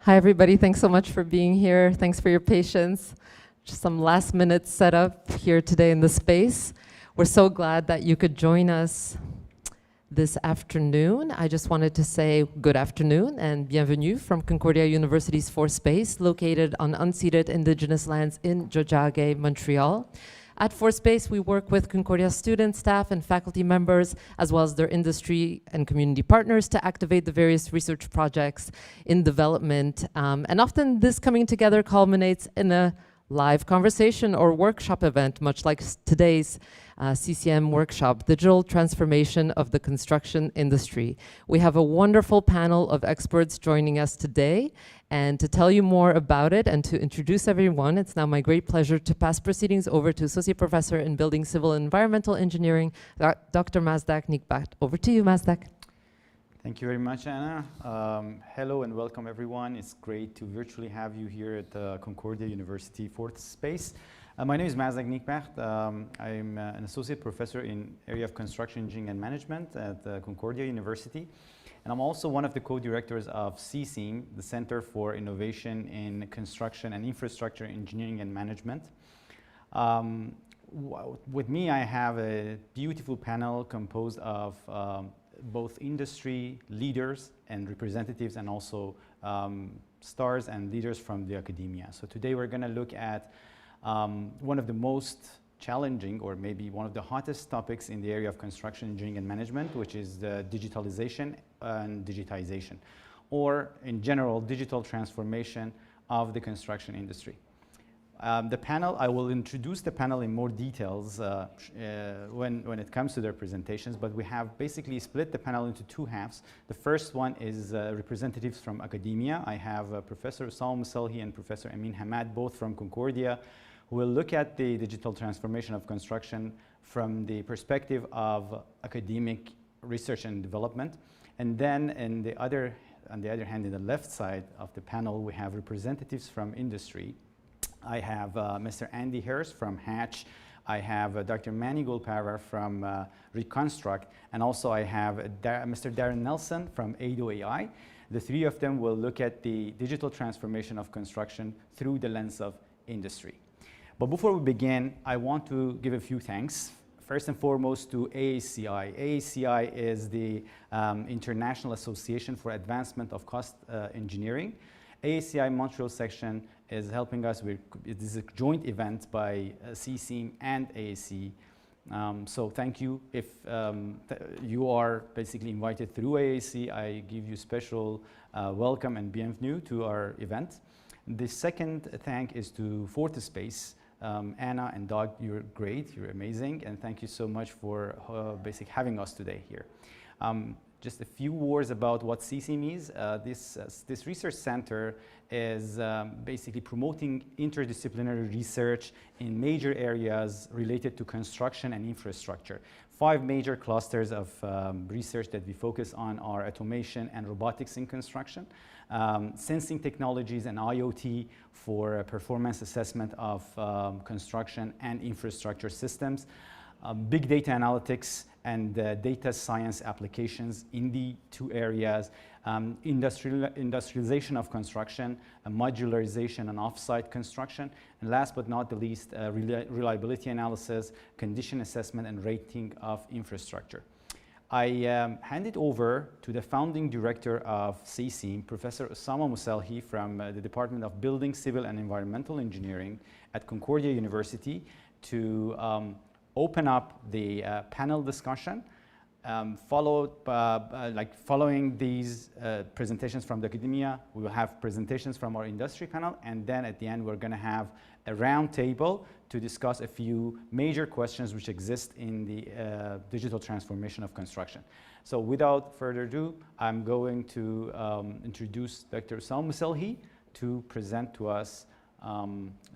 Hi, everybody. Thanks so much for being here. Thanks for your patience. Just some last-minute setup here today in the space. We're so glad that you could join us this afternoon. I just wanted to say good afternoon and bienvenue from Concordia University's Fourth Space, located on unceded Indigenous lands in Tiohtià:ke, Montreal. At Fourth Space, we work with Concordia students, staff, and faculty members, as well as their industry and community partners to activate the various research projects in development. And often this coming together culminates in a live conversation or workshop event, much like today's CICIEM Workshop, Digital Transformation of the Construction Industry. We have a wonderful panel of experts joining us today. And to tell you more about it and to introduce everyone, it's now my great pleasure to pass proceedings over to Associate Professor in Building Civil and Environmental Engineering, Dr. Mazdak Nikbat. Over to you, Mazdak. Thank you very much, Anna. Hello and welcome, everyone. It's great to virtually have you here at Concordia University Fourth Space. My name is Mazdak Nikbat. I'm an associate professor in area of construction engineering and management at Concordia University. And I'm also one of the co-directors of CICIEM, the Center for Innovation in Construction and Infrastructure Engineering and Management. With me, I have a beautiful panel composed of both industry leaders and representatives, and also stars and leaders from the academia. So today we're going to look at one of the most challenging, or maybe one of the hottest topics in the area of construction engineering and management, which is the digitalization and digitization, or in general, digital transformation of the construction industry. The panel, I will introduce the panel in more details when it comes to their presentations, but we have basically split the panel into two halves. The first one is representatives from academia. I have Professor Osama Moussalhi and Professor Amin Hamad, both from Concordia, who will look at the digital transformation of construction from the perspective of academic research and development. And then on the other hand, in the left side of the panel, we have representatives from industry. I have Mr. Andy Harris from Hatch. I have Dr. Manny Goldberg from Reconstruct. And also I have Mr. Darren Nelson from AACEI. The three of them will look at the digital transformation of construction through the lens of industry. But before we begin, I want to give a few thanks. First and foremost to AACEI. AACEI is the International Association for Advancement of Cost Engineering. AACEI Montreal section is helping us with, it is a joint event by CICIEM and AACE. So thank you. If you are basically invited through AACE, I give you special welcome and bienvenue to our event. The second thank is to Fourth Space. Anna and Doug, you're great, you're amazing, and thank you so much for basically having us today here. Just a few words about what CICIEM is. This research center is basically promoting interdisciplinary research in major areas related to construction and infrastructure. 5 major clusters of research that we focus on are automation and robotics in construction, sensing technologies and IoT for performance assessment of construction and infrastructure systems, big data analytics and data science applications in the 2 areas, industrialization of construction, modularization and off-site construction, and last but not the least, reliability analysis, condition assessment, and rating of infrastructure. I hand it over to the founding director of CICIEM, Professor Osama Moussalhi from the Department of Building, Civil, and Environmental Engineering at Concordia University to open up the panel discussion, following these presentations from the academia. We will have presentations from our industry panel, and then at the end we're going to have a round table to discuss a few major questions which exist in the digital transformation of construction. So without further ado, I'm going to introduce Dr. Osama Moussalhi to present to us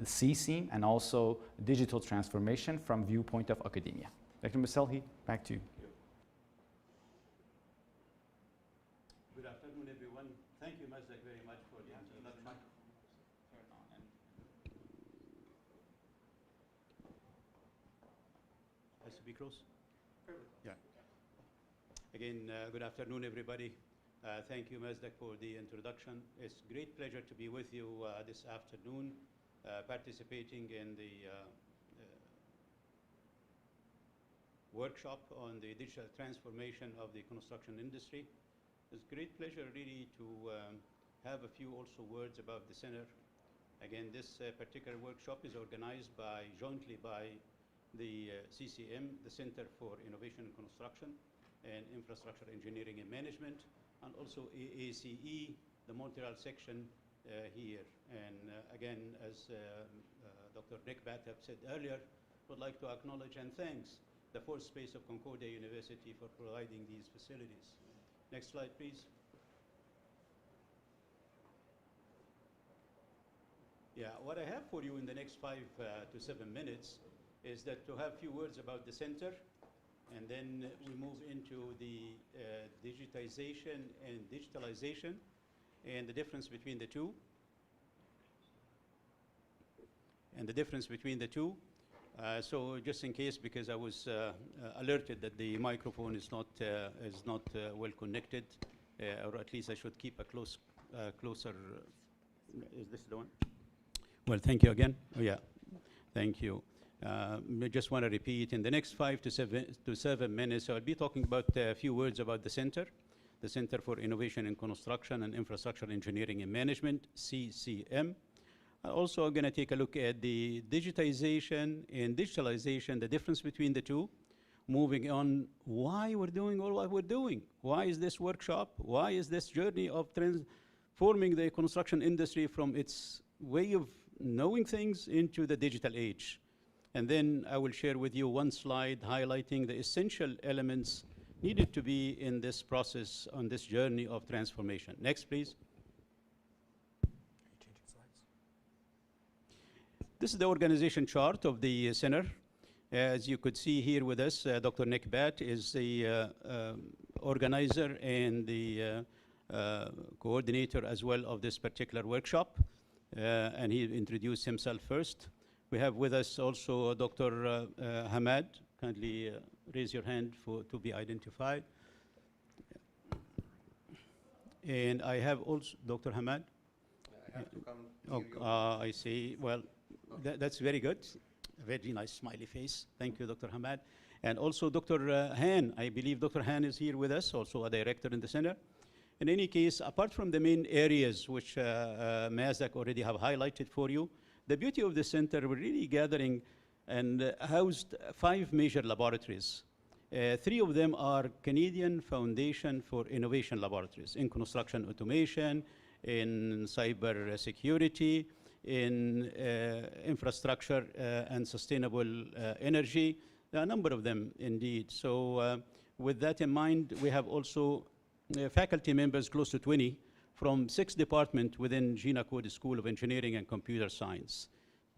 CICIEM and also digital transformation from viewpoint of academia. Dr. Moussalhi, back to you. Good afternoon, everyone. Thank you, Mazdak, very much for the introduction. Has to be close? Yeah. Again, good afternoon, everybody. Thank you, Mazdak, for the introduction. It's a great pleasure to be with you this afternoon, participating in the workshop on the digital transformation of the construction industry. It's a great pleasure really to have a few also words about the center. Again, this particular workshop is organized jointly by the CICIEM, the Center for Innovation in Construction and Infrastructure Engineering and Management, and also AACEI, the Montreal section here. And again, as Dr. Nick Batt have said earlier, would like to acknowledge and thanks the fourth space of Concordia University for providing these facilities. Next slide, please. Yeah, what I have for you in the next 5 to 7 minutes is that to have a few words about the center, and then we move into the digitization and digitalization and the difference between the two. So just in case, because I was alerted that the microphone is not well connected, or at least I should keep a closer. Is this the one? Well, thank you again. Oh, yeah, thank you. I just want to repeat, in the next 5 to 7 minutes, I'll be talking about a few words about the Center for Innovation in Construction and Infrastructure Engineering and Management, CICIEM. Also, I'm going to take a look at the digitization and digitalization, the difference between the two. Moving on, why we're doing all what we're doing. Why is this workshop? Why is this journey of transforming the construction industry from its way of knowing things into the digital age? And then I will share with you one slide highlighting the essential elements needed to be in this process on this journey of transformation. Next, please. This is the organization chart of the center. As you could see here with us, Dr. Nick Batt is the organizer and the coordinator as well of this particular workshop. And he introduced himself first. We have with us also Dr. Hamad. Kindly raise your hand to be identified. And I have also Dr. Hamad. I have to come. I see. Well, that's very good. Very nice smiley face. Thank you, Dr. Hamad. And also Dr. Han. I believe Dr. Han is here with us, also a director in the center. In any case, apart from the main areas which Mazdak already have highlighted for you, the beauty of the center, we're really gathering and housed 5 major laboratories. 3 of them are Canadian Foundation for Innovation Laboratories in construction automation, in cyber security, in infrastructure and sustainable energy. There are a number of them indeed. So with that in mind, we have also faculty members, close to 20, from 6 departments within Gina Code School of Engineering and Computer Science: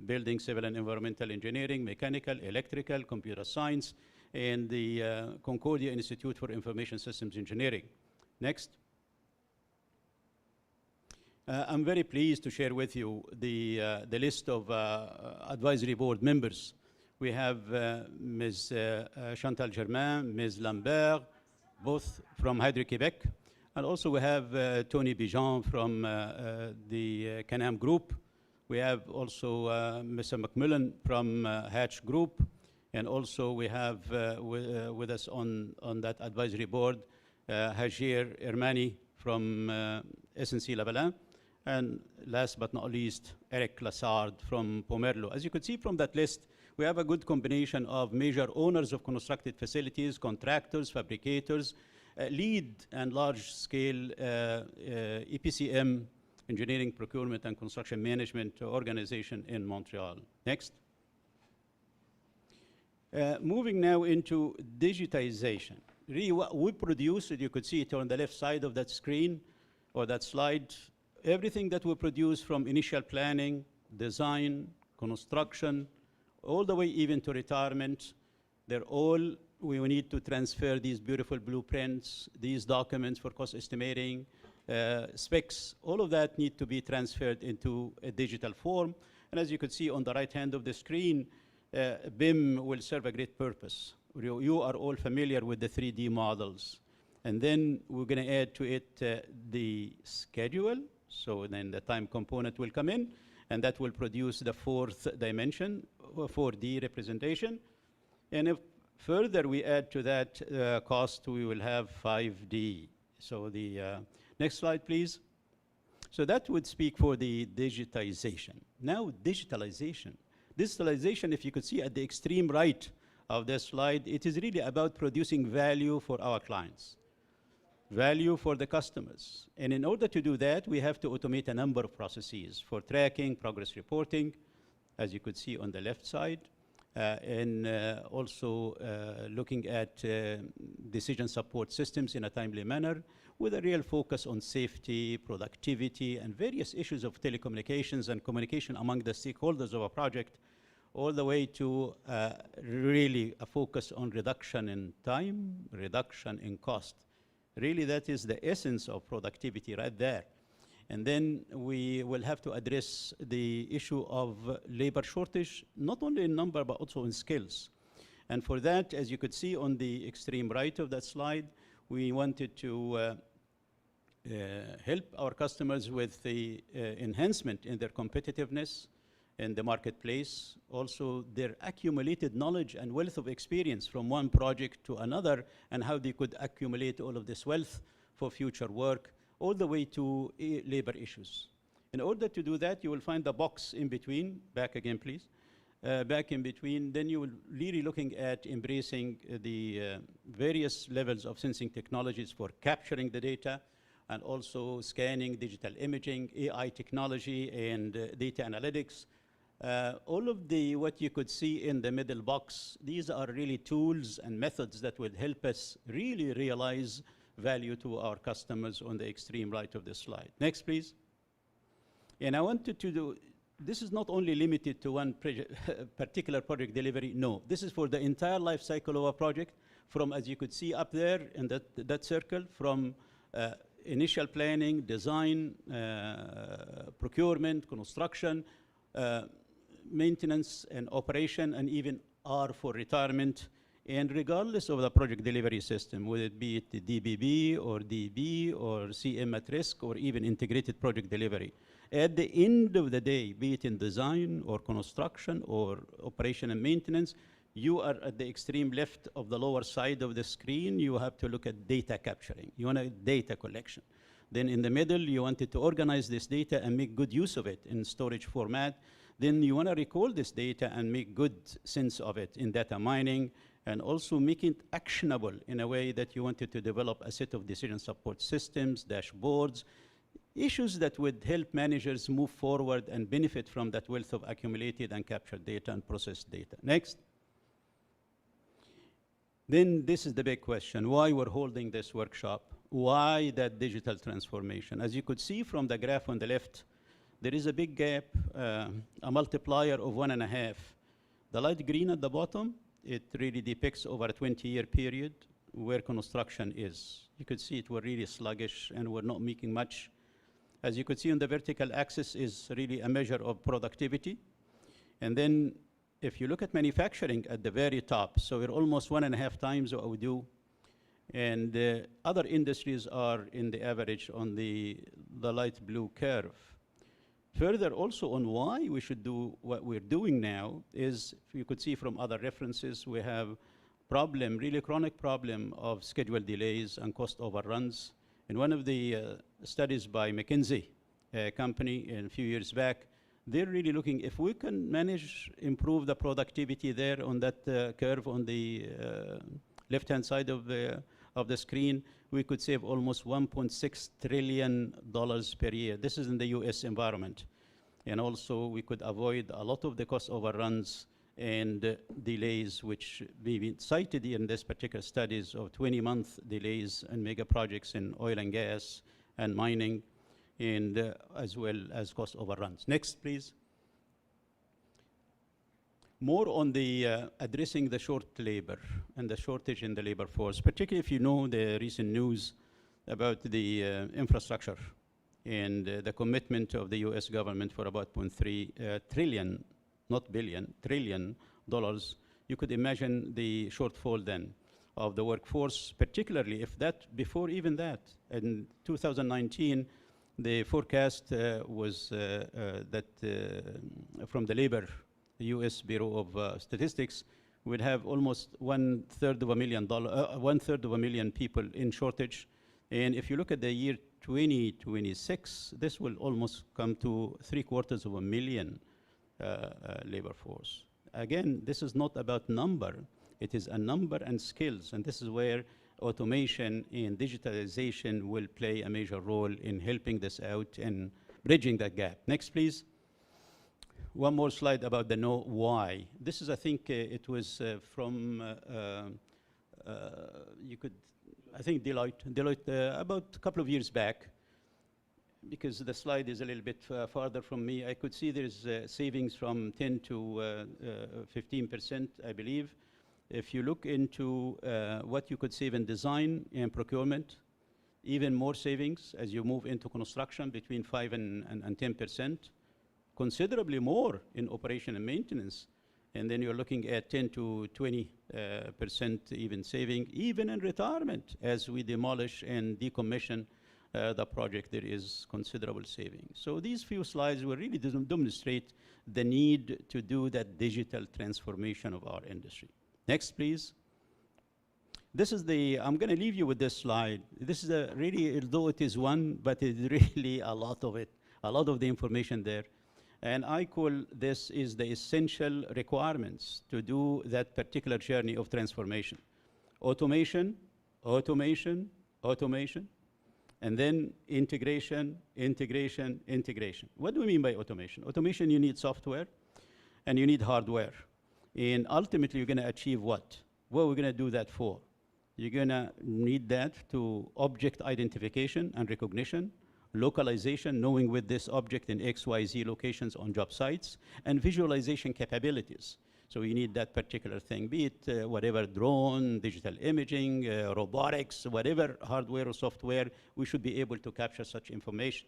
Building, Civil and Environmental Engineering, Mechanical, Electrical, Computer Science, and the Concordia Institute for Information Systems Engineering. Next. I'm very pleased to share with you the list of advisory board members. We have Ms. Chantal Germain, Ms. Lambert, both from Hydro-Québec. And also we have Tony Bijan from the Canam Group. We have also Mr. McMillan from Hatch Group. And also we have with us on that advisory board, Hajir Irmani from SNC-Lavalin. And last but not least, Eric Lassard from Pomerlo. As you could see from that list, we have a good combination of major owners of constructed facilities, contractors, fabricators, lead and large-scale EPCM, engineering, procurement, and construction management organization in Montreal. Next. Moving now into digitization. Really what we produce, you could see it on the left side of that screen or that slide, everything that we produce from initial planning, design, construction, all the way even to retirement, they're all, we need to transfer these beautiful blueprints, these documents for cost estimating, specs, all of that need to be transferred into a digital form. And as you could see on the right hand of the screen, BIM will serve a great purpose. You are all familiar with the 3D models. And then we're going to add to it the schedule. So then the time component will come in, and that will produce the fourth dimension, 4D representation. And if further we add to that cost, we will have 5D. So the next slide, please. So that would speak for the digitization. Now, digitalization. Digitalization, if you could see at the extreme right of this slide, it is really about producing value for our clients, value for the customers. And in order to do that, we have to automate a number of processes for tracking, progress reporting, as you could see on the left side, and also looking at decision support systems in a timely manner with a real focus on safety, productivity, and various issues of telecommunications and communication among the stakeholders of a project, all the way to really a focus on reduction in time, reduction in cost. Really, that is the essence of productivity right there. And then we will have to address the issue of labor shortage, not only in number, but also in skills. And for that, as you could see on the extreme right of that slide, we wanted to help our customers with the enhancement in their competitiveness in the marketplace, also their accumulated knowledge and wealth of experience from one project to another, and how they could accumulate all of this wealth for future work, all the way to labor issues. In order to do that, you will find the box in between. Back again, please. Back in between, then you will really looking at embracing the various levels of sensing technologies for capturing the data, and also scanning, digital imaging, AI technology, and data analytics. All of what you could see in the middle box, these are really tools and methods that will help us really realize value to our customers on the extreme right of this slide. Next, please. And I wanted to do, this is not only limited to one particular project delivery, no. This is for the entire life cycle of a project, from, as you could see up there in that circle, from initial planning, design, procurement, construction, maintenance and operation, and even R for retirement. And regardless of the project delivery system, whether it be the DBB or DB or CM at risk or even integrated project delivery, at the end of the day, be it in design or construction or operation and maintenance, you are at the extreme left of the lower side of the screen. You have to look at data capturing. You want a data collection. Then in the middle, you wanted to organize this data and make good use of it in storage format. Then you want to recall this data and make good sense of it in data mining, and also make it actionable in a way that you wanted to develop a set of decision support systems, dashboards, issues that would help managers move forward and benefit from that wealth of accumulated and captured data and processed data. Next. Then this is the big question, why we're holding this workshop? Why that digital transformation? As you could see from the graph on the left, there is a big gap, a multiplier of 1.5. The light green at the bottom, it really depicts over a 20-year period where construction is. You could see it were really sluggish and we're not making much. As you could see on the vertical axis is really a measure of productivity. And then if you look at manufacturing at the very top, so we're almost 1.5 times what we do. And other industries are in the average on the light blue curve. Further, also on why we should do what we're doing now is, if you could see from other references, we have problem, really chronic problem of schedule delays and cost overruns. In one of the studies by McKinsey company a few years back, they're really looking if we can manage, improve the productivity there on that curve on the left-hand side of the screen, we could save almost $1.6 trillion per year. This is in the US environment. And also we could avoid a lot of the cost overruns and delays, which we've been cited in this particular studies of 20-month delays in mega projects in oil and gas and mining, and as well as cost overruns. Next, please. More on the addressing the short labor and the shortage in the labor force, particularly if you know the recent news about the infrastructure and the commitment of the US government for about $0.3 trillion, not billion, trillion dollars. You could imagine the shortfall then of the workforce, particularly if that, before even that, in 2019, the forecast was that from the labor, the US Bureau of Statistics, would have almost one-third of a million people in shortage. And if you look at the year 2026, this will almost come to 750,000 labor force. Again, this is not about number, it is a number and skills, and this is where automation and digitalization will play a major role in helping this out and bridging that gap. Next, please. One more slide about the know why. This is, I think, it was from, I think Deloitte about a couple of years back, because the slide is a little bit farther from me. I could see there's savings from 10 to 15%, I believe. If you look into what you could save in design and procurement, even more savings as you move into construction, between 5 and 10%. Considerably more in operation and maintenance. And then you're looking at 10 to 20% even saving, even in retirement. As we demolish and decommission the project, there is considerable saving. So these few slides will really demonstrate the need to do that digital transformation of our industry. Next, please. This is I'm going to leave you with this slide. This is really, although it is one, but it's really a lot of it, a lot of the information there. And I call this is the essential requirements to do that particular journey of transformation. Automation, automation, automation, and then integration, integration, integration. What do we mean by automation? Automation, you need software and you need hardware. And ultimately, you're going to achieve what? What are we going to do that for? You're going to need that to object identification and recognition, localization, knowing with this object in XYZ locations on job sites, and visualization capabilities. So you need that particular thing, be it whatever drone, digital imaging, robotics, whatever hardware or software, we should be able to capture such information.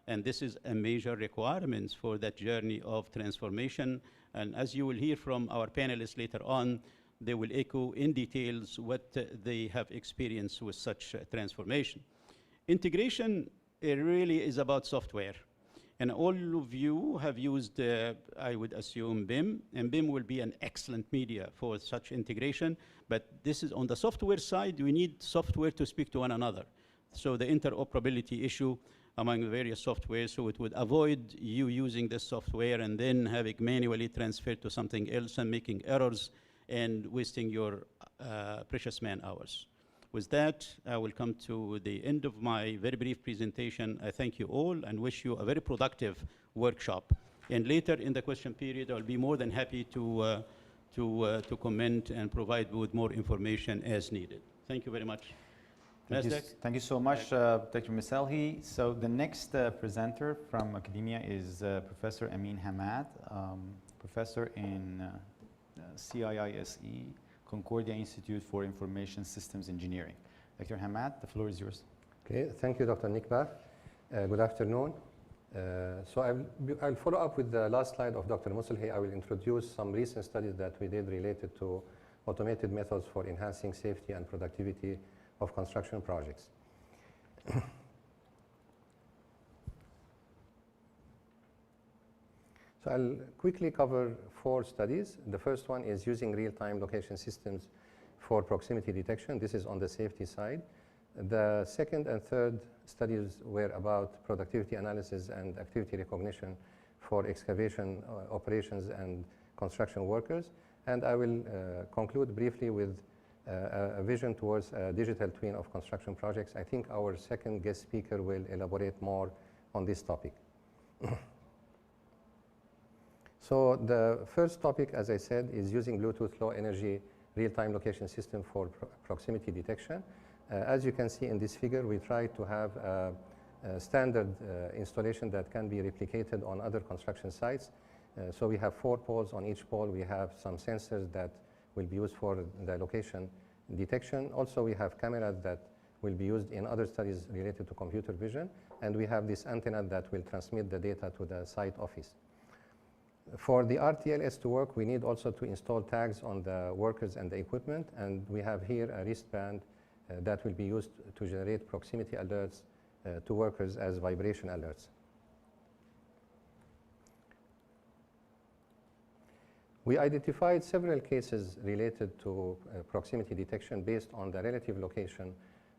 And this is a major requirement for that journey of transformation. And as you will hear from our panelists later on, they will echo in details what they have experienced with such transformation. Integration, it really is about software. And all of you have used, I would assume, BIM, and BIM will be an excellent media for such integration. But this is on the software side, we need software to speak to one another. So the interoperability issue among the various software, so it would avoid you using this software and then having manually transferred to something else and making errors and wasting your precious man hours. With that, I will come to the end of my very brief presentation. I thank you all and wish you a very productive workshop. And later in the question period, I'll be more than happy to comment and provide with more information as needed. Thank you very much. Thank you so much, Dr. Meselhi. So the next presenter from academia is Professor Amin Hamad, professor in CIISE, Concordia Institute for Information Systems Engineering. Dr. Hamad, the floor is yours. Okay, thank you, Dr. Nikbar. Good afternoon. So I'll follow up with the last slide of Dr. Meselhi. I will introduce some recent studies that we did related to automated methods for enhancing safety and productivity of construction projects. So I'll quickly cover 4 studies. The first one is using real-time location systems for proximity detection. This is on the safety side. The second and third studies were about productivity analysis and activity recognition for excavation operations and construction workers. And I will conclude briefly with a vision towards a digital twin of construction projects. I think our second guest speaker will elaborate more on this topic. So the first topic, as I said, is using Bluetooth Low Energy real-time location system for proximity detection. As you can see in this figure, we try to have a standard installation that can be replicated on other construction sites. So we have 4 poles. On each pole, we have some sensors that will be used for the location detection. Also, we have cameras that will be used in other studies related to computer vision. And we have this antenna that will transmit the data to the site office. For the RTLS to work, we need also to install tags on the workers and the equipment, and we have here a wristband that will be used to generate proximity alerts to workers as vibration alerts. We identified several cases related to proximity detection based on the relative location,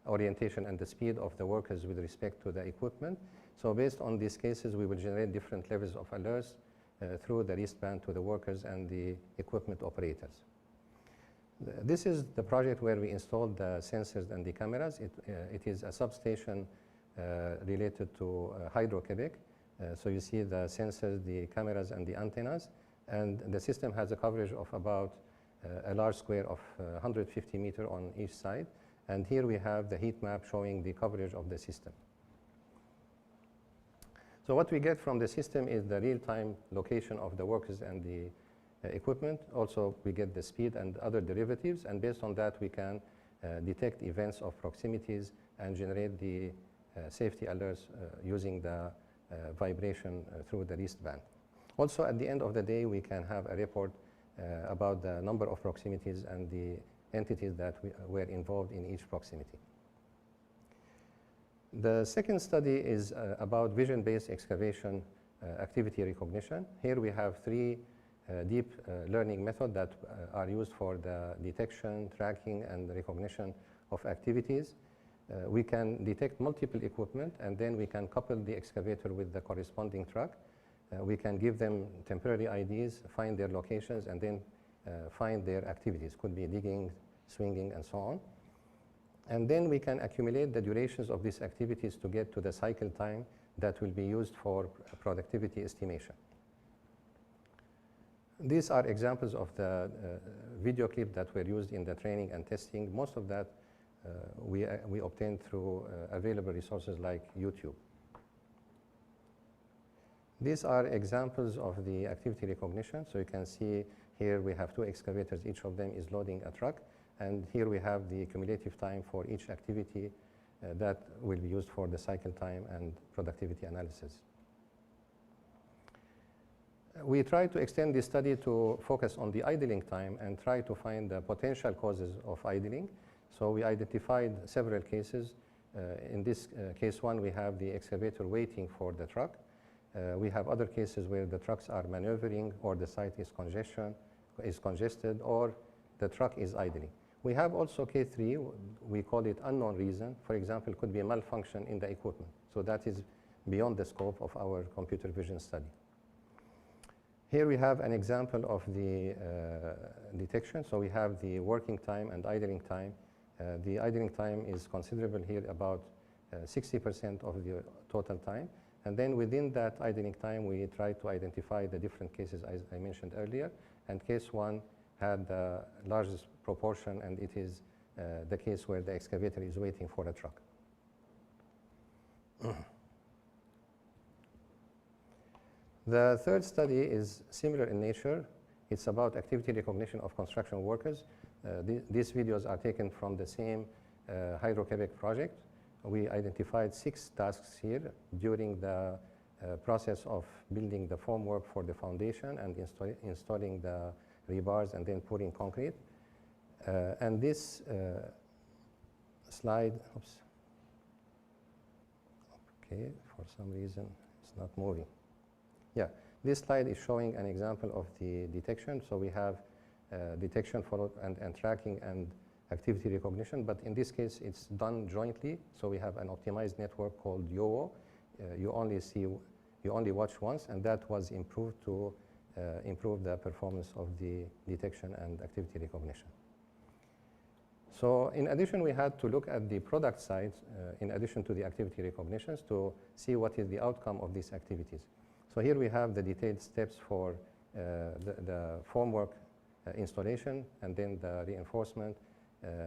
orientation, and the speed of the workers with respect to the equipment. So based on these cases, we will generate different levels of alerts through the wristband to the workers and the equipment operators. This is the project where we installed the sensors and the cameras. It is a substation related to Hydro-Quebec. So you see the sensors, the cameras, and the antennas. And the system has a coverage of about a large square of 150 meters on each side. And here we have the heat map showing the coverage of the system. So what we get from the system is the real-time location of the workers and the equipment. Also, we get the speed and other derivatives. And based on that, we can detect events of proximities and generate the safety alerts using the vibration through the wristband. Also, at the end of the day, we can have a report about the number of proximities and the entities that were involved in each proximity. The second study is about vision-based excavation activity recognition. Here we have three deep learning methods that are used for the detection, tracking, and recognition of activities. We can detect multiple equipment, and then we can couple the excavator with the corresponding truck. We can give them temporary IDs, find their locations, and then find their activities. Could be digging, swinging, and so on. And then we can accumulate the durations of these activities to get to the cycle time that will be used for productivity estimation. These are examples of the video clip that were used in the training and testing. Most of that we obtained through available resources like YouTube. These are examples of the activity recognition. So you can see here we have two excavators. Each of them is loading a truck. And here we have the cumulative time for each activity that will be used for the cycle time and productivity analysis. We try to extend this study to focus on the idling time and try to find the potential causes of idling. So we identified several cases. In this case one, we have the excavator waiting for the truck. We have other cases where the trucks are maneuvering, or the site is congested, or the truck is idling. We have also K3, we call it unknown reason. For example, it could be a malfunction in the equipment. So that is beyond the scope of our computer vision study. Here we have an example of the detection. So we have the working time and idling time. The idling time is considerable here, about 60% of the total time. And then within that idling time, we try to identify the different cases as I mentioned earlier. And case one had the largest proportion, and it is the case where the excavator is waiting for a truck. The third study is similar in nature. It's about activity recognition of construction workers. These videos are taken from the same Hydro-Quebec project. We identified 6 tasks here during the process of building the formwork for the foundation and installing the rebars and then pouring concrete. And this slide, oops. Okay, for some reason it's not moving. Yeah, this slide is showing an example of the detection. So we have detection, follow, and tracking and activity recognition, but in this case it's done jointly. So we have an optimized network called YOO. You only watch once, and that was improved to improve the performance of the detection and activity recognition. So in addition, we had to look at the product side in addition to the activity recognitions to see what is the outcome of these activities. So here we have the detailed steps for the formwork installation, and then the reinforcement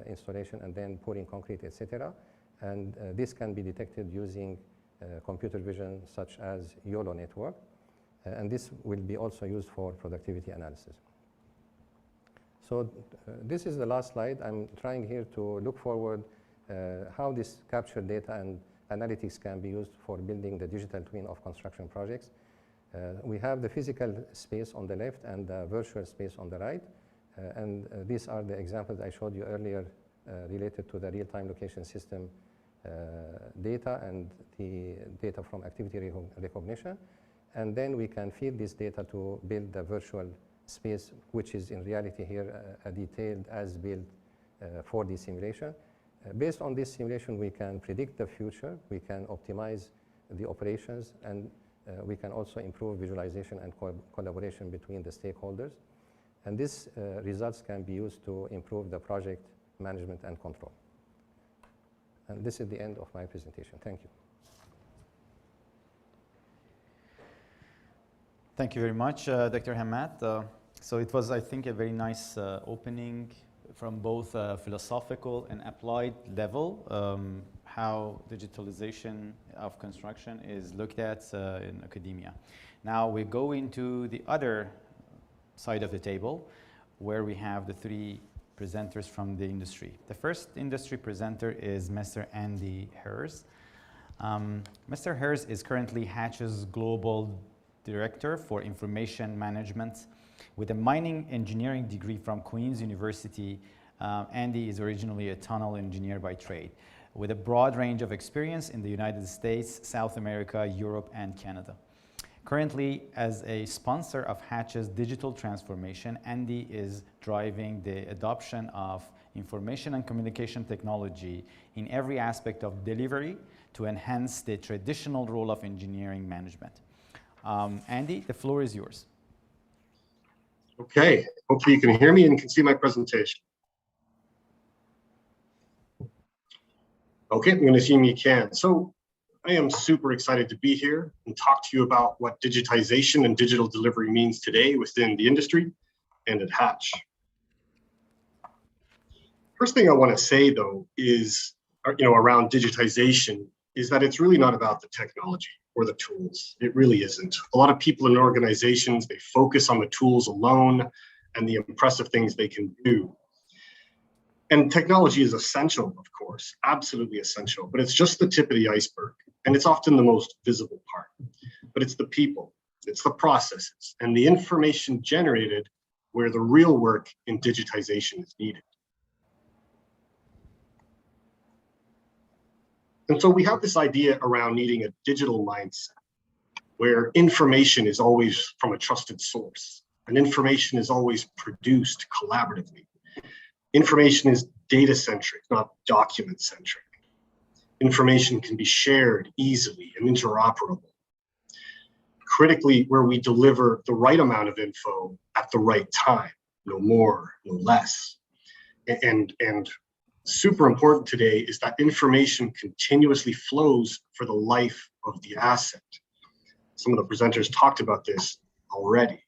installation, and then pouring concrete, etc. And this can be detected using computer vision such as YOLO network. And this will be also used for productivity analysis. So this is the last slide. I'm trying here to look forward how this captured data and analytics can be used for building the digital twin of construction projects. We have the physical space on the left and the virtual space on the right. These are the examples I showed you earlier related to the real-time location system data and the data from activity recognition. And then we can feed this data to build the virtual space, which is in reality here a detailed as-built 4D simulation. Based on this simulation, we can predict the future, we can optimize the operations, and we can also improve visualization and collaboration between the stakeholders. And these results can be used to improve the project management and control. And this is the end of my presentation. Thank you. Thank you very much, Dr. Hamad. So it was, I think, a very nice opening from both philosophical and applied level, how digitalization of construction is looked at in academia. Now we go into the other side of the table, where we have the three presenters from the industry. The first industry presenter is Mr. Andy Hers. Mr. Hers is currently Hatch's Global Director for Information Management. With a mining engineering degree from Queen's University, Andy is originally a tunnel engineer by trade, with a broad range of experience in the United States, South America, Europe, and Canada. Currently, as a sponsor of Hatch's digital transformation, Andy is driving the adoption of information and communication technology in every aspect of delivery to enhance the traditional role of engineering management. Andy, the floor is yours. Okay, hopefully you can hear me and can see my presentation. Okay, I'm going to assume you can. So I am super excited to be here and talk to you about what digitization and digital delivery means today within the industry and at Hatch. First thing I want to say, though, is, around digitization, is that it's really not about the technology or the tools. It really isn't. A lot of people in organizations, they focus on the tools alone and the impressive things they can do. And technology is essential, of course, absolutely essential, but it's just the tip of the iceberg. And it's often the most visible part. But it's the people, it's the processes, and the information generated where the real work in digitization is needed. And so we have this idea around needing a digital mindset where information is always from a trusted source and information is always produced collaboratively. Information is data-centric, not document-centric. Information can be shared easily and interoperable. Critically, where we deliver the right amount of info at the right time, no more, no less. And super important today is that information continuously flows for the life of the asset. Some of the presenters talked about this already.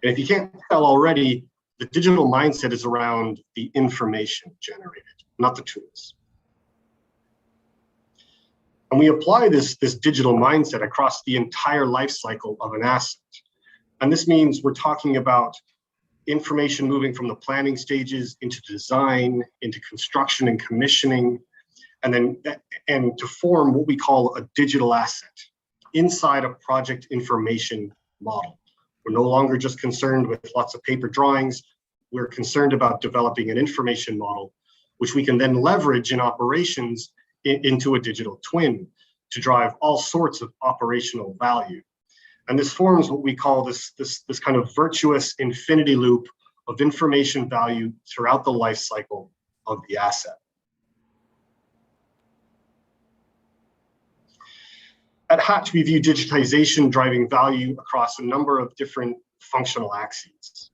And if you can't tell already, the digital mindset is around the information generated, not the tools. And we apply this digital mindset across the entire life cycle of an asset. And this means we're talking about information moving from the planning stages into design, into construction and commissioning, and to form what we call a digital asset inside a project information model. We're no longer just concerned with lots of paper drawings. We're concerned about developing an information model, which we can then leverage in operations into a digital twin to drive all sorts of operational value. And this forms what we call this kind of virtuous infinity loop of information value throughout the life cycle of the asset. At Hatch, we view digitization driving value across a number of different functional axes.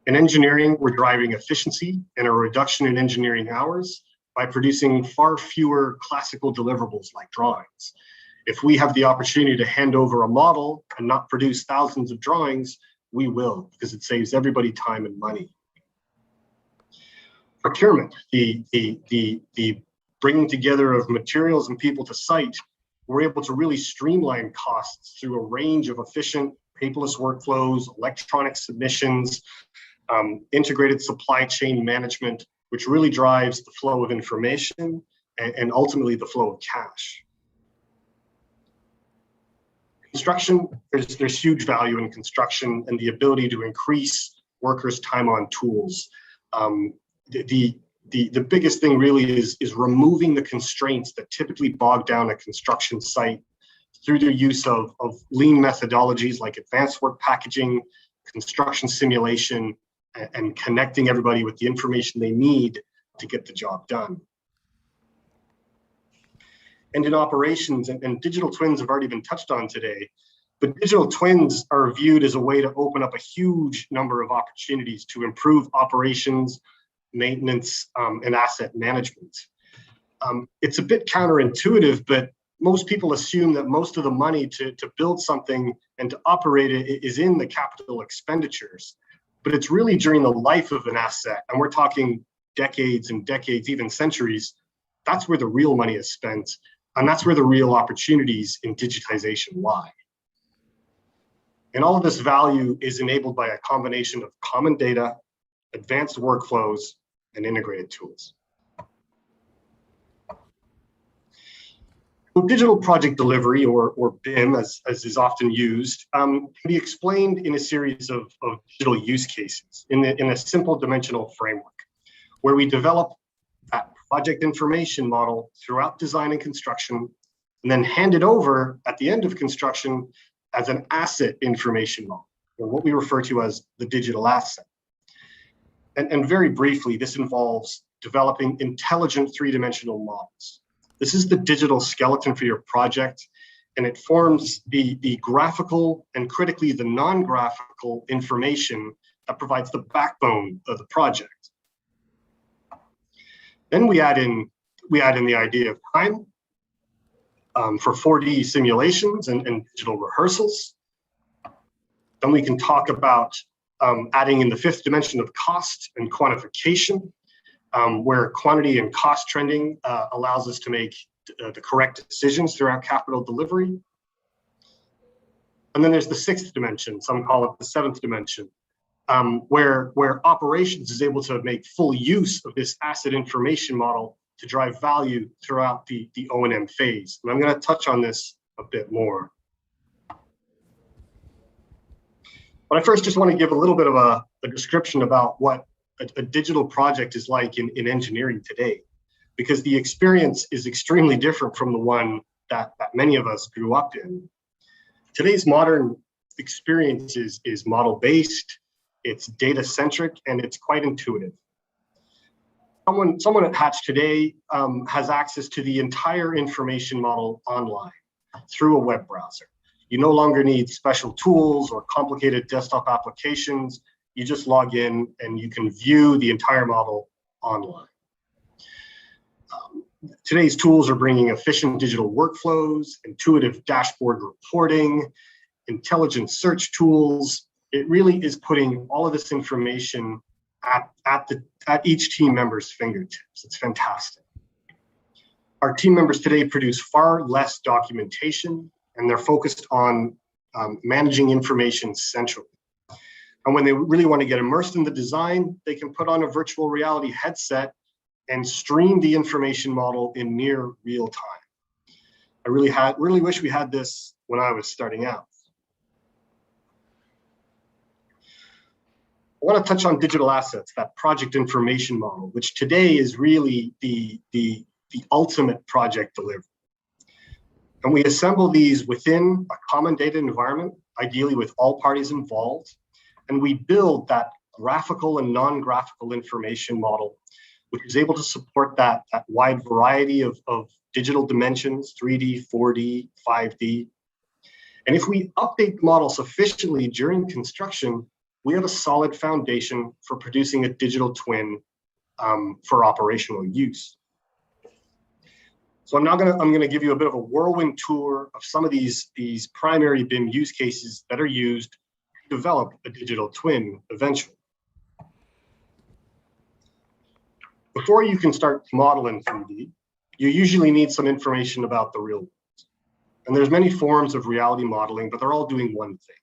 In engineering, we're driving efficiency and a reduction in engineering hours by producing far fewer classical deliverables like drawings. If we have the opportunity to hand over a model and not produce thousands of drawings, we will, because it saves everybody time and money. Procurement, the bringing together of materials and people to site, we're able to really streamline costs through a range of efficient paperless workflows, electronic submissions, integrated supply chain management, which really drives the flow of information and ultimately the flow of cash. construction, there's huge value in construction and the ability to increase workers' time on tools. The biggest thing really is removing the constraints that typically bog down a construction site through the use of lean methodologies like advanced work packaging, construction simulation, and connecting everybody with the information they need to get the job done. And in operations, and digital twins have already been touched on today, but digital twins are viewed as a way to open up a huge number of opportunities to improve operations, maintenance, and asset management. It's a bit counterintuitive, but most people assume that most of the money to build something and to operate it is in the capital expenditures, but it's really during the life of an asset, and we're talking decades and decades, even centuries. That's where the real money is spent, and that's where the real opportunities in digitization lie. And all of this value is enabled by a combination of common data, advanced workflows, and integrated tools. So digital project delivery, or BIM, as is often used, can be explained in a series of digital use cases in a simple dimensional framework, where we develop that project information model throughout design and construction, and then hand it over at the end of construction as an asset information model, or what we refer to as the digital asset. And very briefly, this involves developing intelligent three-dimensional models. This is the digital skeleton for your project, and it forms the graphical and critically the non-graphical information that provides the backbone of the project. Then we add in the idea of time for 4D simulations and digital rehearsals. Then we can talk about adding in the fifth dimension of cost and quantification, where quantity and cost trending allows us to make the correct decisions throughout capital delivery. And then there's the sixth dimension, some call it the seventh dimension, where operations is able to make full use of this asset information model to drive value throughout the O&M phase. And I'm going to touch on this a bit more. But I first just want to give a little bit of a description about what a digital project is like in engineering today, because the experience is extremely different from the one that many of us grew up in. Today's modern experience is model-based, it's data-centric, and it's quite intuitive. Someone at Hatch today has access to the entire information model online through a web browser. You no longer need special tools or complicated desktop applications. You just log in and you can view the entire model online. Today's tools are bringing efficient digital workflows, intuitive dashboard reporting, intelligent search tools. It really is putting all of this information at each team member's fingertips. It's fantastic. Our team members today produce far less documentation, and they're focused on managing information centrally. And when they really want to get immersed in the design, they can put on a virtual reality headset and stream the information model in near real time. I really wish we had this when I was starting out. I want to touch on digital assets, that project information model, which today is really the ultimate project delivery. And we assemble these within a common data environment, ideally with all parties involved, and we build that graphical and non-graphical information model, which is able to support that wide variety of digital dimensions, 3D, 4D, 5D. And if we update the model sufficiently during construction, we have a solid foundation for producing a digital twin for operational use. So I'm going to give you a bit of a whirlwind tour of some of these primary BIM use cases that are used to develop a digital twin eventually. Before you can start to model in 3D, you usually need some information about the real world. And there's many forms of reality modeling, but they're all doing one thing.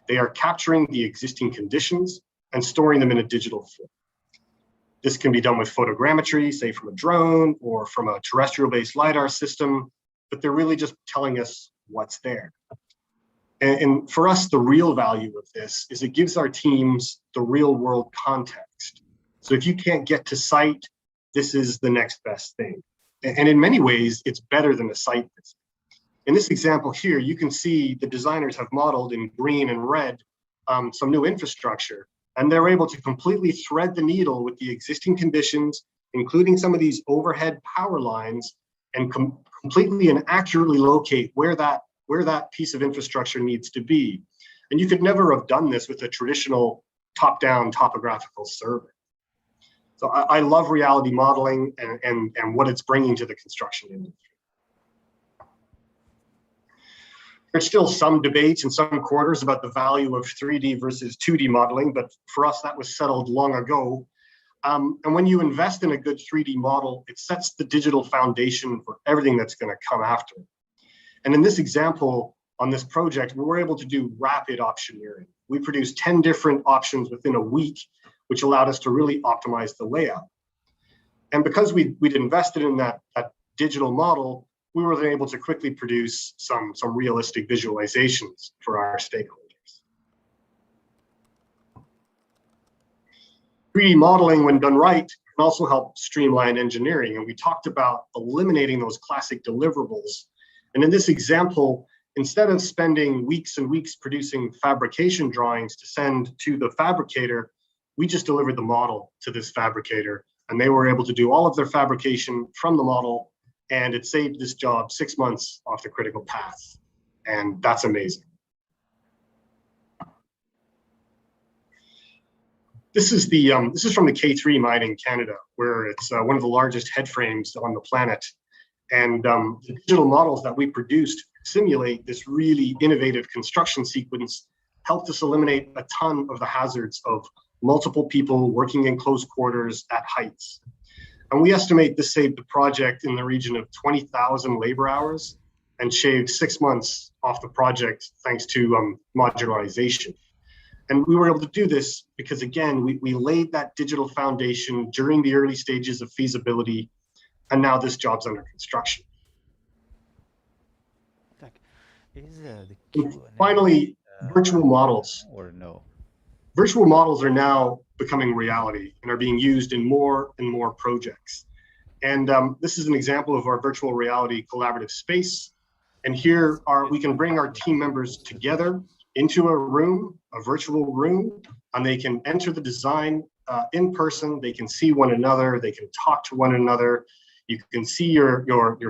They are capturing the existing conditions and storing them in a digital form. This can be done with photogrammetry, say from a drone or from a terrestrial-based LiDAR system, but they're really just telling us what's there. And for us, the real value of this is it gives our teams the real world context. So if you can't get to site, this is the next best thing. And in many ways, it's better than a site visit. In this example here, you can see the designers have modeled in green and red some new infrastructure, and they're able to completely thread the needle with the existing conditions, including some of these overhead power lines, and completely and accurately locate where that piece of infrastructure needs to be. And you could never have done this with a traditional top-down topographical survey. So I love reality modeling and what it's bringing to the construction industry. There's still some debates in some quarters about the value of 3D versus 2D modeling, but for us, that was settled long ago. And when you invest in a good 3D model, it sets the digital foundation for everything that's going to come after. And in this example, on this project, we were able to do rapid optioneering. We produced 10 different options within a week, which allowed us to really optimize the layout. And because we'd invested in that digital model, we were then able to quickly produce some realistic visualizations for our stakeholders. 3D modeling, when done right, can also help streamline engineering. And we talked about eliminating those classic deliverables. And in this example, instead of spending weeks and weeks producing fabrication drawings to send to the fabricator, we just delivered the model to this fabricator, and they were able to do all of their fabrication from the model, and it saved this job 6 months off the critical path. And that's amazing. This is from the K3 mine in Canada, where it's one of the largest head frames on the planet. And the digital models that we produced simulate this really innovative construction sequence, helped us eliminate a ton of the hazards of multiple people working in close quarters at heights. And we estimate this saved the project in the region of 20,000 labor hours and shaved 6 months off the project thanks to modularization. And we were able to do this because, again, we laid that digital foundation during the early stages of feasibility, and now this job's under construction. Finally, virtual models. Or no? Virtual models are now becoming reality and are being used in more and more projects. And this is an example of our virtual reality collaborative space. And here we can bring our team members together into a room, a virtual room, and they can enter the design in person. They can see one another. They can talk to one another. You can see your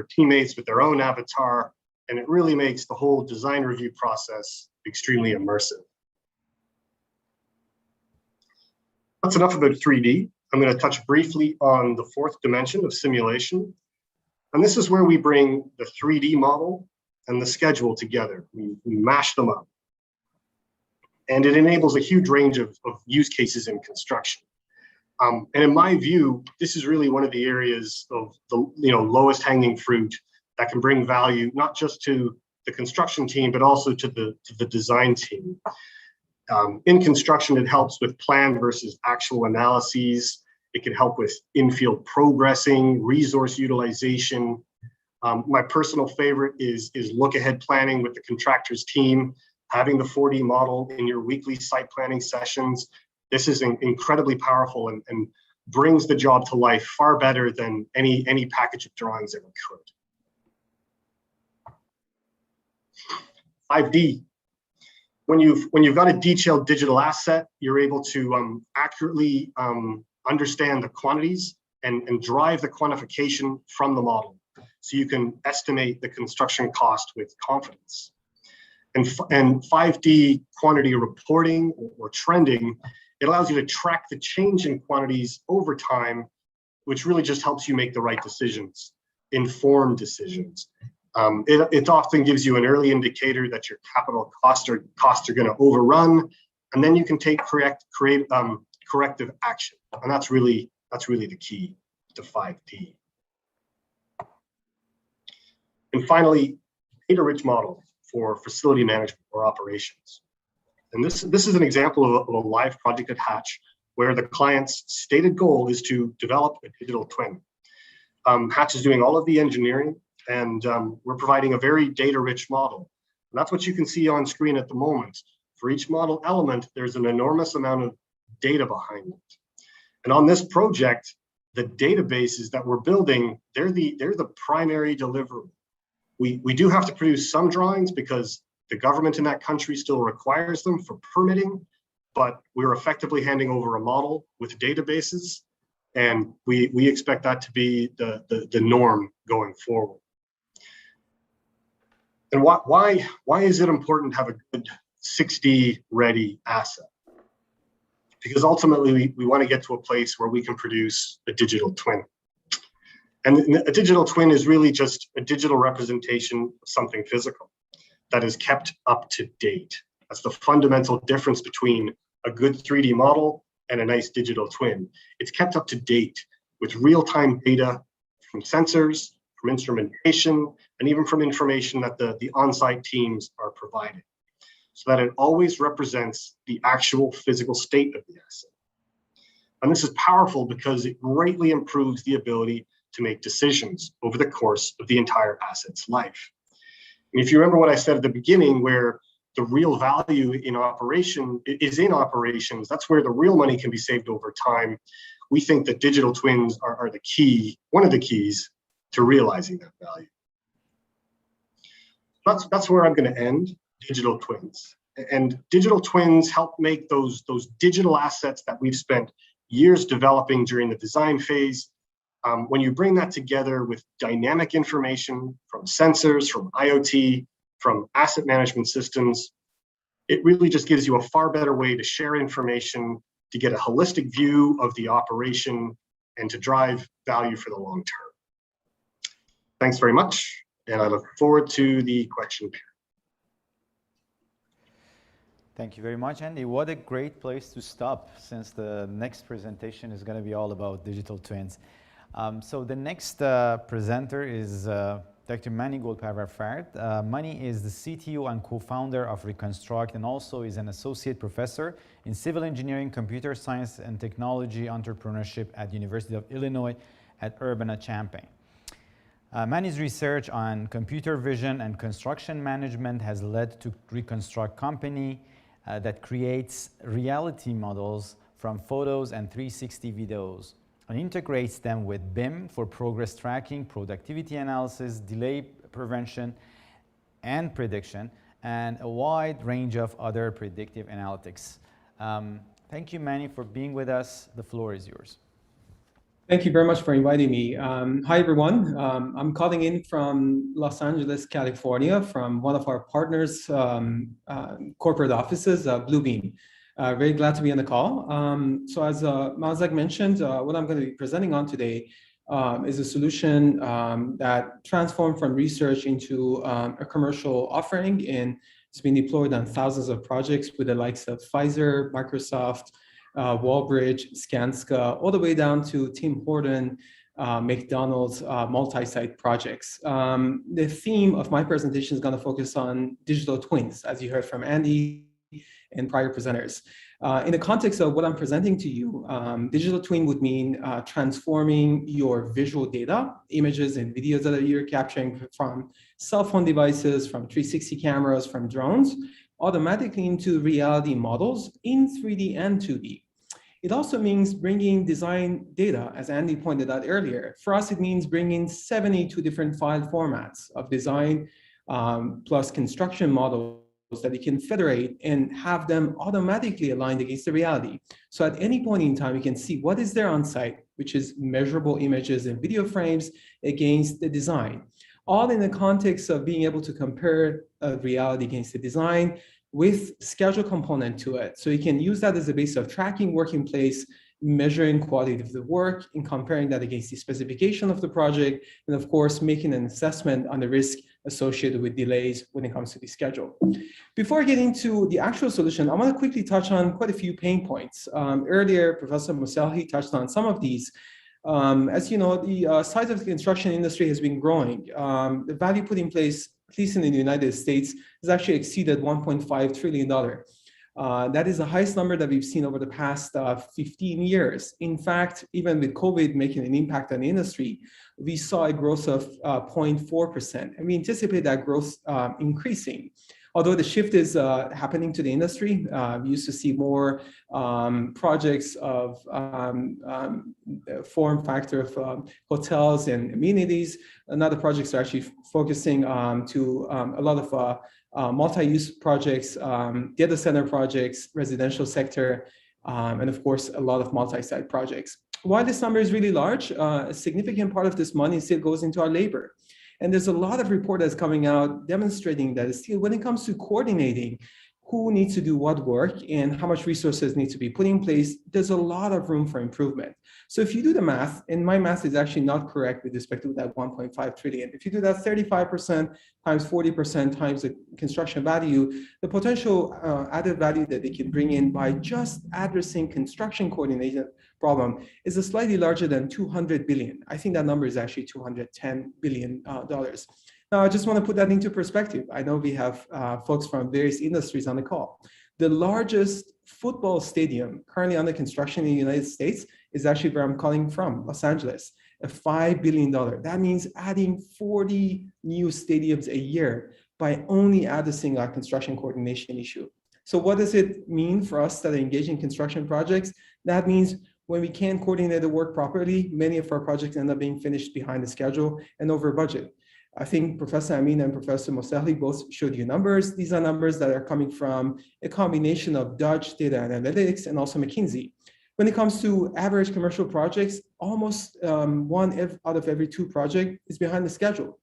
teammates with their own avatar, and it really makes the whole design review process extremely immersive. That's enough about 3D. I'm going to touch briefly on the fourth dimension of simulation. And this is where we bring the 3D model and the schedule together. We mash them up. And it enables a huge range of use cases in construction. And in my view, this is really one of the areas of the lowest hanging fruit that can bring value, not just to the construction team, but also to the design team. In construction, it helps with plan versus actual analyses. It can help with in-field progressing, resource utilization. My personal favorite is look-ahead planning with the contractor's team, having the 4D model in your weekly site planning sessions. This is incredibly powerful and brings the job to life far better than any package of drawings ever could. 5D. When you've got a detailed digital asset, you're able to accurately understand the quantities and drive the quantification from the model, so you can estimate the construction cost with confidence. And 5D quantity reporting or trending, it allows you to track the change in quantities over time, which really just helps you make the right decisions, informed decisions. It often gives you an early indicator that your capital costs are going to overrun, and then you can take corrective action. And that's really the key to 5D. And finally, data-rich model for facility management or operations. And this is an example of a live project at Hatch, where the client's stated goal is to develop a digital twin. Hatch is doing all of the engineering, and we're providing a very data-rich model. And that's what you can see on screen at the moment. For each model element, there's an enormous amount of data behind it. And on this project, the databases that we're building, they're the primary deliverable. We do have to produce some drawings because the government in that country still requires them for permitting, but we're effectively handing over a model with databases, and we expect that to be the norm going forward. And why is it important to have a good 6D ready asset? Because ultimately we want to get to a place where we can produce a digital twin. And a digital twin is really just a digital representation of something physical that is kept up to date. That's the fundamental difference between a good 3D model and a nice digital twin. It's kept up to date with real-time data from sensors, from instrumentation, and even from information that the on-site teams are providing, so that it always represents the actual physical state of the asset. And this is powerful because it greatly improves the ability to make decisions over the course of the entire asset's life. And if you remember what I said at the beginning, where the real value in operation is in operations, that's where the real money can be saved over time. We think that digital twins are the key, one of the keys to realizing that value. That's where I'm going to end, digital twins. And digital twins help make those digital assets that we've spent years developing during the design phase. When you bring that together with dynamic information from sensors, from IoT, from asset management systems, it really just gives you a far better way to share information, to get a holistic view of the operation, and to drive value for the long term. Thanks very much, and I look forward to the question period. Thank you very much, Andy. What a great place to stop, since the next presentation is going to be all about digital twins. So the next presenter is Dr. Manny Goldberg. Manny is the CTO and co-founder of Reconstruct, and also is an associate professor in civil engineering, computer science, and technology entrepreneurship at University of Illinois at Urbana-Champaign. Manny's research on computer vision and construction management has led to Reconstruct company that creates reality models from photos and 360 videos, and integrates them with BIM for progress tracking, productivity analysis, delay prevention, and prediction, and a wide range of other predictive analytics. Thank you, Manny, for being with us. The floor is yours. Thank you very much for inviting me. Hi, everyone. I'm calling in from Los Angeles, California, from one of our partners' corporate offices, Bluebeam. Very glad to be on the call. So as Mazak mentioned, what I'm going to be presenting on today is a solution that transformed from research into a commercial offering, and it's been deployed on thousands of projects with the likes of Pfizer, Microsoft, Wallbridge, Skanska, all the way down to Tim Horton, McDonald's multi-site projects. The theme of my presentation is going to focus on digital twins, as you heard from Andy and prior presenters. In the context of what I'm presenting to you, digital twin would mean transforming your visual data, images and videos that you're capturing from cell phone devices, from 360 cameras, from drones, automatically into reality models in 3D and 2D. It also means bringing design data, as Andy pointed out earlier. For us, it means bringing 72 different file formats of design plus construction models that you can federate and have them automatically aligned against the reality. So at any point in time, you can see what is there on site, which is measurable images and video frames against the design, all in the context of being able to compare reality against the design with schedule component to it. So you can use that as a base of tracking work in place, measuring quality of the work, and comparing that against the specification of the project, and of course, making an assessment on the risk associated with delays when it comes to the schedule. Before I get into the actual solution, I want to quickly touch on quite a few pain points. Earlier, Professor Moselhi touched on some of these. As you know, the size of the construction industry has been growing. The value put in place, at least in the United States, has actually exceeded $1.5 trillion. That is the highest number that we've seen over the past 15 years. In fact, even with COVID making an impact on the industry, we saw a growth of 0.4%, and we anticipate that growth increasing. Although the shift is happening to the industry, we used to see more projects of form factor of hotels and amenities. Another projects are actually focusing to a lot of multi-use projects, data center projects, residential sector, and of course, a lot of multi-site projects. Why this number is really large, a significant part of this money still goes into our labor. And there's a lot of report that's coming out demonstrating that still when it comes to coordinating who needs to do what work and how much resources need to be put in place, there's a lot of room for improvement. So if you do the math, and my math is actually not correct with respect to that 1.5 trillion, if you do that 35% times 40% times the construction value, the potential added value that they can bring in by just addressing construction coordination problem is slightly larger than 200 billion. I think that number is actually $210 billion. Now, I just want to put that into perspective. I know we have folks from various industries on the call. The largest football stadium currently under construction in the United States is actually where I'm calling from, Los Angeles, a $5 billion. That means adding 40 new stadiums a year by only addressing our construction coordination issue. So what does it mean for us that are engaged in construction projects? That means when we can't coordinate the work properly, many of our projects end up being finished behind the schedule and over budget. I think Professor Amin and Professor Mosahli both showed you numbers. These are numbers that are coming from a combination of Dutch data analytics and also McKinsey. When it comes to average commercial projects, almost one out of every two projects is behind the schedule.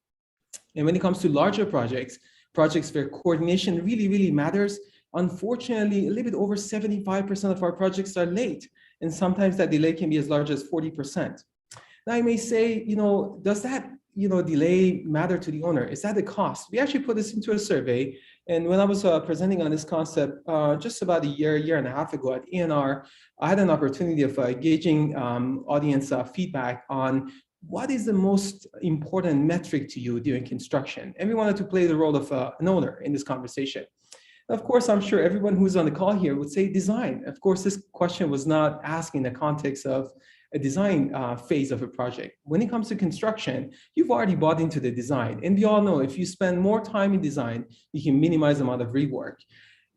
And when it comes to larger projects, projects where coordination really, really matters, unfortunately, a little bit over 75% of our projects are late. And sometimes that delay can be as large as 40%. Now you may say, does that delay matter to the owner? Is that the cost? We actually put this into a survey. And when I was presenting on this concept just about a year and a half ago at ENR, I had an opportunity of gauging audience feedback on what is the most important metric to you during construction. And we wanted to play the role of an owner in this conversation. Of course, I'm sure everyone who's on the call here would say design. Of course, this question was not asked in the context of a design phase of a project. When it comes to construction, you've already bought into the design. And we all know if you spend more time in design, you can minimize the amount of rework.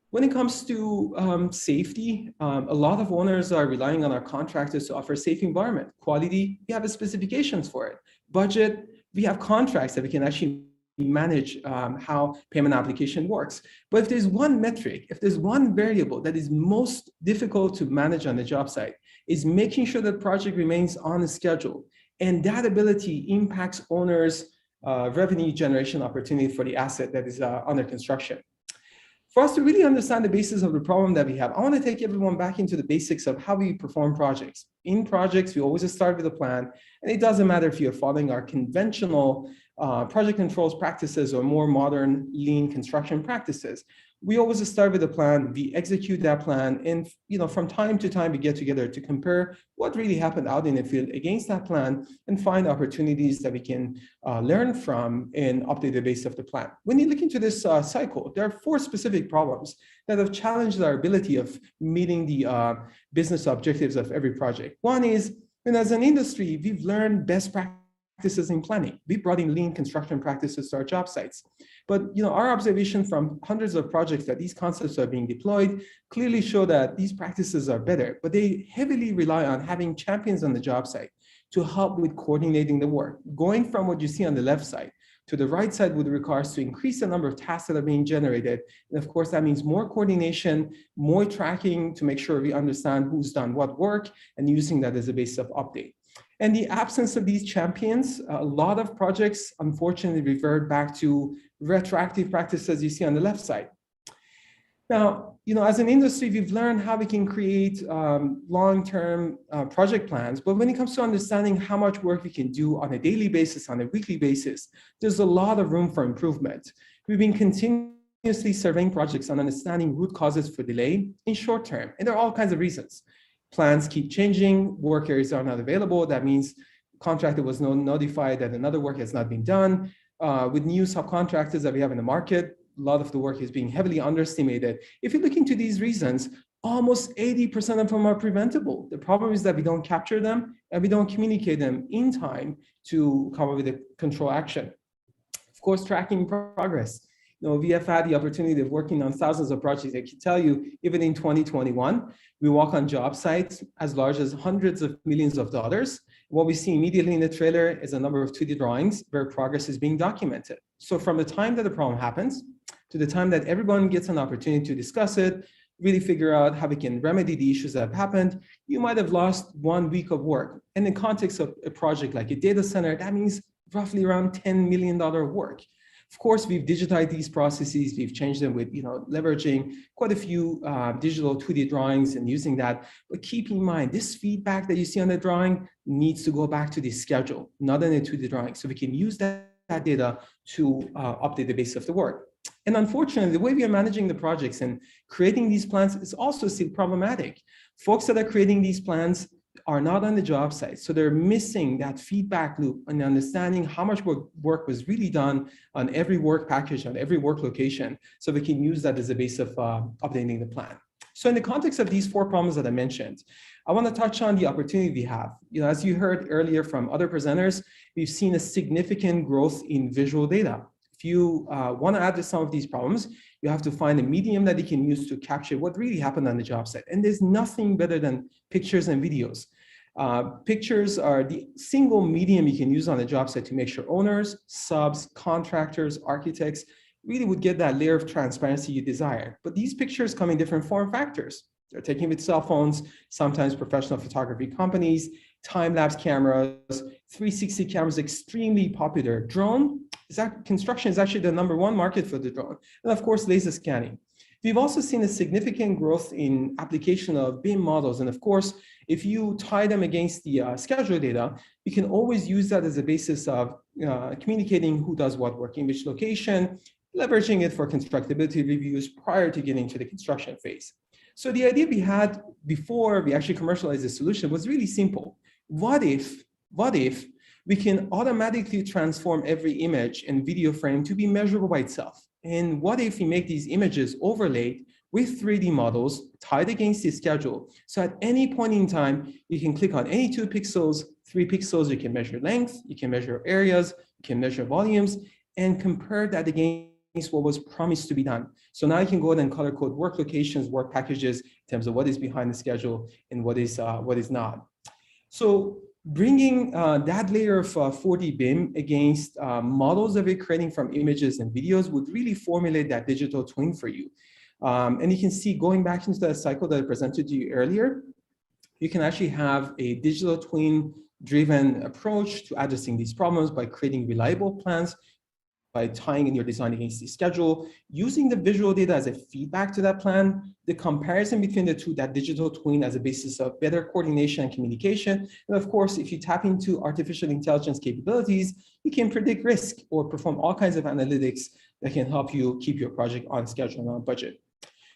When it comes to safety, a lot of owners are relying on our contractors to offer a safe environment. Quality, we have specifications for it. Budget, we have contracts that we can actually manage how payment application works. But if there's one metric, if there's one variable that is most difficult to manage on the job site, is making sure that project remains on the schedule. And that ability impacts owners' revenue generation opportunity for the asset that is under construction. For us to really understand the basis of the problem that we have, I want to take everyone back into the basics of how we perform projects. In projects, we always start with a plan, and it doesn't matter if you're following our conventional project controls practices or more modern lean construction practices. We always start with a plan, we execute that plan, and from time to time we get together to compare what really happened out in the field against that plan and find opportunities that we can learn from and update the base of the plan. When you look into this cycle, there are 4 specific problems that have challenged our ability of meeting the business objectives of every project. One is, as an industry, we've learned best practices in planning. We brought in lean construction practices to our job sites. But our observation from hundreds of projects that these concepts are being deployed clearly show that these practices are better, but they heavily rely on having champions on the job site to help with coordinating the work. Going from what you see on the left side to the right side would require us to increase the number of tasks that are being generated. And of course, that means more coordination, more tracking to make sure we understand who's done what work and using that as a basis of update. And the absence of these champions, a lot of projects unfortunately revert back to retroactive practices you see on the left side. Now, as an industry, we've learned how we can create long-term project plans, but when it comes to understanding how much work we can do on a daily basis, on a weekly basis, there's a lot of room for improvement. We've been continuously surveying projects on understanding root causes for delay in short term, and there are all kinds of reasons. Plans keep changing, work areas are not available. That means contractor was notified that another work has not been done. With new subcontractors that we have in the market, a lot of the work is being heavily underestimated. If you look into these reasons, almost 80% of them are preventable. The problem is that we don't capture them and we don't communicate them in time to come up with a control action. Of course, tracking progress. We have had the opportunity of working on thousands of projects. I can tell you, even in 2021, we walk on job sites as large as hundreds of millions of dollars. What we see immediately in the trailer is a number of 2D drawings where progress is being documented. So from the time that the problem happens to the time that everyone gets an opportunity to discuss it, really figure out how we can remedy the issues that have happened, you might have lost 1 week of work. In the context of a project like a data center, that means roughly around $10 million work. Of course, we've digitized these processes. We've changed them with leveraging quite a few digital 2D drawings and using that. But keep in mind, this feedback that you see on the drawing needs to go back to the schedule, not in a 2D drawing. So we can use that data to update the base of the work. And unfortunately, the way we are managing the projects and creating these plans is also still problematic. Folks that are creating these plans are not on the job site. So they're missing that feedback loop and understanding how much work was really done on every work package, on every work location. So we can use that as a base of updating the plan. So in the context of these 4 problems that I mentioned, I want to touch on the opportunity we have. As you heard earlier from other presenters, we've seen a significant growth in visual data. If you want to address some of these problems, you have to find a medium that you can use to capture what really happened on the job site. And there's nothing better than pictures and videos. Pictures are the single medium you can use on the job site to make sure owners, subs, contractors, architects really would get that layer of transparency you desire. But these pictures come in different form factors. They're taken with cell phones, sometimes professional photography companies, time-lapse cameras, 360 cameras, extremely popular. Drone, construction is actually the #1 market for the drone. And of course, laser scanning. We've also seen a significant growth in application of BIM models. And of course, if you tie them against the schedule data, you can always use that as a basis of communicating who does what work in which location, leveraging it for constructability reviews prior to getting to the construction phase. So the idea we had before we actually commercialized the solution was really simple. What if we can automatically transform every image and video frame to be measurable by itself? And what if we make these images overlaid with 3D models tied against the schedule? So at any point in time, you can click on any 2 pixels, 3 pixels, you can measure length, you can measure areas, you can measure volumes, and compare that against what was promised to be done. So now you can go ahead and color code work locations, work packages in terms of what is behind the schedule and what is not. So bringing that layer of 4D BIM against models that we're creating from images and videos would really formulate that digital twin for you. And you can see, going back into that cycle that I presented to you earlier, you can actually have a digital twin driven approach to addressing these problems by creating reliable plans, by tying in your design against the schedule, using the visual data as a feedback to that plan, the comparison between the two, that digital twin as a basis of better coordination and communication. And of course, if you tap into artificial intelligence capabilities, you can predict risk or perform all kinds of analytics that can help you keep your project on schedule and on budget.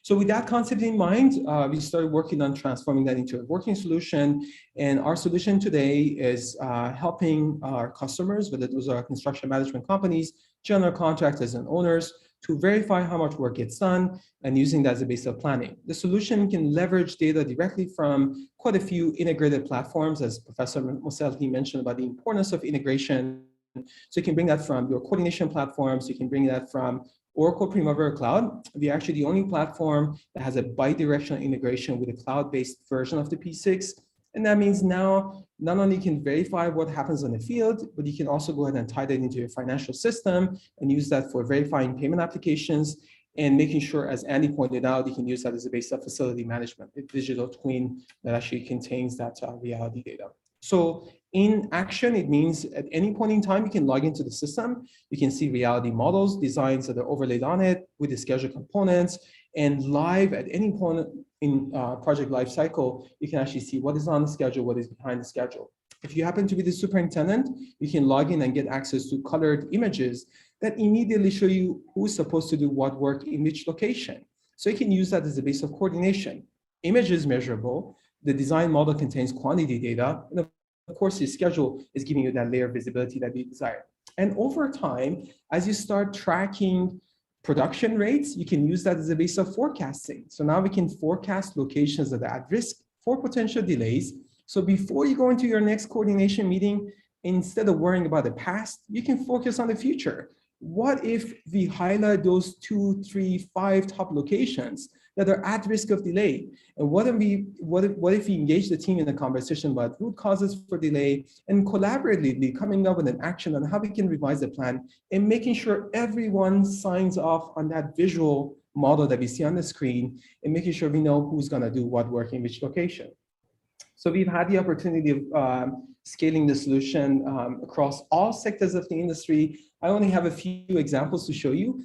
So with that concept in mind, we started working on transforming that into a working solution. And our solution today is helping our customers, whether those are construction management companies, general contractors, and owners, to verify how much work gets done and using that as a base of planning. The solution can leverage data directly from quite a few integrated platforms, as Professor Moselti mentioned about the importance of integration. So you can bring that from your coordination platforms, you can bring that from Oracle Primavera Cloud. We're actually the only platform that has a bi-directional integration with a cloud-based version of the P6. And that means now not only can verify what happens on the field, but you can also go ahead and tie that into your financial system and use that for verifying payment applications and making sure, as Andy pointed out, you can use that as a base of facility management, a digital twin that actually contains that reality data. So in action, it means at any point in time, you can log into the system. You can see reality models, designs that are overlaid on it with the schedule components, and live at any point in project lifecycle, you can actually see what is on the schedule, what is behind the schedule. If you happen to be the superintendent, you can log in and get access to colored images that immediately show you who's supposed to do what work in which location. So you can use that as a base of coordination. Image is measurable. The design model contains quantity data. And of course, your schedule is giving you that layer of visibility that you desire. And over time, as you start tracking production rates, you can use that as a base of forecasting. So now we can forecast locations that are at risk for potential delays. So before you go into your next coordination meeting, instead of worrying about the past, you can focus on the future. What if we highlight those 2, 3, 5 top locations that are at risk of delay? And what if we engage the team in a conversation about root causes for delay and collaboratively coming up with an action on how we can revise the plan and making sure everyone signs off on that visual model that we see on the screen and making sure we know who's going to do what work in which location. So we've had the opportunity of scaling the solution across all sectors of the industry. I only have a few examples to show you.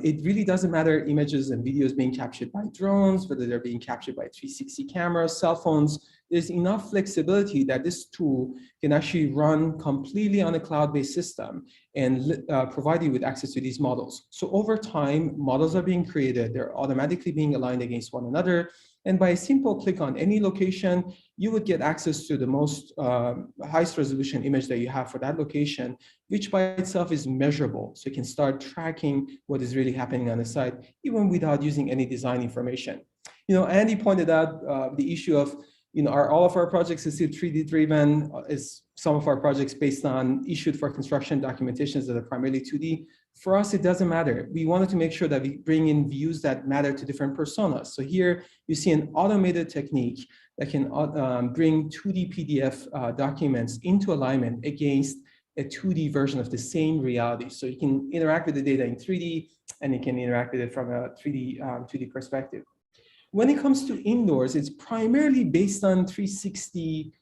It really doesn't matter images and videos being captured by drones, whether they're being captured by 360 cameras, cell phones. There's enough flexibility that this tool can actually run completely on a cloud-based system and provide you with access to these models. So over time, models are being created. They're automatically being aligned against one another. And by a simple click on any location, you would get access to the most highest resolution image that you have for that location, which by itself is measurable. So you can start tracking what is really happening on the site, even without using any design information. Andy pointed out the issue of, are all of our projects still 3D driven? Is some of our projects based on issued for construction documentations that are primarily 2D? For us, it doesn't matter. We wanted to make sure that we bring in views that matter to different personas. So here you see an automated technique that can bring 2D PDF documents into alignment against a 2D version of the same reality. So you can interact with the data in 3D and you can interact with it from a 2D perspective. When it comes to indoors, it's primarily based on 360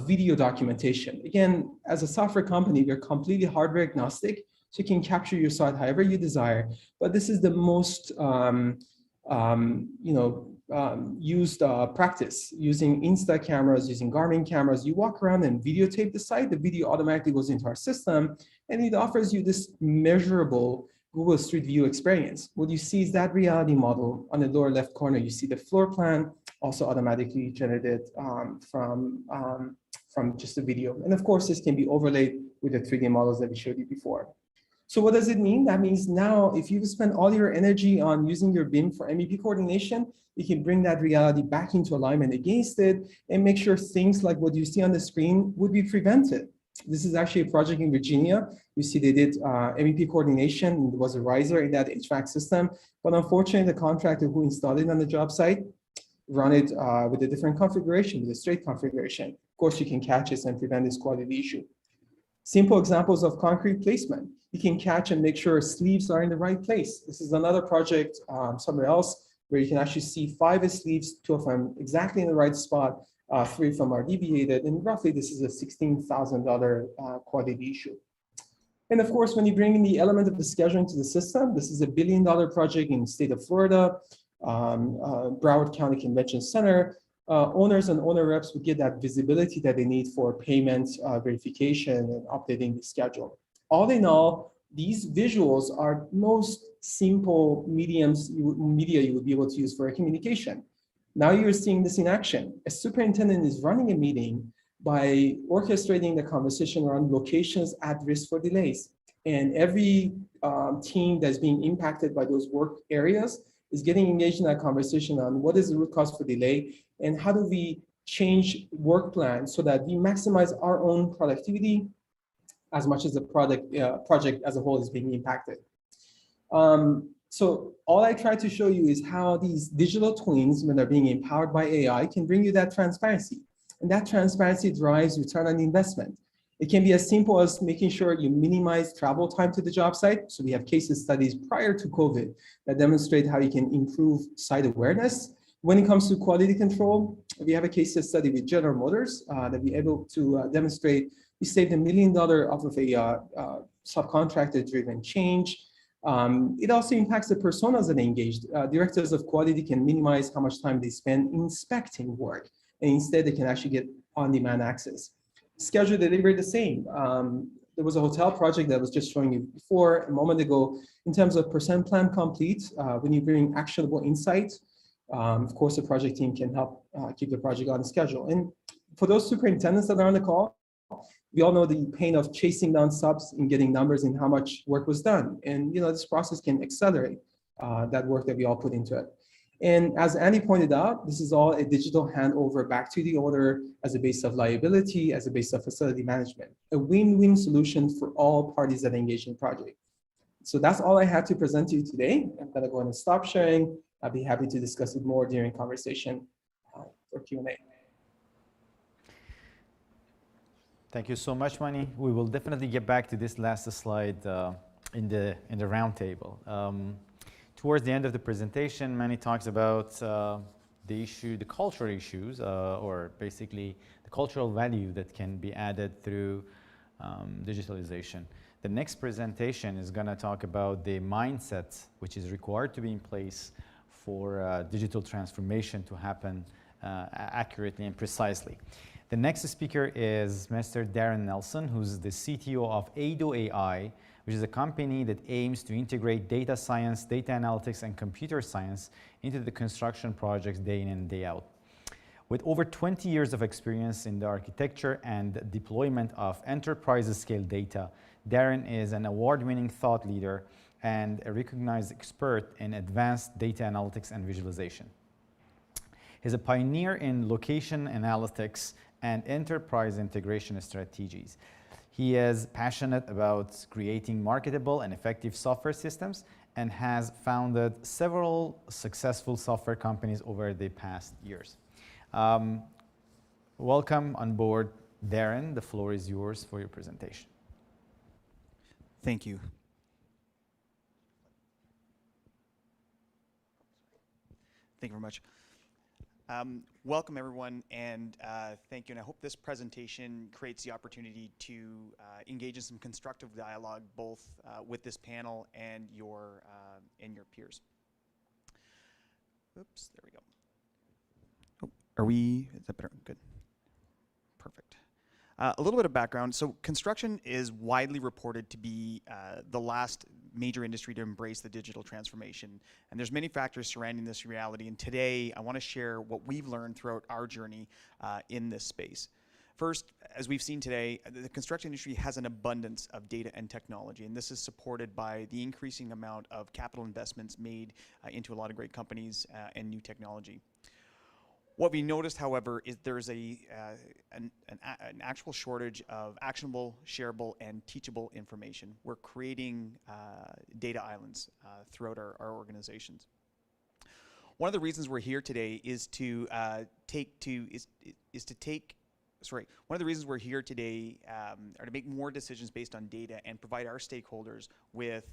video documentation. Again, as a software company, we're completely hardware agnostic, so you can capture your site however you desire. But this is the most used practice, using Insta cameras, using Garmin cameras. You walk around and videotape the site. The video automatically goes into our system, and it offers you this measurable Google Street View experience. What you see is that reality model. On the lower left corner, you see the floor plan, also automatically generated from just the video. And of course, this can be overlaid with the 3D models that we showed you before. So what does it mean? That means now, if you spend all your energy on using your BIM for MEP coordination, you can bring that reality back into alignment against it and make sure things like what you see on the screen would be prevented. This is actually a project in Virginia. You see they did MEP coordination. There was a riser in that HVAC system, but unfortunately the contractor who installed it on the job site run it with a different configuration, with a straight configuration. Of course, you can catch this and prevent this quality issue. Simple examples of concrete placement. You can catch and make sure sleeves are in the right place. This is another project somewhere else where you can actually see 5 sleeves, 2 of them exactly in the right spot, 3 of them are deviated, and roughly this is a $16,000 quality issue. And of course, when you bring in the element of the scheduling to the system, this is a $1 billion project in the state of Florida, Broward County Convention Center. Owners and owner reps would get that visibility that they need for payment verification and updating the schedule. All in all, these visuals are most simple media you would be able to use for a communication. Now you're seeing this in action. A superintendent is running a meeting by orchestrating the conversation around locations at risk for delays. And every team that's being impacted by those work areas is getting engaged in that conversation on what is the root cause for delay and how do we change work plans so that we maximize our own productivity as much as the project as a whole is being impacted. So all I try to show you is how these digital twins, when they're being empowered by AI, can bring you that transparency. And that transparency drives return on investment. It can be as simple as making sure you minimize travel time to the job site. So we have case studies prior to COVID that demonstrate how you can improve site awareness. When it comes to quality control, we have a case study with General Motors that we're able to demonstrate we saved $1 million off of a subcontractor-driven change. It also impacts the personas that are engaged. Directors of quality can minimize how much time they spend inspecting work, and instead they can actually get on-demand access. Schedule delivery the same. There was a hotel project that I was just showing you before a moment ago in terms of percent plan complete. When you bring actionable insights, of course, the project team can help keep the project on schedule. And for those superintendents that are on the call, we all know the pain of chasing down subs and getting numbers in how much work was done. And this process can accelerate that work that we all put into it. And as Andy pointed out, this is all a digital handover back to the owner as a base of liability, as a base of facility management, a win-win solution for all parties that engage in the project. So that's all I had to present to you today. I'm gonna go ahead and stop sharing. I'll be happy to discuss it more during conversation for Q&A. Thank you so much, Manny. We will definitely get back to this last slide in the roundtable. Towards the end of the presentation, Manny talks about the cultural issues, or basically the cultural value that can be added through digitalization. The next presentation is going to talk about the mindset which is required to be in place for digital transformation to happen accurately and precisely. The next speaker is Mr. Darren Nelson, who's the CTO of AACEI, which is a company that aims to integrate data science, data analytics, and computer science into the construction projects day in and day out. With over 20 years of experience in the architecture and deployment of enterprise-scale data, Darren is an award-winning thought leader and a recognized expert in advanced data analytics and visualization. He's a pioneer in location analytics and enterprise integration strategies. He is passionate about creating marketable and effective software systems and has founded several successful software companies over the past years. Welcome on board, Darren. The floor is yours for your presentation. Thank you. Thank you very much. Welcome everyone, and thank you. And I hope this presentation creates the opportunity to engage in some constructive dialogue, both with this panel and your peers. Oops, there we go. Oh, is that better? Good. Perfect. A little bit of background. So construction is widely reported to be the last major industry to embrace the digital transformation. And there's many factors surrounding this reality. And today, I want to share what we've learned throughout our journey in this space. First, as we've seen today, the construction industry has an abundance of data and technology. And this is supported by the increasing amount of capital investments made into a lot of great companies and new technology. What we noticed, however, is there's an actual shortage of actionable, shareable, and teachable information. We're creating data islands throughout our organizations. One of the reasons we're here today is to make more decisions based on data and provide our stakeholders with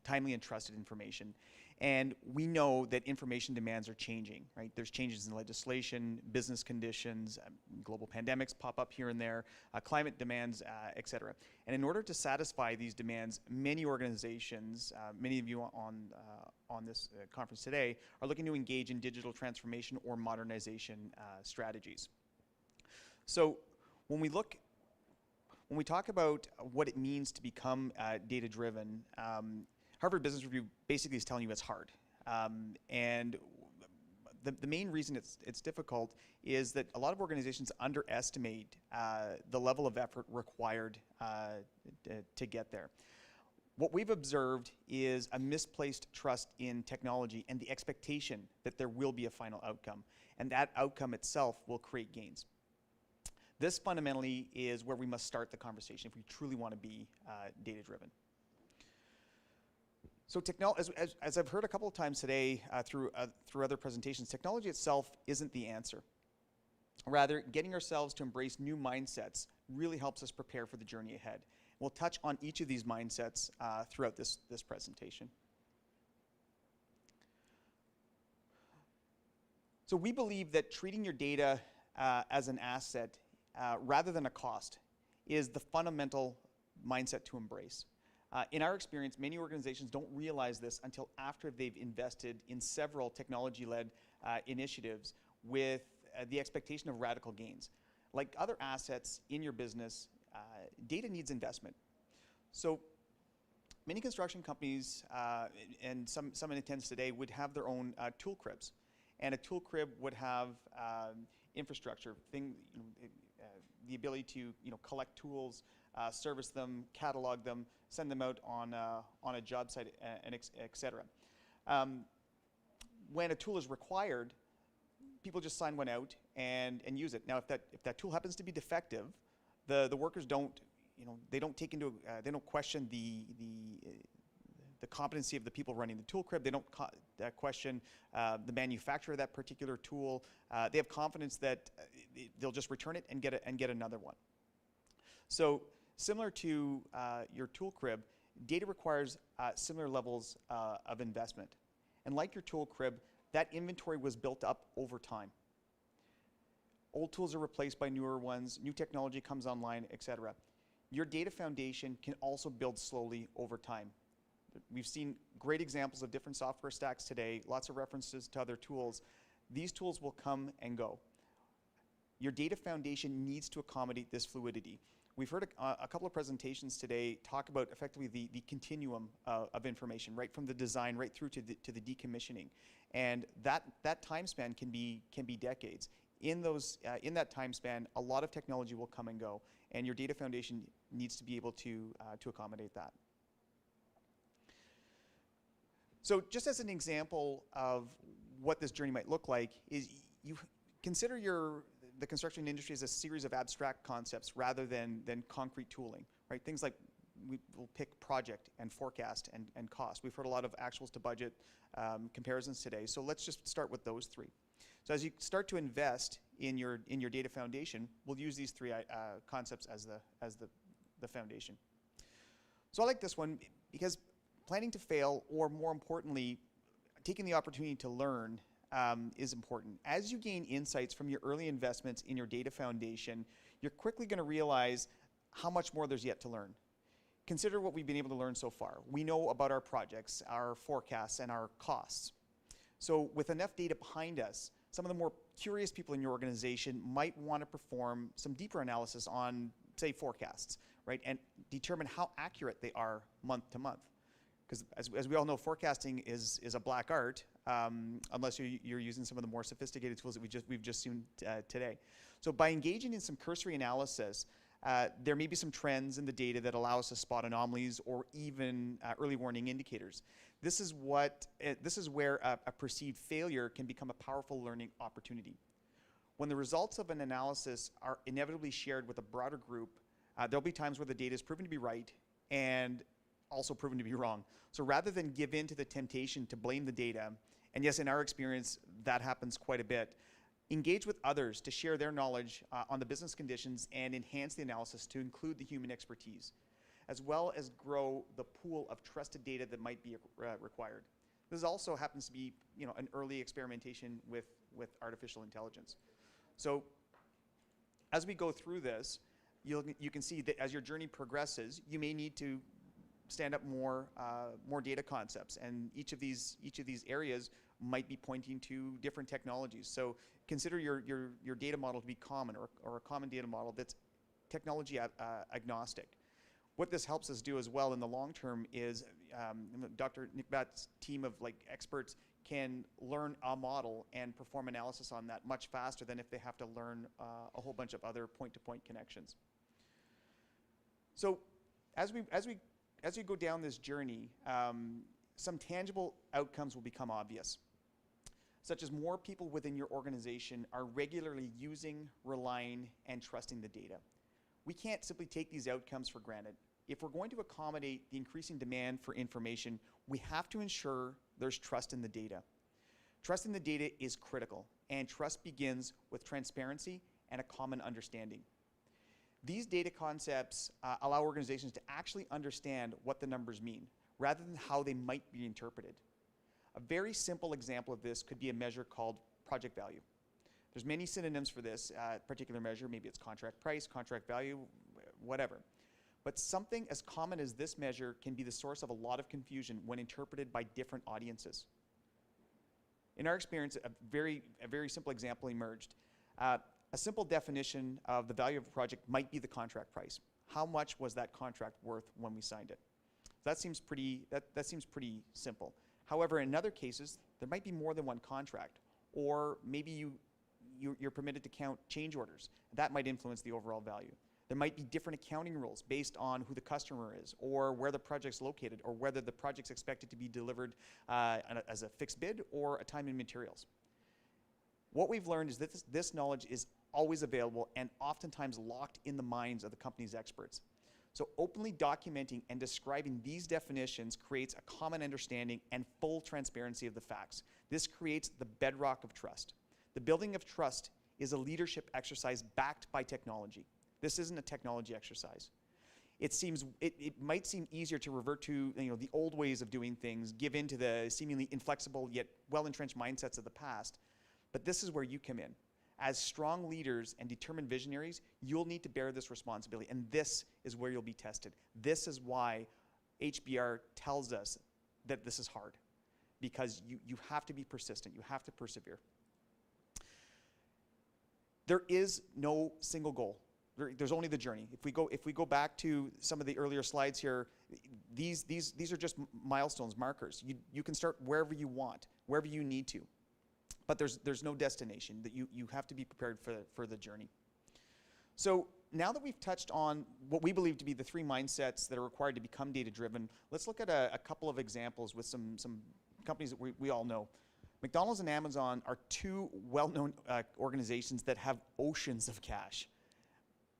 timely and trusted information. And we know that information demands are changing, right? There's changes in legislation, business conditions, global pandemics pop up here and there, climate demands, et cetera. And in order to satisfy these demands, many organizations, many of you on this conference today, are looking to engage in digital transformation or modernization strategies. So when we talk about what it means to become data-driven, Harvard Business Review basically is telling you it's hard. And the main reason it's difficult is that a lot of organizations underestimate the level of effort required to get there. What we've observed is a misplaced trust in technology and the expectation that there will be a final outcome. And that outcome itself will create gains. This fundamentally is where we must start the conversation if we truly want to be data-driven. So as I've heard a couple of times today through other presentations, technology itself isn't the answer. Rather, getting ourselves to embrace new mindsets really helps us prepare for the journey ahead. We'll touch on each of these mindsets throughout this presentation. So we believe that treating your data as an asset rather than a cost is the fundamental mindset to embrace. In our experience, many organizations don't realize this until after they've invested in several technology-led initiatives with the expectation of radical gains. Like other assets in your business, data needs investment. So many construction companies and some in attendance today would have their own tool cribs. And a tool crib would have infrastructure, the ability to collect tools, service them, catalog them, send them out on a job site, and et cetera. When a tool is required, people just sign one out and use it. Now, if that tool happens to be defective, the workers don't question the competency of the people running the tool crib. They don't question the manufacturer of that particular tool. They have confidence that they'll just return it and get another one. So similar to your tool crib, data requires similar levels of investment. And like your tool crib, that inventory was built up over time. Old tools are replaced by newer ones, new technology comes online, etc. Your data foundation can also build slowly over time. We've seen great examples of different software stacks today, lots of references to other tools. These tools will come and go. Your data foundation needs to accommodate this fluidity. We've heard a couple of presentations today talk about effectively the continuum of information, right from the design right through to the decommissioning. And that time span can be decades. In that time span, a lot of technology will come and go, and your data foundation needs to be able to accommodate that. So just as an example of what this journey might look like is you consider the construction industry as a series of abstract concepts rather than concrete tooling, right? Things like we'll pick project and forecast and cost. We've heard a lot of actuals to budget comparisons today, so let's just start with those three. So as you start to invest in your data foundation, we'll use these three concepts as the foundation. So I like this one because planning to fail, or more importantly, taking the opportunity to learn is important. As you gain insights from your early investments in your data foundation, you're quickly going to realize how much more there's yet to learn. Consider what we've been able to learn so far. We know about our projects, our forecasts, and our costs. So with enough data behind us, some of the more curious people in your organization might want to perform some deeper analysis on, say, forecasts, right, and determine how accurate they are month to month. Because as we all know, forecasting is a black art, unless you're using some of the more sophisticated tools that we've just seen today. So by engaging in some cursory analysis, there may be some trends in the data that allow us to spot anomalies or even early warning indicators. This is where a perceived failure can become a powerful learning opportunity. When the results of an analysis are inevitably shared with a broader group, there'll be times where the data is proven to be right and also proven to be wrong. So rather than give in to the temptation to blame the data, and yes, in our experience, that happens quite a bit, engage with others to share their knowledge on the business conditions and enhance the analysis to include the human expertise, as well as grow the pool of trusted data that might be required. This also happens to be, an early experimentation with artificial intelligence. So as we go through this, you can see that as your journey progresses, you may need to stand up more data concepts, and each of these areas might be pointing to different technologies. So consider your data model to be common, or a common data model that's technology agnostic. What this helps us do as well in the long term is Dr. Nick Batt's team of experts can learn a model and perform analysis on that much faster than if they have to learn a whole bunch of other point-to-point connections. So as we go down this journey, some tangible outcomes will become obvious, such as more people within your organization are regularly using, relying, and trusting the data. We can't simply take these outcomes for granted. If we're going to accommodate the increasing demand for information, we have to ensure there's trust in the data. Trust in the data is critical, and trust begins with transparency and a common understanding. These data concepts allow organizations to actually understand what the numbers mean, rather than how they might be interpreted. A very simple example of this could be a measure called project value. There's many synonyms for this particular measure. Maybe it's contract price, contract value, whatever. But something as common as this measure can be the source of a lot of confusion when interpreted by different audiences. In our experience, a very simple example emerged. A simple definition of the value of a project might be the contract price. How much was that contract worth when we signed it? That seems pretty simple. However, in other cases, there might be more than one contract, or maybe you're permitted to count change orders. That might influence the overall value. There might be different accounting rules based on who the customer is, or where the project's located, or whether the project's expected to be delivered as a fixed bid or a time and materials. What we've learned is that this knowledge is always available and oftentimes locked in the minds of the company's experts. So openly documenting and describing these definitions creates a common understanding and full transparency of the facts. This creates the bedrock of trust. The building of trust is a leadership exercise backed by technology. This isn't a technology exercise. It might seem easier to revert to the old ways of doing things, give in to the seemingly inflexible yet well-entrenched mindsets of the past, but this is where you come in. As strong leaders and determined visionaries, you'll need to bear this responsibility, and this is where you'll be tested. This is why HBR tells us that this is hard, because you have to be persistent, you have to persevere. There is no single goal. There's only the journey. If we go back to some of the earlier slides here, these are just milestones, markers. You can start wherever you want, wherever you need to. But there's no destination. That you have to be prepared for the journey. So now that we've touched on what we believe to be the 3 mindsets that are required to become data-driven, let's look at a couple of examples with some companies that we all know. McDonald's and Amazon are 2 well-known organizations that have oceans of cash.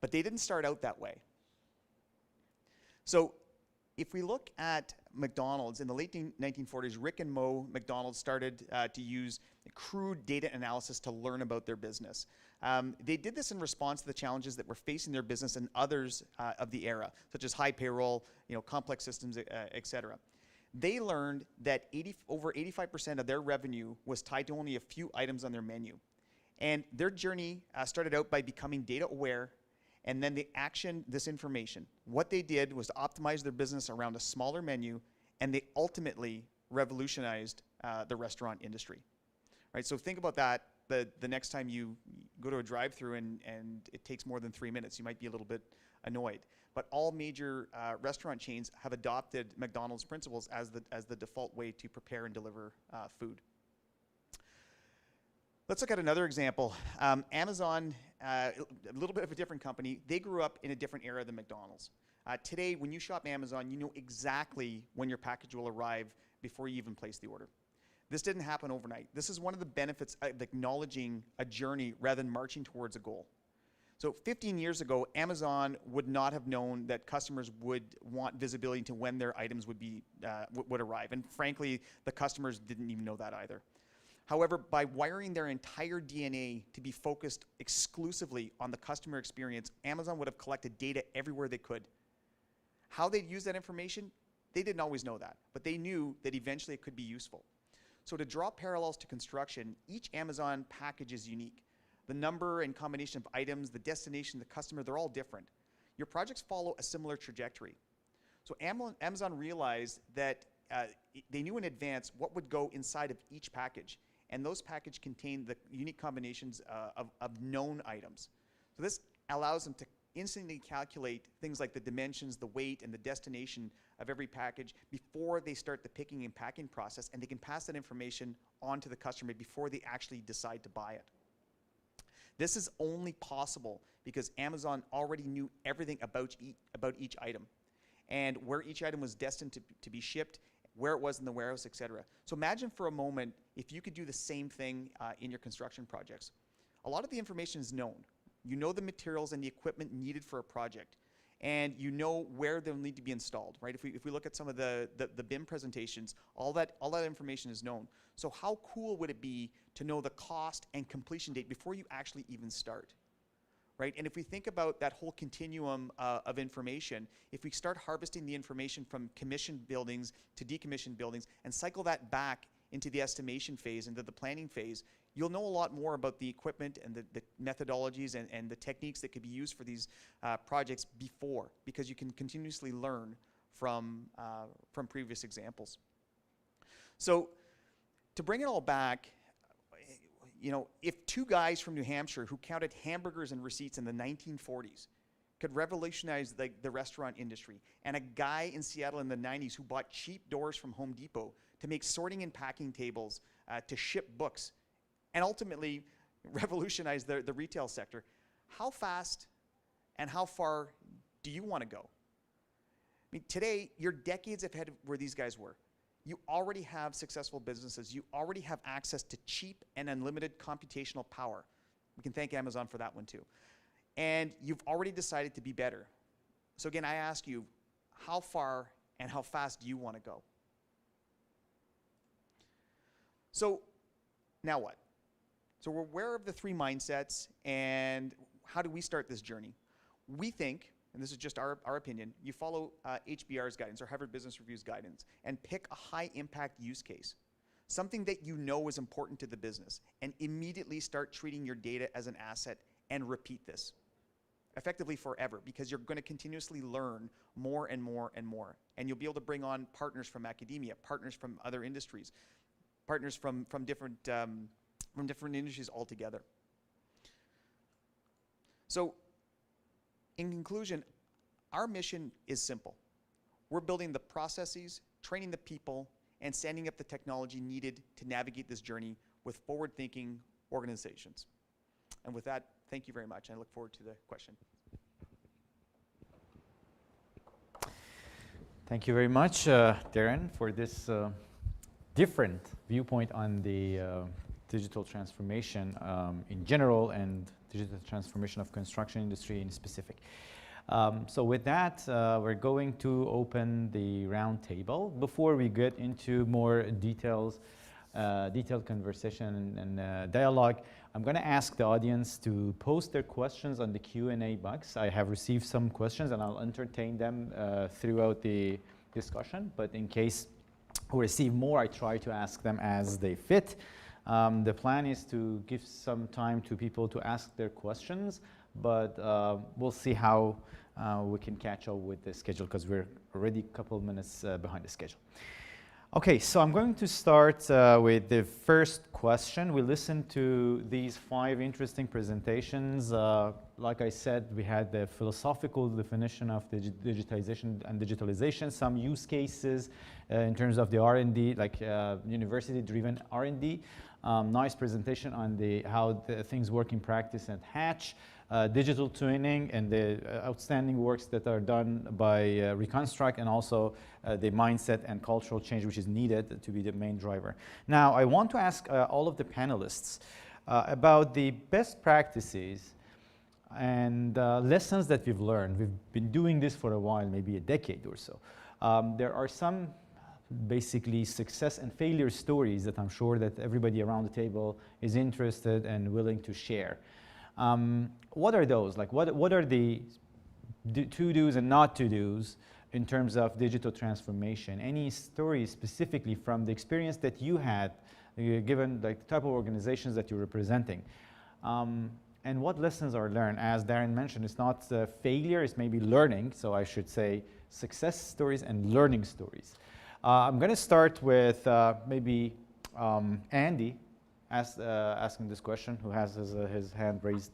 But they didn't start out that way. So if we look at McDonald's, in the late 1940s, Rick and Mo McDonald started to use crude data analysis to learn about their business. They did this in response to the challenges that were facing their business and others of the era, such as high payroll, complex systems, et cetera. They learned that over 85% of their revenue was tied to only a few items on their menu. And their journey started out by becoming data aware, and then they actioned this information. What they did was to optimize their business around a smaller menu, and they ultimately revolutionized the restaurant industry. Right? So think about that the next time you go to a drive-thru and it takes more than 3 minutes. You might be a little bit annoyed. But all major restaurant chains have adopted McDonald's principles as the default way to prepare and deliver food. Let's look at another example. Amazon, a little bit of a different company. They grew up in a different era than McDonald's. Today, when you shop Amazon, you know exactly when your package will arrive before you even place the order. This didn't happen overnight. This is one of the benefits of acknowledging a journey rather than marching towards a goal. So 15 years ago, Amazon would not have known that customers would want visibility into when their items would arrive. And frankly, the customers didn't even know that either. However, by wiring their entire DNA to be focused exclusively on the customer experience, Amazon would have collected data everywhere they could. How they'd use that information, they didn't always know that, but they knew that eventually it could be useful. So to draw parallels to construction, each Amazon package is unique. The number and combination of items, the destination, the customer, they're all different. Your projects follow a similar trajectory. So Amazon realized that they knew in advance what would go inside of each package. And those packages contain the unique combinations of known items. So this allows them to instantly calculate things like the dimensions, the weight, and the destination of every package before they start the picking and packing process, and they can pass that information on to the customer before they actually decide to buy it. This is only possible because Amazon already knew everything about each item and where each item was destined to be shipped, where it was in the warehouse, et cetera. So imagine for a moment if you could do the same thing in your construction projects. A lot of the information is known. You know the materials and the equipment needed for a project, and you know where they'll need to be installed, right? If we look at some of the BIM presentations, all that information is known. So how cool would it be to know the cost and completion date before you actually even start? Right? And if we think about that whole continuum of information, if we start harvesting the information from commissioned buildings to decommissioned buildings and cycle that back into the estimation phase, into the planning phase, you'll know a lot more about the equipment and the methodologies and the techniques that could be used for these projects before, because you can continuously learn from previous examples. So to bring it all back, if 2 guys from New Hampshire who counted hamburgers and receipts in the 1940s could revolutionize the restaurant industry, and a guy in Seattle in the 90s who bought cheap doors from Home Depot to make sorting and packing tables to ship books, and ultimately revolutionize the retail sector, how fast and how far do you want to go? I mean, today, you're decades ahead of where these guys were. You already have successful businesses. You already have access to cheap and unlimited computational power. We can thank Amazon for that one too. And you've already decided to be better. So again, I ask you, how far and how fast do you want to go? So now what? So we're aware of the three mindsets, and how do we start this journey? We think, and this is just our opinion, you follow HBR's guidance, or Harvard Business Review's guidance, and pick a high impact use case, something that you know is important to the business, and immediately start treating your data as an asset and repeat this effectively forever, because you're going to continuously learn more and more and more. And you'll be able to bring on partners from academia, partners from other industries, partners from different industries altogether. So in conclusion, our mission is simple. We're building the processes, training the people, and standing up the technology needed to navigate this journey with forward-thinking organizations. And with that, thank you very much. I look forward to the question. Thank you very much, Darren, for this different viewpoint on the digital transformation in general and digital transformation of construction industry in specific. So with that, we're going to open the round table. Before we get into more detailed conversation and dialogue, I'm going to ask the audience to post their questions on the Q&A box. I have received some questions, and I'll entertain them throughout the discussion. But in case we receive more, I try to ask them as they fit. The plan is to give some time to people to ask their questions, but we'll see how we can catch up with the schedule, because we're already a couple of minutes behind the schedule. Okay, so I'm going to start with the first question. We listened to these 5 interesting presentations. Like I said, we had the philosophical definition of digitization and digitalization, some use cases in terms of the R&D, like university-driven R&D. Nice presentation on how the things work in practice at Hatch. Digital twinning and the outstanding works that are done by Reconstruct, and also the mindset and cultural change which is needed to be the main driver. Now, I want to ask all of the panelists about the best practices and lessons that we've learned. We've been doing this for a while, maybe a decade or so. There are some basically success and failure stories that I'm sure that everybody around the table is interested and willing to share. What are those? Like, what are the to-dos and not to-dos in terms of digital transformation? Any stories specifically from the experience that you had, given like the type of organizations that you're representing? And what lessons are learned? As Darren mentioned, it's not failure, it's maybe learning. So I should say success stories and learning stories. I'm going to start with maybe Andy asking this question, who has his hand raised.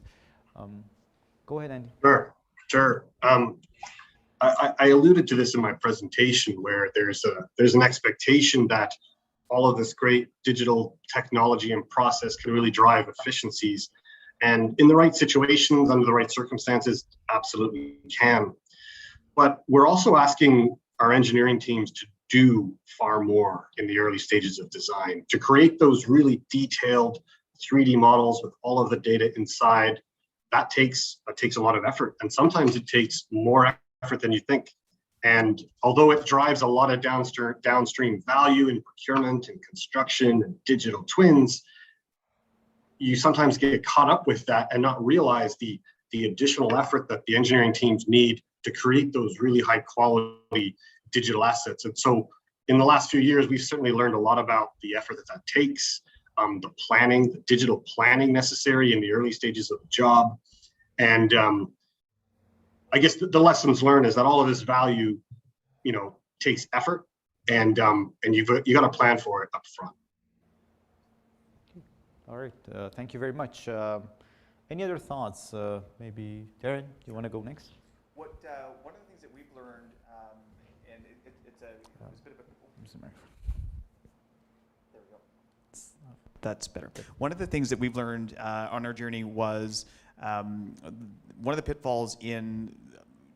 Go ahead, Andy. Sure. I alluded to this in my presentation, where there's an expectation that all of this great digital technology and process can really drive efficiencies, and in the right situations, under the right circumstances, absolutely can. But we're also asking our engineering teams to do far more in the early stages of design, to create those really detailed 3D models with all of the data inside. That takes a lot of effort, and sometimes it takes more effort than you think. And although it drives a lot of downstream value in procurement and construction and digital twins, you sometimes get caught up with that and not realize the additional effort that the engineering teams need to create those really high quality digital assets. And so in the last few years, we've certainly learned a lot about the effort that takes, the planning, the digital planning necessary in the early stages of the job. And I guess the lessons learned is that all of this value, takes effort, and you got to plan for it up front. All right, thank you very much. Any other thoughts? Maybe Darren, you want to go next? One of the things that we've learned, and it's a bit of a... There we go. That's better. One of the things that we've learned on our journey was one of the pitfalls in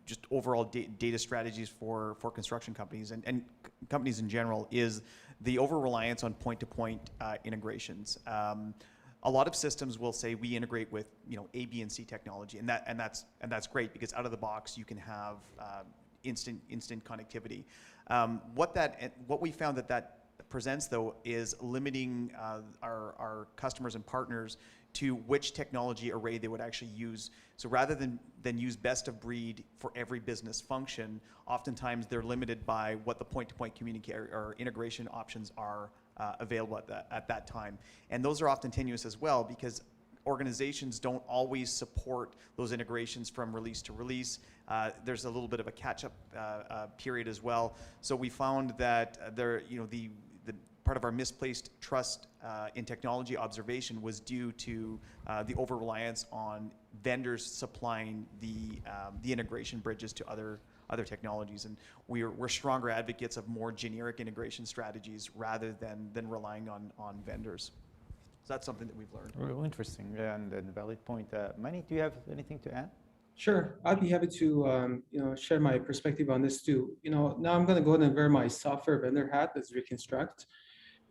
just overall data strategies for construction companies and companies in general is the over-reliance on point-to-point integrations. a lot of systems will say we integrate with A, B, and C technology, and that's great because out of the box you can have instant connectivity. What we found that presents though is limiting our customers and partners to which technology array they would actually use. So rather than use best of breed for every business function, oftentimes they're limited by what the point-to-point communication or integration options are available at that time. And those are often tenuous as well because organizations don't always support those integrations from release to release. There's a little bit of a catch-up period as well. So we found that the part of our misplaced trust in technology observation was due to the over-reliance on vendors supplying the integration bridges to other technologies, and we're stronger advocates of more generic integration strategies rather than relying on vendors. So that's something that we've learned. Real interesting and valid point. Manny, do you have anything to add? Sure, I'd be happy to share my perspective on this too. Now I'm going to go ahead and wear my software vendor hat as Reconstruct.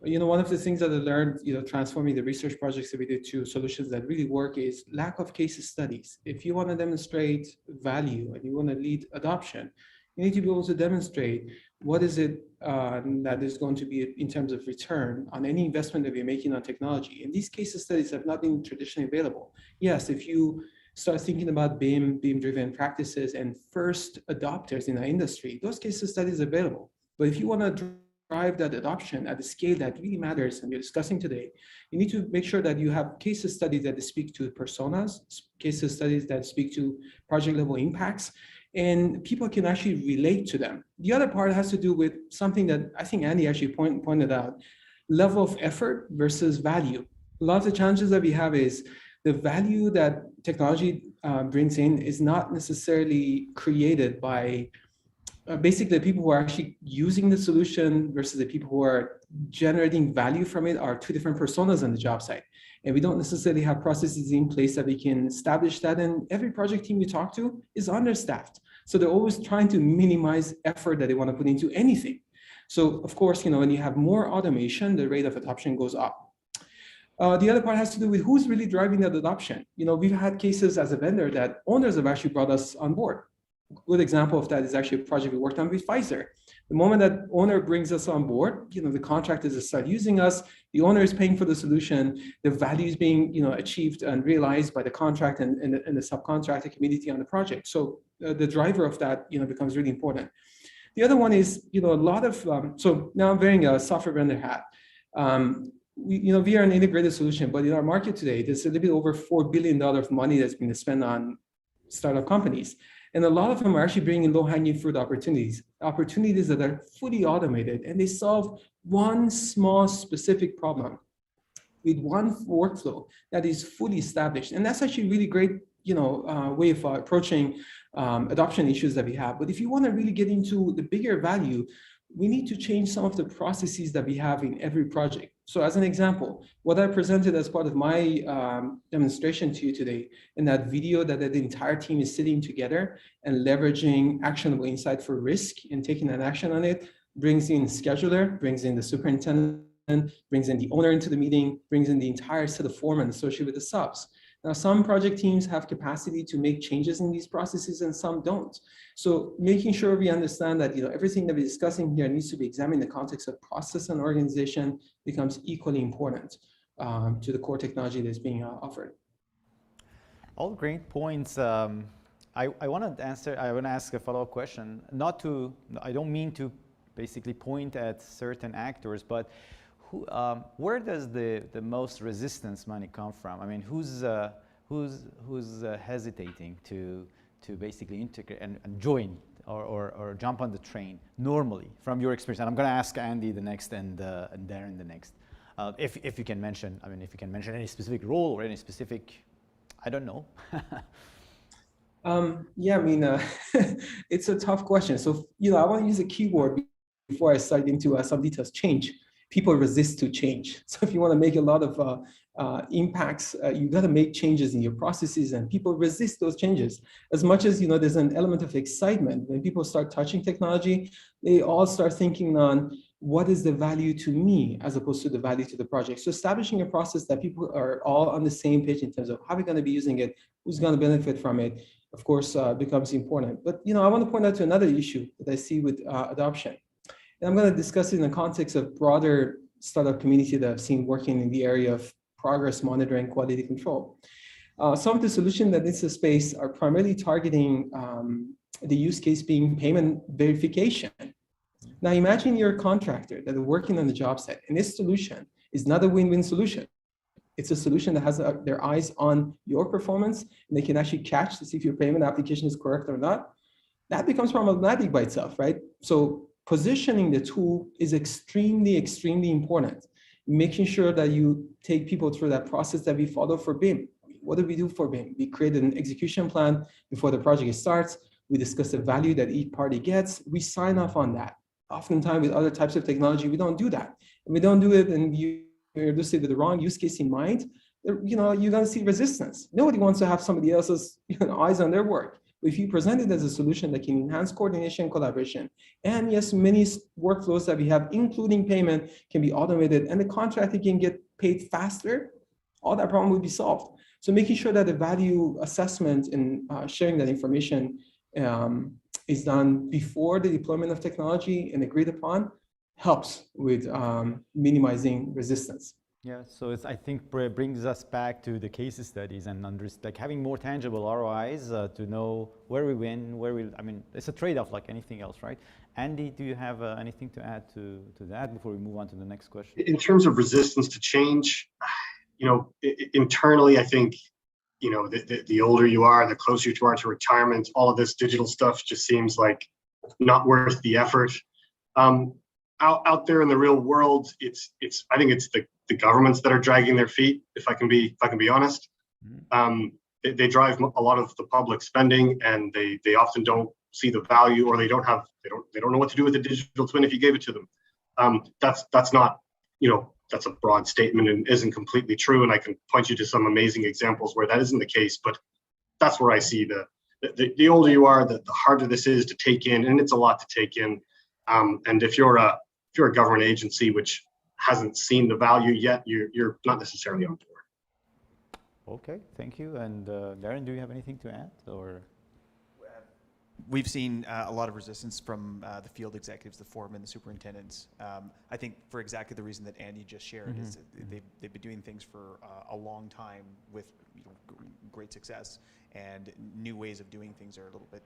One of the things that I learned, transforming the research projects that we did to solutions that really work is lack of case studies. If you want to demonstrate value and you want to lead adoption, you need to be able to demonstrate what is it that is going to be in terms of return on any investment that we're making on technology. And these case studies have not been traditionally available. Yes, if you start thinking about BIM-driven practices and first adopters in our industry, those case studies are available. But if you want to drive that adoption at the scale that really matters and you're discussing today, you need to make sure that you have case studies that speak to personas, case studies that speak to project level impacts, and people can actually relate to them. The other part has to do with something that I think Andy actually pointed out, level of effort versus value. A lot of the challenges that we have is the value that technology brings in is not necessarily created by basically the people who are actually using the solution versus the people who are generating value from it are two different personas on the job site. And we don't necessarily have processes in place that we can establish that. And every project team we talk to is understaffed. So they're always trying to minimize effort that they want to put into anything. So of course, when you have more automation, the rate of adoption goes up. The other part has to do with who's really driving that adoption. We've had cases as a vendor that owners have actually brought us on board. A good example of that is actually a project we worked on with Pfizer. The moment that owner brings us on board, the contractors start using us, the owner is paying for the solution, the value is being achieved and realized by the contract and the subcontractor community on the project. So the driver of that becomes really important. The other one is a lot of, so now I'm wearing a software vendor hat. We are an integrated solution, but in our market today, there's a little bit over $4 billion of money that's been spent on startup companies. And a lot of them are actually bringing low-hanging fruit opportunities that are fully automated, and they solve one small specific problem with one workflow that is fully established. And that's actually a really great way of approaching adoption issues that we have. But if you want to really get into the bigger value, we need to change some of the processes that we have in every project. So as an example, what I presented as part of my demonstration to you today, in that video that the entire team is sitting together and leveraging actionable insight for risk and taking an action on it, brings in scheduler, brings in the superintendent, brings in the owner into the meeting, brings in the entire set of foremen associated with the subs. Now, some project teams have capacity to make changes in these processes and some don't. So making sure we understand that everything that we're discussing here needs to be examined in the context of process and organization becomes equally important to the core technology that's being offered. All great points. I want to ask a follow-up question. I don't mean to basically point at certain actors, but where does the most resistance money come from? I mean, who's hesitating to basically integrate and join or jump on the train normally from your experience? And I'm going to ask Andy the next and Darren the next. If you can mention, any specific role or any specific, I don't know. It's a tough question. So, I want to use a keyword before I start into some details. Change. People resist to change. So if you want to make a lot of impacts, you got to make changes in your processes, and people resist those changes. As much as there's an element of excitement when people start touching technology, they all start thinking on, what is the value to me as opposed to the value to the project. So establishing a process that people are all on the same page in terms of how we're going to be using it, who's going to benefit from it, of course, becomes important. But I want to point out to another issue that I see with adoption. And I'm going to discuss it in the context of broader startup community that I've seen working in the area of progress monitoring, quality control. Some of the solutions that in this space are primarily targeting the use case being payment verification. Now imagine you're a contractor that is working on the job site, and this solution is not a win-win solution. It's a solution that has their eyes on your performance, and they can actually catch to see if your payment application is correct or not. That becomes problematic by itself, right? So positioning the tool is extremely, extremely important. Making sure that you take people through that process that we follow for BIM. What do we do for BIM? We create an execution plan before the project starts. We discuss the value that each party gets. We sign off on that. Oftentimes with other types of technology, we don't do that. And we don't do it and you introduce it with the wrong use case in mind, you're going to see resistance. Nobody wants to have somebody else's eyes on their work. If you present it as a solution that can enhance coordination, collaboration, and yes, many workflows that we have, including payment, can be automated, and the contractor can get paid faster, all that problem will be solved. So making sure that the value assessment and sharing that information is done before the deployment of technology and agreed upon helps with minimizing resistance. Yeah, so I think brings us back to the case studies and like having more tangible ROIs to know where we win, it's a trade-off like anything else, right? Andy, do you have anything to add to that before we move on to the next question? In terms of resistance to change, internally, I think, the older you are, the closer you are to retirement, all of this digital stuff just seems like not worth the effort. Out there in the real world, I think it's the governments that are dragging their feet, if I can be honest. They drive a lot of the public spending, and they often don't see the value, or they don't know what to do with the digital twin if you gave it to them. That's not, that's a broad statement and isn't completely true, and I can point you to some amazing examples where that isn't the case, but that's where I see the older you are, the harder this is to take in, and it's a lot to take in. And if you're a government agency which hasn't seen the value yet, you're not necessarily on board. Okay, thank you. And Darren, do you have anything to add, or? We've seen a lot of resistance from the field executives, the foremen, the superintendents. I think for exactly the reason that Andy just shared, is that they've been doing things for a long time with great success, and new ways of doing things are a little bit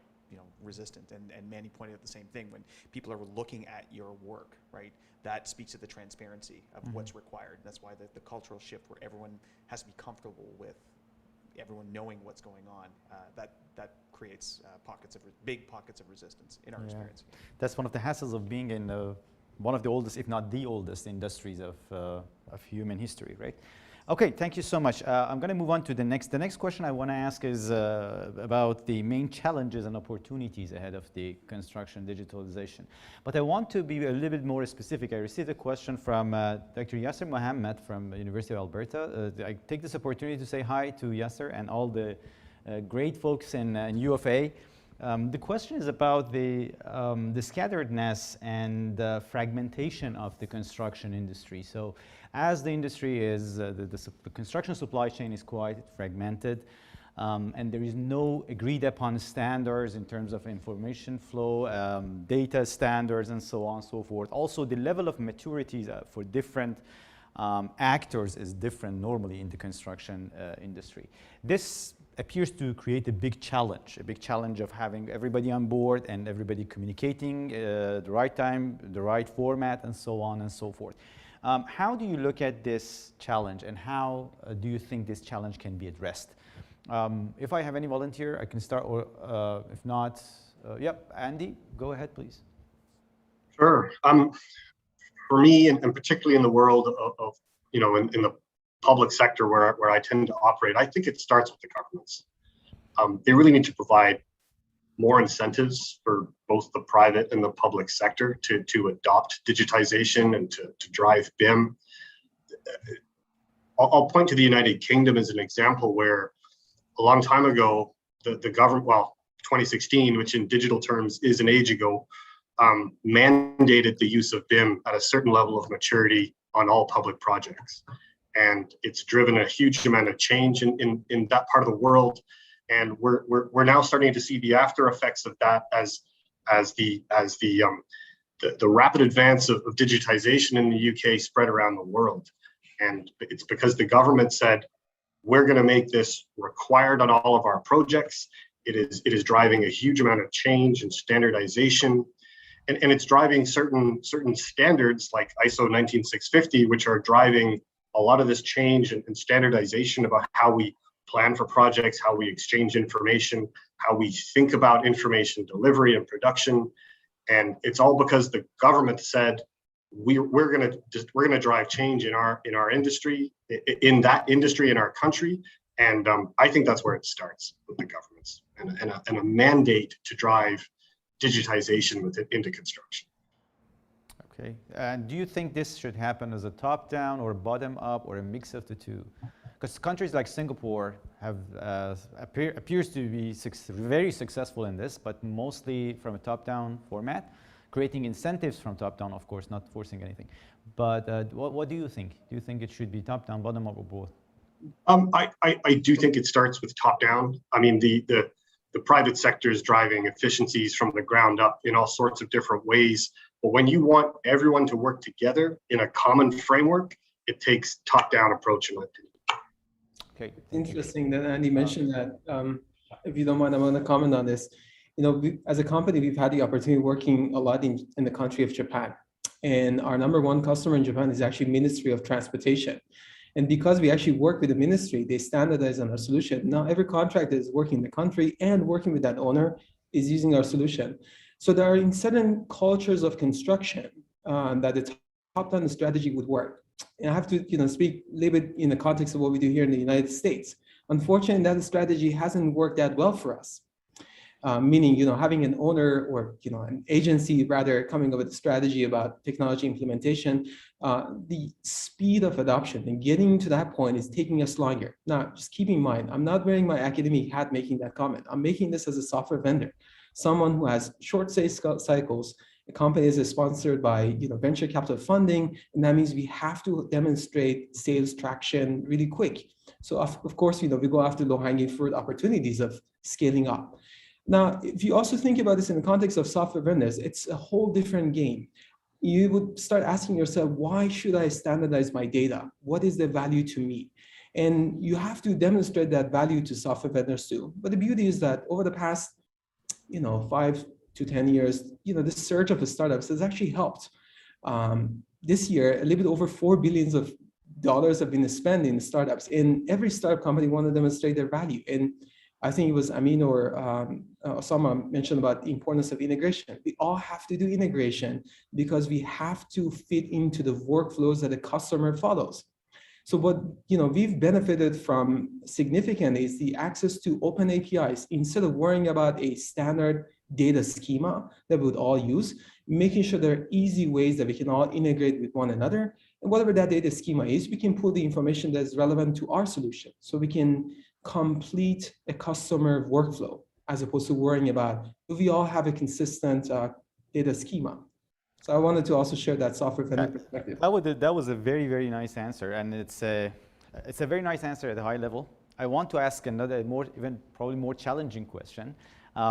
resistant. And Manny pointed out the same thing. When people are looking at your work, right, that speaks to the transparency of what's required. That's why the cultural shift where everyone has to be comfortable with everyone knowing what's going on, that creates big pockets of resistance in our experience. That's one of the hassles of being in one of the oldest, if not the oldest, industries of human history, right? Okay, thank you so much. I'm going to move on to the next. The next question I want to ask is about the main challenges and opportunities ahead of the construction digitalization. But I want to be a little bit more specific. I received a question from Dr. Yasser Mohammed from the University of Alberta. I take this opportunity to say hi to Yasser and all the great folks in UFA. The question is about the scatteredness and fragmentation of the construction industry. So as the industry is, the construction supply chain is quite fragmented, and there is no agreed upon standards in terms of information flow, data standards, and so on and so forth. Also, the level of maturity for different actors is different normally in the construction industry. This appears to create a big challenge of having everybody on board and everybody communicating the right time, the right format, and so on and so forth. How do you look at this challenge, and how do you think this challenge can be addressed? If I have any volunteer, I can start, or if not, yep, Andy, go ahead, please. Sure. For me, and particularly in the world of in the public sector where I tend to operate, I think it starts with the governments. They really need to provide more incentives for both the private and the public sector to adopt digitization and to drive BIM. I'll point to the United Kingdom as an example where a long time ago, the government, 2016, which in digital terms is an age ago, mandated the use of BIM at a certain level of maturity on all public projects. And it's driven a huge amount of change in that part of the world. And we're now starting to see the after effects of that as the rapid advance of digitization in the UK spread around the world. And it's because the government said, we're going to make this required on all of our projects. It is driving a huge amount of change and standardization. And it's driving certain standards like ISO 19650, which are driving a lot of this change and standardization about how we plan for projects, how we exchange information, how we think about information delivery and production. And it's all because the government said, we're gonna drive change in our industry, in that industry, in our country. And I think that's where it starts with the governments and a mandate to drive digitization into construction. Okay, and do you think this should happen as a top-down or bottom-up or a mix of the two? Because countries like Singapore have appears to be very successful in this, but mostly from a top-down format, creating incentives from top-down, of course, not forcing anything. But what do you think? Do you think it should be top-down, bottom-up, or both? I do think it starts with top-down. I mean, the private sector is driving efficiencies from the ground up in all sorts of different ways. But when you want everyone to work together in a common framework, it takes top-down approach, in my opinion. Okay. Interesting that Andy mentioned that. If you don't mind, I want to comment on this. You know, as a company, we've had the opportunity working a lot in the country of Japan. And our #1 customer in Japan is actually Ministry of Transportation. And because we actually work with the ministry, they standardize on our solution. Now every contractor is working in the country and working with that owner is using our solution. So there are certain cultures of construction that the top-down strategy would work. And I have to speak a little bit in the context of what we do here in the United States. Unfortunately, that strategy hasn't worked that well for us. Meaning, having an owner or, an agency rather coming up with a strategy about technology implementation, the speed of adoption and getting to that point is taking us longer. Now, just keep in mind, I'm not wearing my academic hat making that comment. I'm making this as a software vendor, someone who has short sales cycles. The company is sponsored by, venture capital funding, and that means we have to demonstrate sales traction really quick. So of course, we go after low-hanging fruit opportunities of scaling up. Now, if you also think about this in the context of software vendors, it's a whole different game. You would start asking yourself, why should I standardize my data? What is the value to me? And you have to demonstrate that value to software vendors too. But the beauty is that over the past, 5 to 10 years, this surge of the startups has actually helped. This year, a little bit over $4 billion have been spent in startups. And every startup company wants to demonstrate their value. And I think it was Amin or Osama mentioned about the importance of integration. We all have to do integration because we have to fit into the workflows that the customer follows. So what we've benefited from significantly is the access to open APIs. Instead of worrying about a standard data schema that we would all use, making sure there are easy ways that we can all integrate with one another. And whatever that data schema is, we can pull the information that's relevant to our solution. So we can complete a customer workflow as opposed to worrying about, do we all have a consistent data schema? So I wanted to also share that software vendor perspective. That was a very, very nice answer, and it's a very nice answer at a high level. I want to ask another probably more challenging question,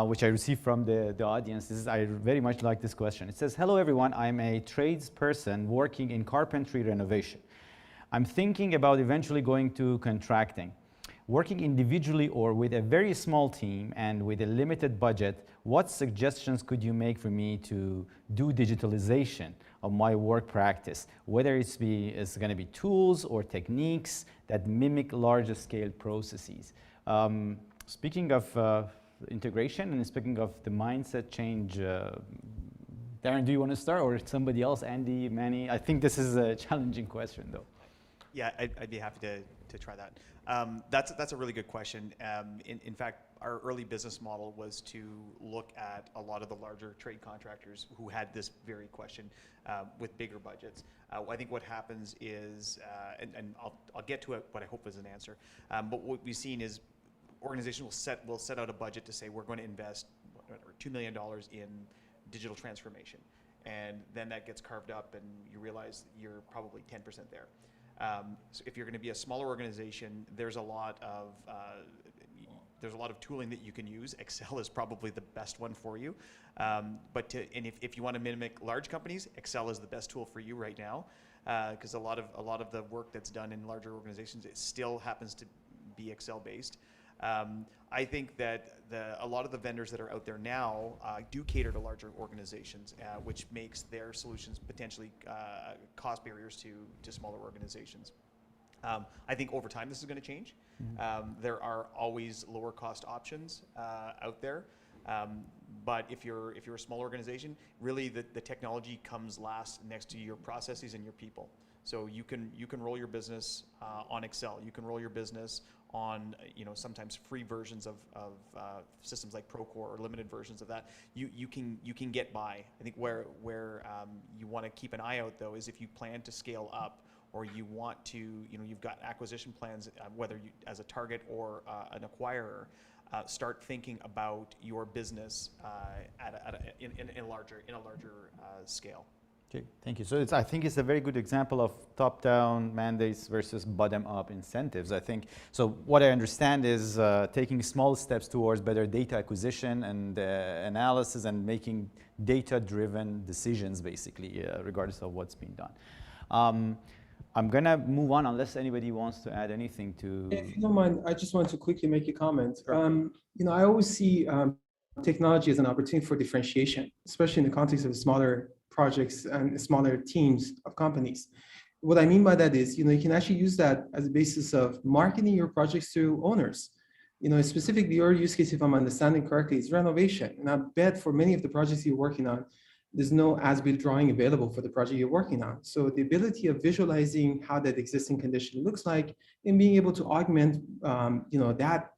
which I received from the audience. I very much like this question. It says, hello everyone, I'm a tradesperson working in carpentry renovation. I'm thinking about eventually going to contracting. Working individually or with a very small team and with a limited budget, what suggestions could you make for me to do digitalization of my work practice? Whether it's going to be tools or techniques that mimic larger scale processes. Speaking of integration and speaking of the mindset change, Darren, do you want to start or somebody else? Andy, Manny? I think this is a challenging question though. Yeah, I'd be happy to try that. That's a really good question. In fact, our early business model was to look at a lot of the larger trade contractors who had this very question with bigger budgets. I think what happens is, and I'll get to what I hope is an answer, but what we've seen is organizations will set out a budget to say we're going to invest $2 million in digital transformation. And then that gets carved up and you realize you're probably 10% there. So if you're going to be a smaller organization, there's a lot of tooling that you can use. Excel is probably the best one for you. If you want to mimic large companies, Excel is the best tool for you right now, because a lot of the work that's done in larger organizations, it still happens to be Excel based. I think that a lot of the vendors that are out there now do cater to larger organizations, which makes their solutions potentially cost barriers to smaller organizations. I think over time this is going to change. There are always lower cost options out there. But if you're a small organization, really the technology comes last next to your processes and your people. So you can roll your business on Excel. You can roll your business on sometimes free versions of systems like Procore or limited versions of that. You can get by. I think where you want to keep an eye out though is if you plan to scale up, or you want to, you've got acquisition plans, whether you as a target or an acquirer, start thinking about your business in a larger scale. Okay, thank you. So I think it's a very good example of top-down mandates versus bottom-up incentives. I think so. What I understand is taking small steps towards better data acquisition and analysis, and making data-driven decisions, basically, regardless of what's being done. I'm gonna move on unless anybody wants to add anything to. If you don't mind, I just wanted to quickly make a comment. Sure. I always see technology as an opportunity for differentiation, especially in the context of smaller projects and smaller teams of companies. What I mean by that is, you can actually use that as a basis of marketing your projects to owners. Specifically your use case, if I'm understanding correctly, is renovation. And I bet for many of the projects you're working on, there's no as-built drawing available for the project you're working on. So the ability of visualizing how that existing condition looks like and being able to augment, that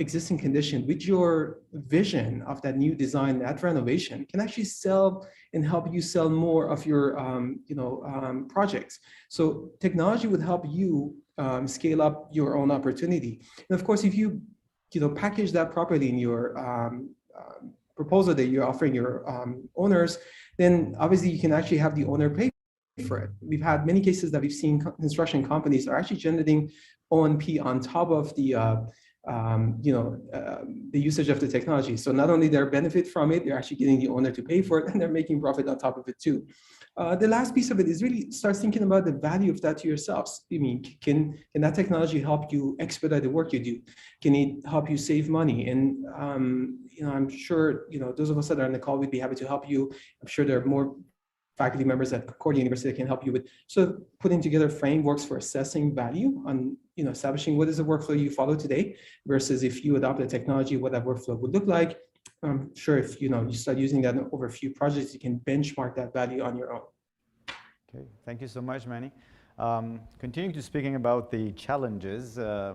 existing condition with your vision of that new design, that renovation can actually sell and help you sell more of your, projects. So technology would help you scale up your own opportunity. And of course, if you, package that properly in your proposal that you're offering your owners, then obviously you can actually have the owner pay for it. We've had many cases that we've seen construction companies are actually generating O&P on top of the usage of the technology. So not only they're benefit from it, they're actually getting the owner to pay for it, and they're making profit on top of it too. The last piece of it is really start thinking about the value of that to yourselves. I mean, can that technology help you expedite the work you do? Can it help you save money? And I'm sure those of us that are on the call would be happy to help you. I'm sure there are more faculty members at Concordia University that can help you with putting together frameworks for assessing value on establishing what is the workflow you follow today versus if you adopt the technology, what that workflow would look like. I'm sure if you start using that over a few projects, you can benchmark that value on your own. Okay, thank you so much, Manny. Continuing to speaking about the challenges, I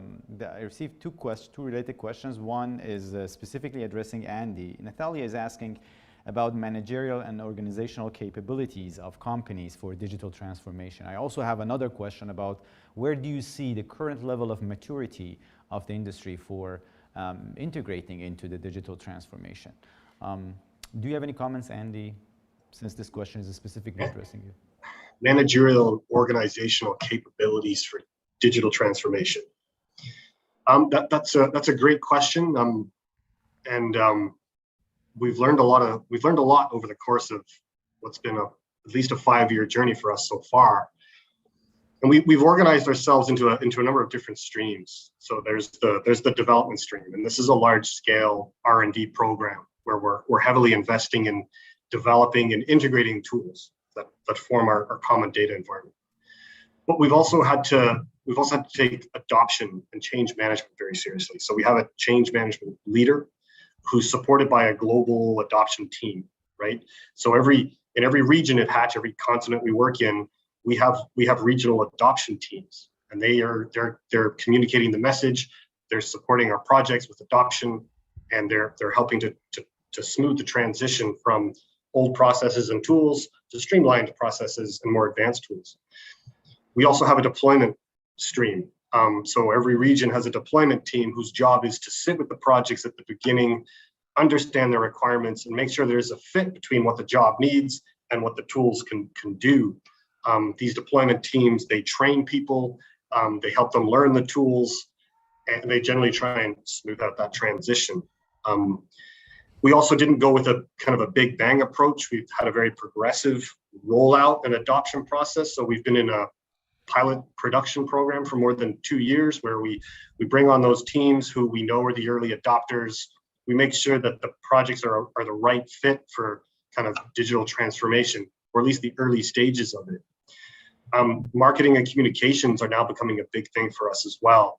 received two related questions. One is specifically addressing Andy. Natalia is asking about managerial and organizational capabilities of companies for digital transformation. I also have another question about where do you see the current level of maturity of the industry for integrating into the digital transformation. Do you have any comments, Andy, since this question is specifically addressing you? Managerial organizational capabilities for digital transformation. That's a great question, we've learned a lot over the course of what's been at least a 5-year journey for us so far. And we've organized ourselves into a number of different streams. So there's the development stream, and this is a large-scale R&D program where we're heavily investing in developing and integrating tools that form our common data environment. But we've also had to take adoption and change management very seriously. So we have a change management leader who's supported by a global adoption team, right? So in every region at Hatch, every continent we work in, we have regional adoption teams, and they're communicating the message, they're supporting our projects with adoption, and they're helping to smooth the transition from old processes and tools to streamlined processes and more advanced tools. We also have a deployment stream. So every region has a deployment team whose job is to sit with the projects at the beginning, understand the requirements, and make sure there's a fit between what the job needs and what the tools can do. These deployment teams, they train people, they help them learn the tools, and they generally try and smooth out that transition. We also didn't go with a kind of a big bang approach. We've had a very progressive rollout and adoption process. So we've been in a pilot production program for more than 2 years, where we bring on those teams who we know are the early adopters. We make sure that the projects are the right fit for kind of digital transformation, or at least the early stages of it. Marketing and communications are now becoming a big thing for us as well.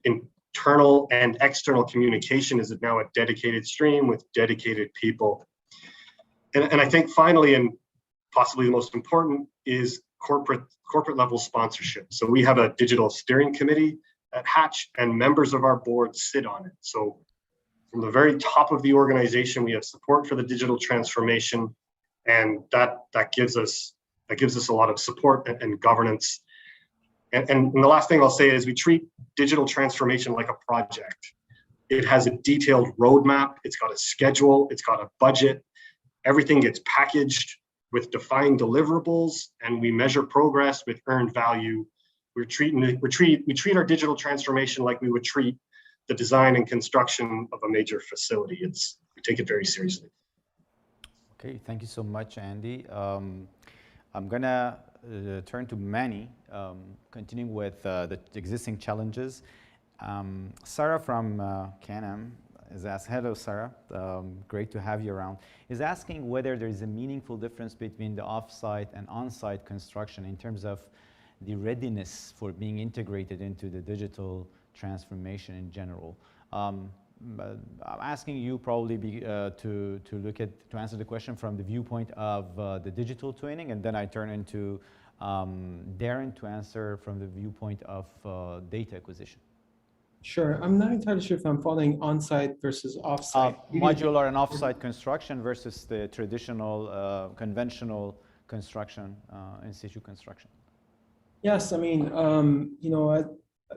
Internal and external communication is now a dedicated stream with dedicated people. And I think finally, and possibly the most important, is corporate level sponsorship. So we have a digital steering committee at Hatch, and members of our board sit on it. So from the very top of the organization, we have support for the digital transformation, and that gives us a lot of support and governance. And the last thing I'll say is we treat digital transformation like a project. It has a detailed roadmap, it's got a schedule, it's got a budget. Everything gets packaged with defined deliverables, and we measure progress with earned value. We treat our digital transformation like we would treat the design and construction of a major facility. We take it very seriously. Okay, thank you so much, Andy. I'm gonna turn to Manny, continuing with the existing challenges. Sarah from CANAM is asked, hello Sarah, great to have you around, is asking whether there is a meaningful difference between the off-site and on-site construction in terms of the readiness for being integrated into the digital transformation in general. I'm asking you probably to answer the question from the viewpoint of the digital twinning, and then I turn into Darren to answer from the viewpoint of data acquisition. Sure. I'm not entirely sure if I'm following on-site versus off-site. Modular and off-site construction versus the traditional, conventional construction, in situ construction. Yes, I mean,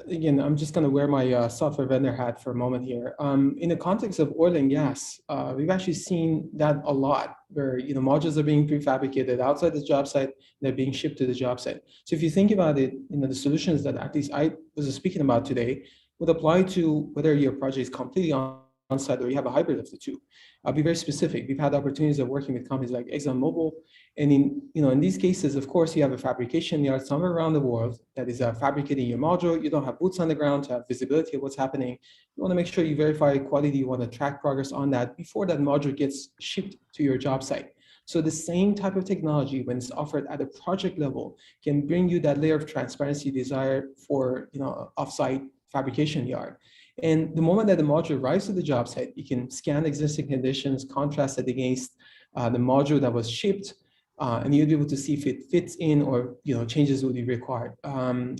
again, I'm just going to wear my software vendor hat for a moment here. In the context of oil and gas, we've actually seen that a lot, where modules are being prefabricated outside the job site, they're being shipped to the job site. So if you think about it, the solutions that at least I was speaking about today would apply to whether your project is completely on-site or you have a hybrid of the two. I'll be very specific. We've had opportunities of working with companies like ExxonMobil, and in these cases, of course, you have a fabrication yard somewhere around the world that is fabricating your module. You don't have boots on the ground to have visibility of what's happening. You want to make sure you verify quality. You want to track progress on that before that module gets shipped to your job site. So the same type of technology, when it's offered at a project level, can bring you that layer of transparency desired for off-site fabrication yard. And the moment that the module arrives to the job site, you can scan existing conditions, contrast it against the module that was shipped, and you'll be able to see if it fits in or changes will be required.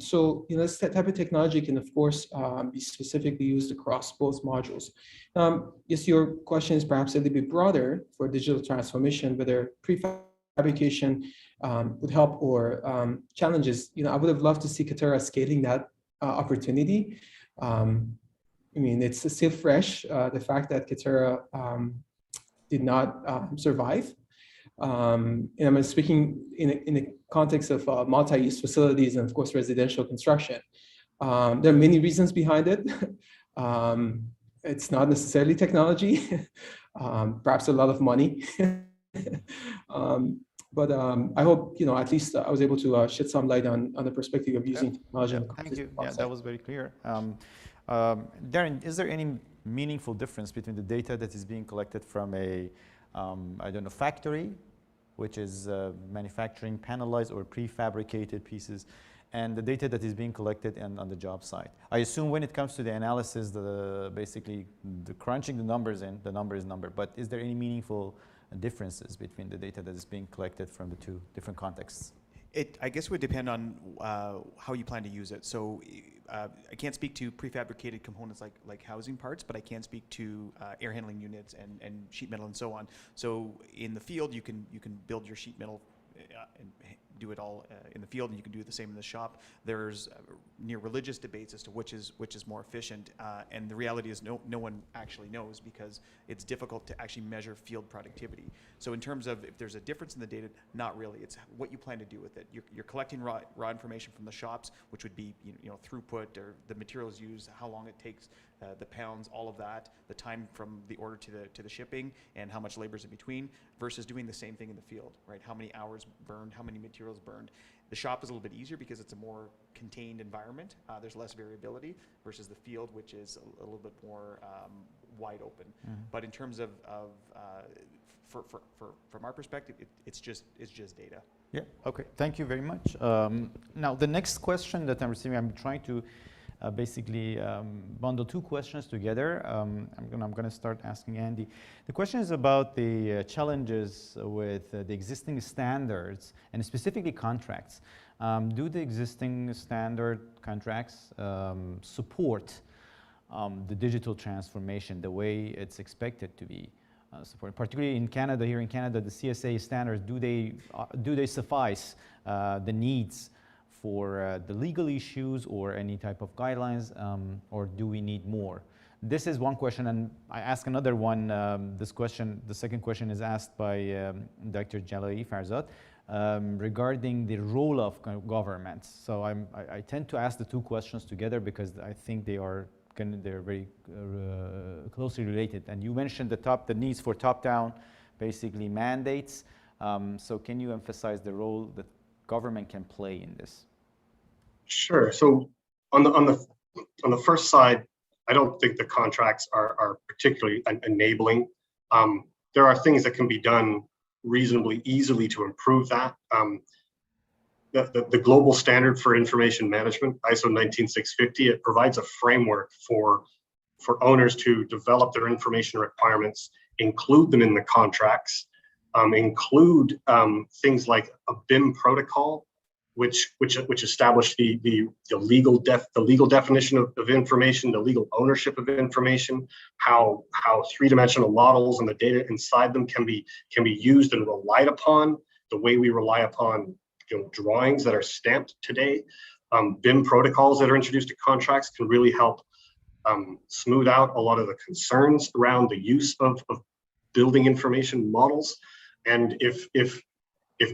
So this type of technology can, of course, be specifically used across both modules. Yes, your question is perhaps a little bit broader for digital transformation, whether prefabrication would help or challenges. I would have loved to see Katerra scaling that opportunity. I mean, it's still fresh, the fact that Katerra did not survive. And I'm speaking in the context of multi-use facilities and, of course, residential construction. There are many reasons behind it. It's not necessarily technology, perhaps a lot of money. But I hope, at least I was able to shed some light on the perspective of using technology. Thank you. Yeah, that was very clear. Darren, is there any meaningful difference between the data that is being collected from a, factory, which is manufacturing panelized or prefabricated pieces, and the data that is being collected on the job site? I assume when it comes to the analysis, basically the crunching the numbers in, the number is number, but is there any meaningful differences between the data that is being collected from the two different contexts? I guess would depend on how you plan to use it. So I can't speak to prefabricated components like housing parts, but I can speak to air handling units and sheet metal and so on. So in the field, you can build your sheet metal do it all in the field, and you can do the same in the shop. There's near religious debates as to which is more efficient, and the reality is no one actually knows, because it's difficult to actually measure field productivity. So in terms of if there's a difference in the data, not really. It's what you plan to do with it. You're collecting raw information from the shops, which would be throughput or the materials used, how long it takes, the pounds, all of that, the time from the order to the shipping, and how much labor is in between, versus doing the same thing in the field, right? How many hours burned, how many materials burned. The shop is a little bit easier because it's a more contained environment. There's less variability versus the field, which is a little bit more wide open. But in terms of from our perspective, it's just data. Yeah. Okay. Thank you very much. Now, the next question that I'm receiving, I'm trying to basically bundle two questions together. I'm going to start asking Andy. The question is about the challenges with the existing standards and specifically contracts. Do the existing standard contracts support the digital transformation the way it's expected to be supported? Particularly in Canada, here in Canada, the CSA standards, do they suffice the needs for the legal issues or any type of guidelines, or do we need more? This is one question, and I ask another one. The second question is asked by Dr. Jalali Farzad regarding the role of governments. So I tend to ask the two questions together because I think they're very closely related. And you mentioned the needs for top-down, basically mandates. So can you emphasize the role that government can play in this? Sure. So on the first side, I don't think the contracts are particularly enabling. There are things that can be done reasonably easily to improve that. The global standard for information management, ISO 19650, it provides a framework for owners to develop their information requirements, include them in the contracts, include things like a BIM protocol, which established the legal definition of information, the legal ownership of information, how three-dimensional models and the data inside them can be used and relied upon, the way we rely upon drawings that are stamped today. BIM protocols that are introduced to contracts can really help smooth out a lot of the concerns around the use of building information models. And if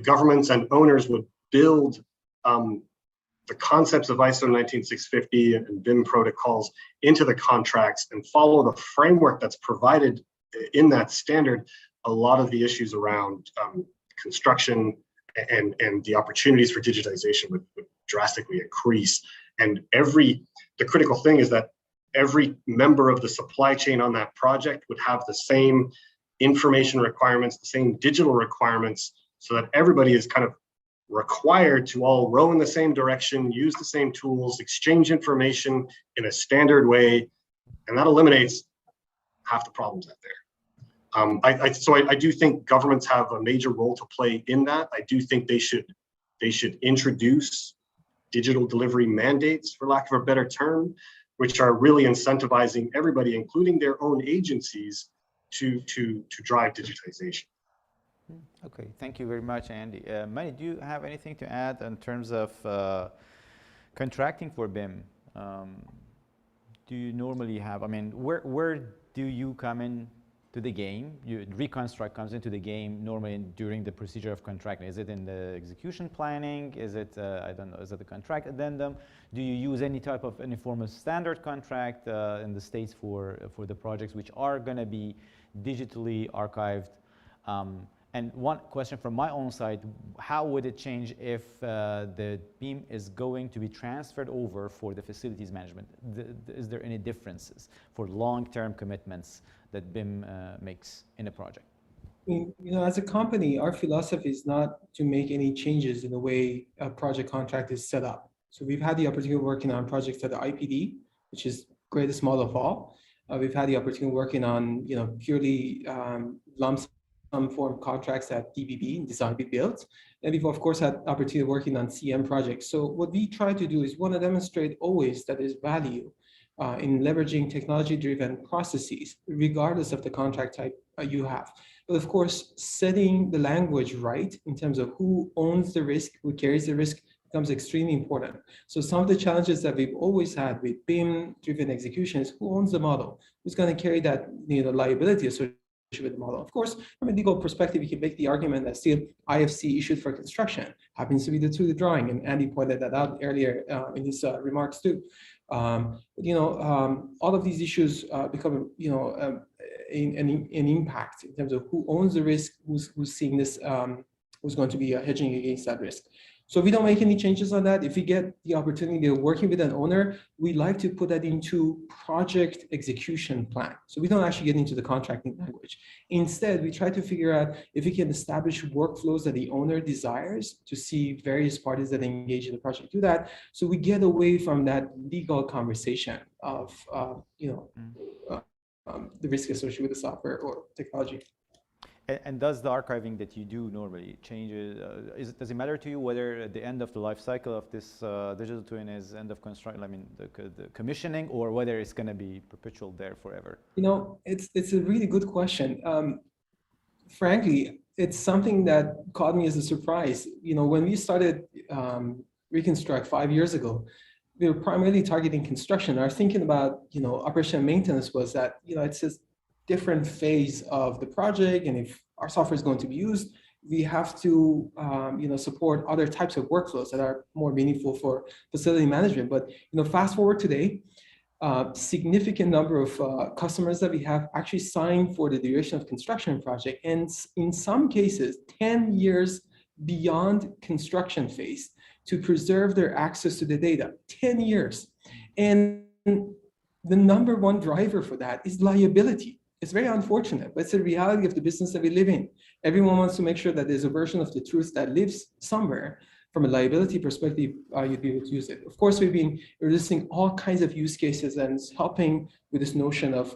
governments and owners would build the concepts of ISO 19650 and BIM protocols into the contracts and follow the framework that's provided in that standard, a lot of the issues around construction and the opportunities for digitization would drastically increase. And the critical thing is that every member of the supply chain on that project would have the same information requirements, the same digital requirements, so that everybody is kind of required to all row in the same direction, use the same tools, exchange information in a standard way, and that eliminates half the problems out there. So I do think governments have a major role to play in that. I do think they should introduce digital delivery mandates, for lack of a better term, which are really incentivizing everybody, including their own agencies, to drive digitization. Okay, thank you very much, Andy. Manny, do you have anything to add in terms of contracting for BIM? Do you normally have, where do you come in to the game? Reconstruct comes into the game normally during the procedure of contracting. Is it in the execution planning? Is it, I don't know, is it the contract addendum? Do you use any type of informal standard contract in the States for the projects which are going to be digitally archived? And one question from my own side, how would it change if the BIM is going to be transferred over for the facilities management? Is there any differences for long-term commitments that BIM makes in a project? As a company, our philosophy is not to make any changes in the way a project contract is set up. So we've had the opportunity of working on projects at the IPD, which is greatest model of all. We've had the opportunity of working on purely lump sum form contracts at DBB, Design Be Built. And we've of course had opportunity of working on CM projects. So what we try to do is want to demonstrate always that there's value in leveraging technology-driven processes, regardless of the contract type you have. But of course, setting the language right in terms of who owns the risk, who carries the risk, becomes extremely important. So some of the challenges that we've always had with BIM-driven execution is who owns the model, who's going to carry that liability associated with the model. Of course, from a legal perspective, you can make the argument that still IFC issued for construction happens to be the 2D drawing, and Andy pointed that out earlier in his remarks too. All of these issues become, an impact in terms of who owns the risk, who's seeing this, who's going to be hedging against that risk. So if we don't make any changes on that, if we get the opportunity of working with an owner, we like to put that into project execution plan. So we don't actually get into the contracting language. Instead, we try to figure out if we can establish workflows that the owner desires to see various parties that engage in the project do that. So we get away from that legal conversation of, the risk associated with the software or technology. And does the archiving that you do normally change? Does it matter to you whether at the end of the life cycle of this digital twin is end of construction, I mean the commissioning, or whether it's going to be perpetual there forever? It's a really good question. Frankly, it's something that caught me as a surprise. When we started Reconstruct 5 years ago, we were primarily targeting construction. Our thinking about operation and maintenance was that it's just different phase of the project, and if our software is going to be used, we have to support other types of workflows that are more meaningful for facility management. But fast forward today, significant number of customers that we have actually signed for the duration of construction project, and in some cases 10 years beyond construction phase to preserve their access to the data. 10 years. And the number one driver for that is liability. It's very unfortunate, but it's the reality of the business that we live in. Everyone wants to make sure that there's a version of the truth that lives somewhere. From a liability perspective, you'd be able to use it. Of course, we've been releasing all kinds of use cases, and it's helping with this notion of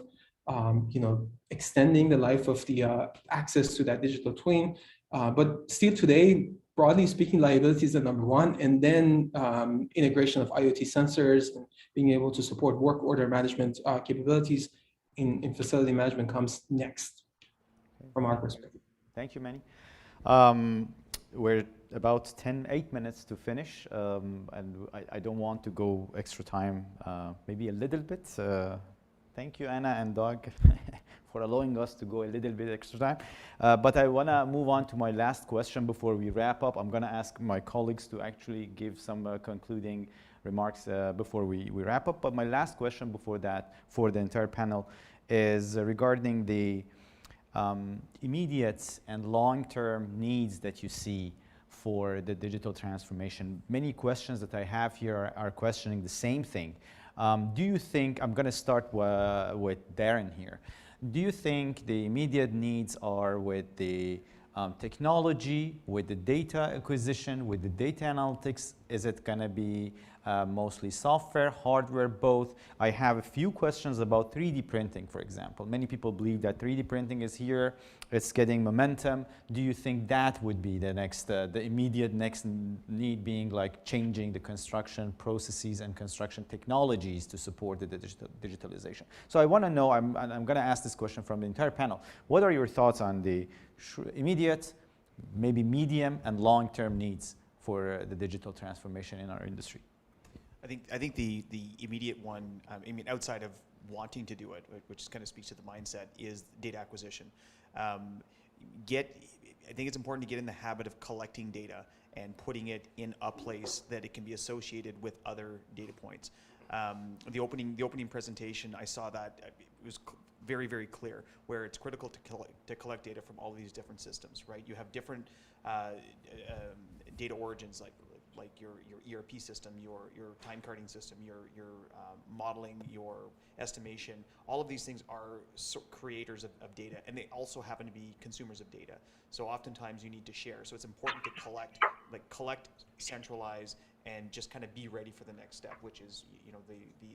extending the life of the access to that digital twin. But still today, broadly speaking, liability is the number one, and then integration of IoT sensors and being able to support work order management capabilities in facility management comes next from our perspective. Thank you, Manny. We're about 8 minutes to finish, and I don't want to go extra time, maybe a little bit. Thank you, Anna and Doug, for allowing us to go a little bit extra time. But I want to move on to my last question before we wrap up. I'm going to ask my colleagues to actually give some concluding remarks before we wrap up. But my last question before that, for the entire panel, is regarding the immediate and long-term needs that you see for the digital transformation. Many questions that I have here are questioning the same thing. Do you think, I'm going to start with Darren here. Do you think the immediate needs are with the technology, with the data acquisition, with the data analytics? Is it going to be mostly software, hardware, both? I have a few questions about 3D printing, for example. Many people believe that 3D printing is here, it's getting momentum. Do you think that would be the next, the immediate next need, being like changing the construction processes and construction technologies to support the digitalization? So I want to know, I'm going to ask this question from the entire panel. What are your thoughts on the immediate, maybe medium and long-term needs for the digital transformation in our industry? I think the immediate one, I mean, outside of wanting to do it, which kind of speaks to the mindset, is data acquisition. I think it's important to get in the habit of collecting data and putting it in a place that it can be associated with other data points. The opening presentation, I saw that it was very, very clear where it's critical to collect data from all of these different systems, right? You have different data origins, like your ERP system, your time carding system, your modeling, your estimation. All of these things are creators of data, and they also happen to be consumers of data. So oftentimes you need to share. So it's important to collect, centralize, and just kind of be ready for the next step, which is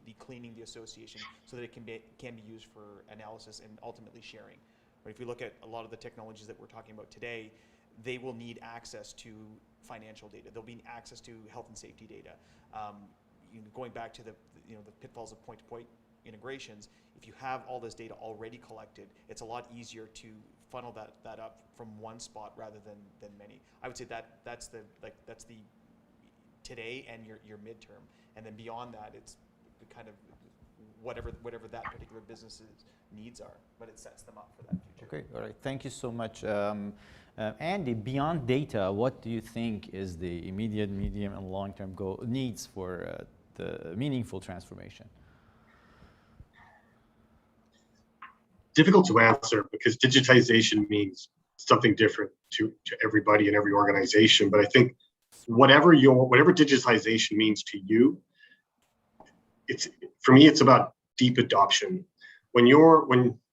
the cleaning, the association, so that it can be used for analysis and ultimately sharing. But if you look at a lot of the technologies that we're talking about today, they will need access to financial data. They'll need access to health and safety data. Going back to the pitfalls of point-to-point integrations, if you have all this data already collected, it's a lot easier to funnel that up from one spot rather than many. I would say that's the today and your midterm, and then beyond that, it's kind of whatever that particular business's needs are, but it sets them up for that future. Okay, all right. Thank you so much. Andy, beyond data, what do you think is the immediate, medium, and long-term needs for the meaningful transformation? Difficult to answer because digitization means something different to everybody in every organization. But I think whatever digitization means to you, for me, it's about deep adoption. When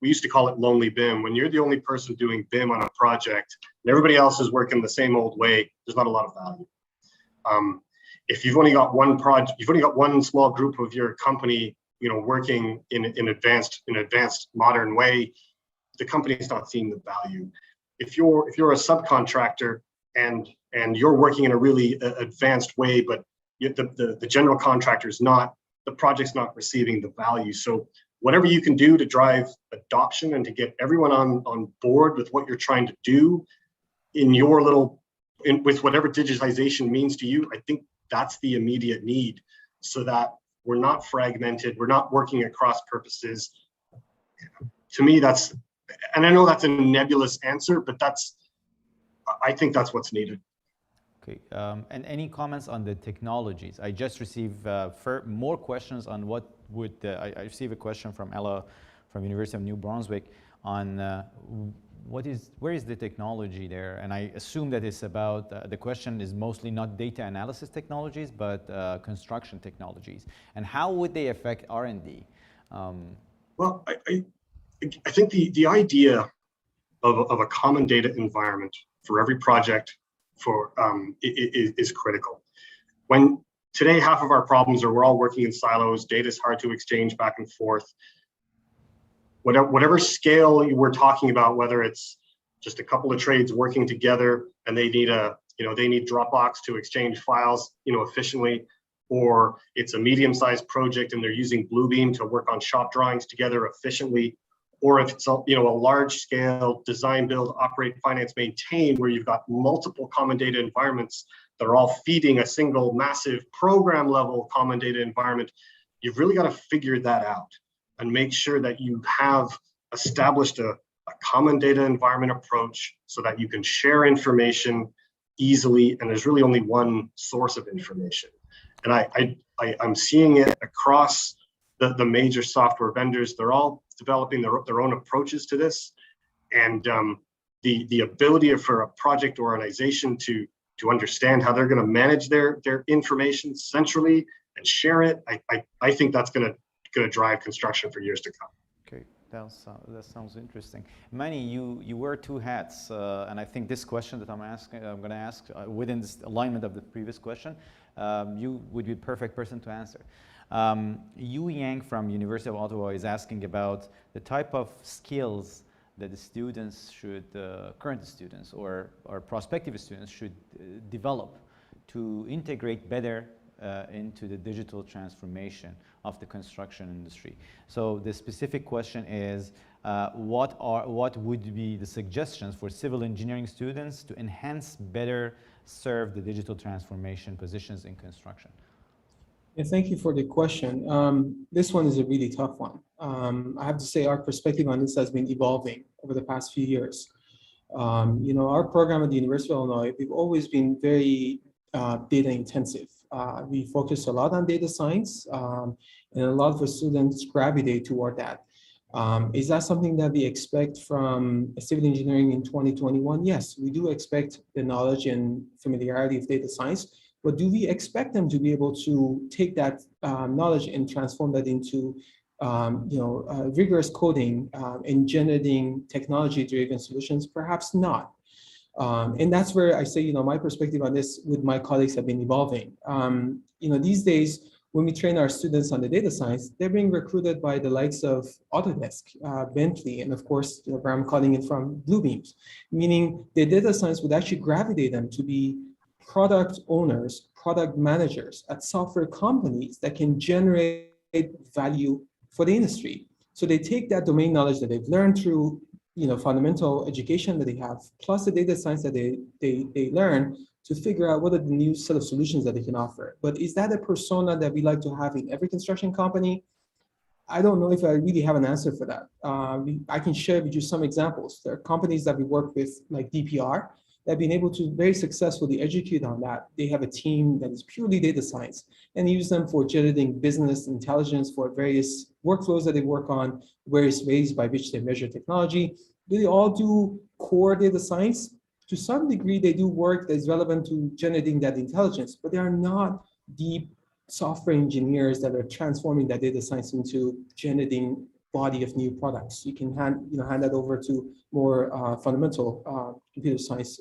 we used to call it lonely BIM, when you're the only person doing BIM on a project and everybody else is working the same old way, there's not a lot of value. If you've only got one project, you've only got one small group of your company, working in an advanced modern way, the company's not seeing the value. If you're a subcontractor and you're working in a really advanced way, but the general contractor is not, the project's not receiving the value. So whatever you can do to drive adoption and to get everyone on board with what you're trying to do with whatever digitization means to you, I think that's the immediate need, so that we're not fragmented, we're not working at cross purposes. To me, and I know that's a nebulous answer, but I think that's what's needed. Okay, and any comments on the technologies? I just received more questions on I received a question from Ella from University of New Brunswick on where is the technology there? And I assume that it's about, the question is mostly not data analysis technologies, but construction technologies. And how would they affect R&D? Well, I think the idea of a common data environment for every project is critical. When today, half of our problems are we're all working in silos, data is hard to exchange back and forth. Whatever scale we're talking about, whether it's just a couple of trades working together and they need Dropbox to exchange files, efficiently, or it's a medium-sized project and they're using Bluebeam to work on shop drawings together efficiently, or if it's a large-scale design, build, operate, finance, maintain, where you've got multiple common data environments that are all feeding a single massive program-level common data environment, you've really got to figure that out and make sure that you have established a common data environment approach so that you can share information easily, and there's really only one source of information. And I'm seeing it across the major software vendors. They're all developing their own approaches to this, and the ability for a project organization to understand how they're going to manage their information centrally and share it, I think that's going to drive construction for years to come. Okay, that sounds interesting. Manny, you wear two hats, and I think this question that I'm going to ask within this alignment of the previous question, you would be the perfect person to answer. Yu Yang from University of Ottawa is asking about the type of skills that the students current students or prospective students should develop to integrate better into the digital transformation of the construction industry. So the specific question is, what would be the suggestions for civil engineering students to enhance, better serve the digital transformation positions in construction? Yeah, thank you for the question. This one is a really tough one. I have to say our perspective on this has been evolving over the past few years. Our program at the University of Illinois, we've always been very data intensive. We focus a lot on data science, and a lot of our students gravitate toward that. Is that something that we expect from civil engineering in 2021? Yes, we do expect the knowledge and familiarity of data science, but do we expect them to be able to take that knowledge and transform that into rigorous coding and generating technology-driven solutions? Perhaps not. And that's where I say, my perspective on this with my colleagues have been evolving. These days, when we train our students on the data science, they're being recruited by the likes of Autodesk, Bentley, and of course, where I'm calling it from, Bluebeams, meaning the data science would actually gravitate them to be product owners, product managers at software companies that can generate value for the industry. So they take that domain knowledge that they've learned through fundamental education that they have, plus the data science that they learn to figure out what are the new set of solutions that they can offer. But is that a persona that we like to have in every construction company? I don't know if I really have an answer for that. I can share with you some examples. There are companies that we work with, like DPR, that have been able to very successfully educate on that. They have a team that is purely data science and use them for generating business intelligence for various workflows that they work on, various ways by which they measure technology. Do they all do core data science? To some degree, they do work that is relevant to generating that intelligence, but they are not deep software engineers that are transforming that data science into generating body of new products. You can hand that over to more fundamental computer science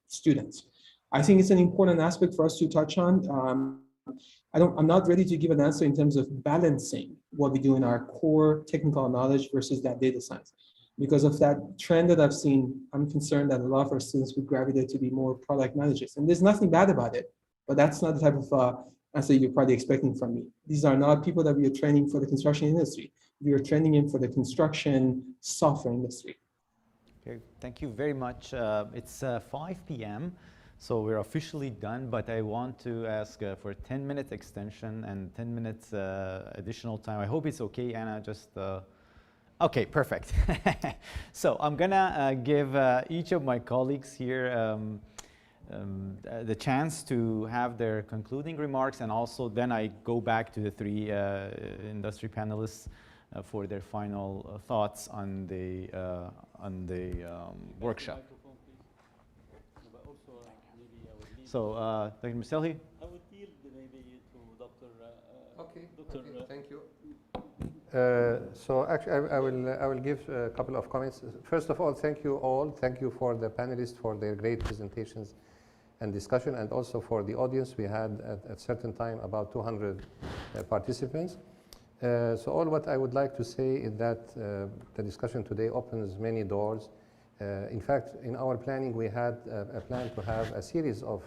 students. I think it's an important aspect for us to touch on. I'm not ready to give an answer in terms of balancing what we do in our core technical knowledge versus that data science. Because of that trend that I've seen, I'm concerned that a lot of our students would gravitate to be more product managers. And there's nothing bad about it, but that's not the type of answer you're probably expecting from me. These are not people that we are training for the construction industry. We are training them for the construction software industry. Okay, thank you very much. It's 5 p.m., so we're officially done, but I want to ask for a 10-minute extension and 10 minutes additional time. I hope it's okay, Anna, just... Okay, perfect. So I'm gonna give each of my colleagues here the chance to have their concluding remarks, and also then I go back to the three industry panelists for their final thoughts on the workshop. So, Dr. Muselhi? I would yield maybe to Dr. Thank you. So actually, I will give a couple of comments. First of all, thank you all. Thank you for the panelists for their great presentations and discussion, and also for the audience. We had at certain time about 200 participants. So all what I would like to say is that the discussion today opens many doors. In fact, in our planning, we had a plan to have a series of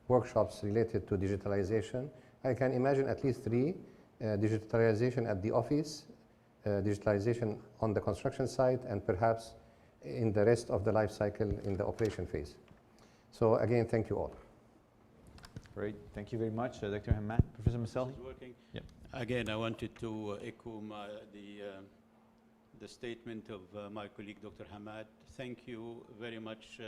workshops related to digitalization. I can imagine at least 3. Digitalization at the office, digitalization on the construction site, and perhaps in the rest of the life cycle in the operation phase. So again, thank you all. Great, thank you very much, Dr. Hamad. Professor Muselhi? Working. Yep. Again, I wanted to echo the statement of my colleague, Dr. Hamad. Thank you very much,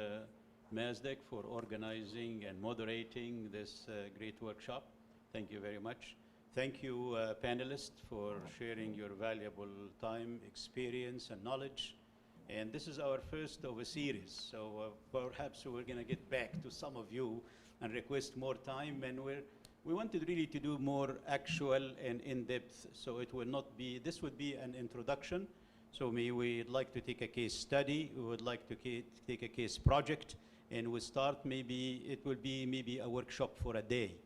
Mazdek, for organizing and moderating this great workshop. Thank you very much. Thank you, panelists, for sharing your valuable time, experience, and knowledge. And this is our first of a series, so perhaps we're going to get back to some of you and request more time. And we wanted really to do more actual and in-depth, so it will not be, this would be an introduction. So we'd like to take a case study, we would like to take a case project, and we start it will be maybe a workshop for a day.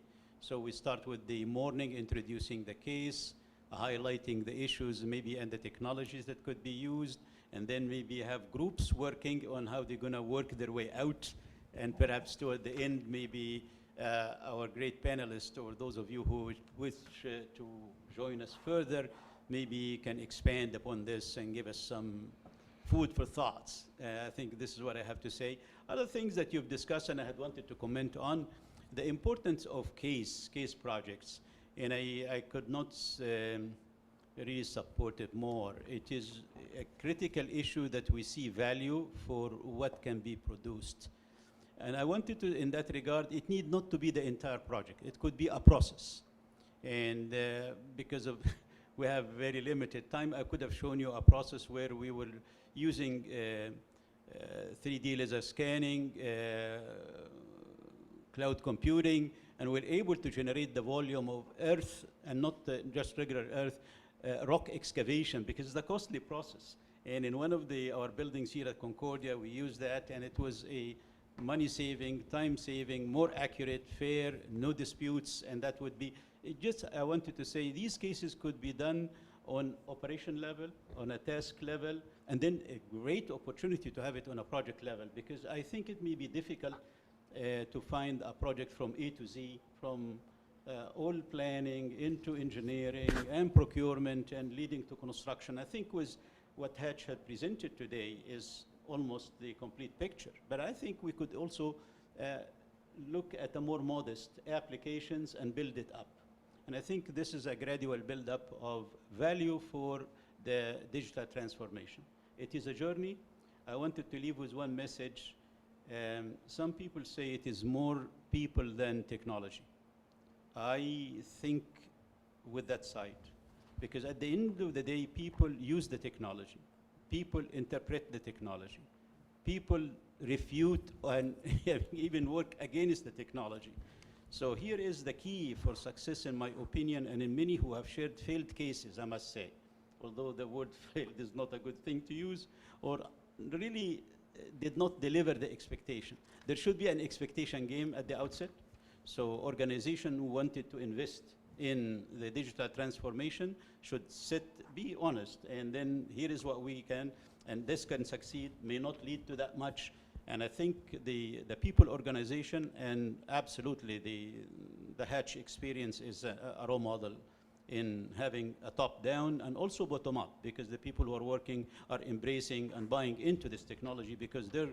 So we start with the morning, introducing the case, highlighting the issues maybe and the technologies that could be used, and then maybe have groups working on how they're going to work their way out, and perhaps toward the end, maybe our great panelists or those of you who wish to join us further, maybe can expand upon this and give us some food for thoughts. I think this is what I have to say. Other things that you've discussed and I had wanted to comment on, the importance of case projects, and I could not really support it more. It is a critical issue that we see value for what can be produced. And I wanted to, in that regard, it need not to be the entire project. It could be a process. And because of we have very limited time, I could have shown you a process where we were using 3D laser scanning, cloud computing, and we're able to generate the volume of earth, and not just regular earth, rock excavation, because it's a costly process. And in one of our buildings here at Concordia, we used that, and it was a money-saving, time-saving, more accurate, fair, no disputes, and that would be, I wanted to say, these cases could be done on operation level, on a task level, and then a great opportunity to have it on a project level, because I think it may be difficult to find a project from A to Z, from all planning into engineering and procurement and leading to construction. I think with what Hatch had presented today is almost the complete picture. But I think we could also look at the more modest applications and build it up. And I think this is a gradual build-up of value for the digital transformation. It is a journey. I wanted to leave with one message. Some people say it is more people than technology. I think with that side, because at the end of the day, people use the technology. People interpret the technology. People refute and even work against the technology. So here is the key for success, in my opinion, and in many who have shared failed cases, I must say, although the word failed is not a good thing to use, or really did not deliver the expectation. There should be an expectation game at the outset. So organization who wanted to invest in the digital transformation should be honest, and then here is what we can, and this can succeed, may not lead to that much. And I think the people organization, and absolutely the Hatch experience is a role model in having a top-down and also bottom-up, because the people who are working are embracing and buying into this technology, because their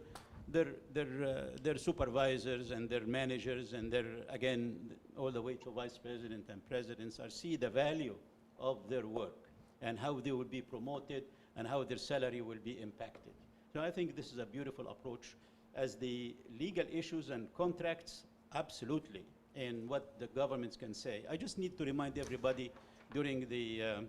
supervisors and their managers and their, again, all the way to vice president and presidents see the value of their work and how they will be promoted and how their salary will be impacted. So I think this is a beautiful approach. As the legal issues and contracts, absolutely, and what the governments can say. I just need to remind everybody during the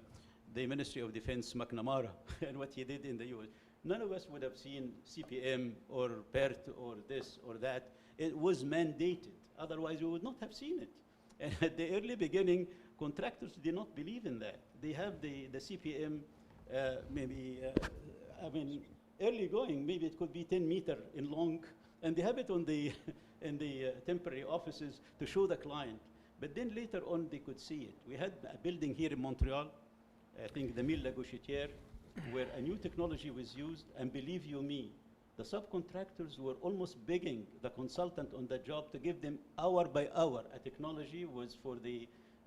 Ministry of Defense McNamara and what he did in the US. None of us would have seen CPM or PERT or this or that. It was mandated. Otherwise, we would not have seen it. And at the early beginning, contractors did not believe in that. They have the CPM early going, maybe it could be 10 meters in long, and they have it on the in the temporary offices to show the client. But then later on, they could see it. We had a building here in Montreal, I think the Mille Gauchetière, where a new technology was used, and believe you me, the subcontractors were almost begging the consultant on the job to give them hour by hour. A technology was for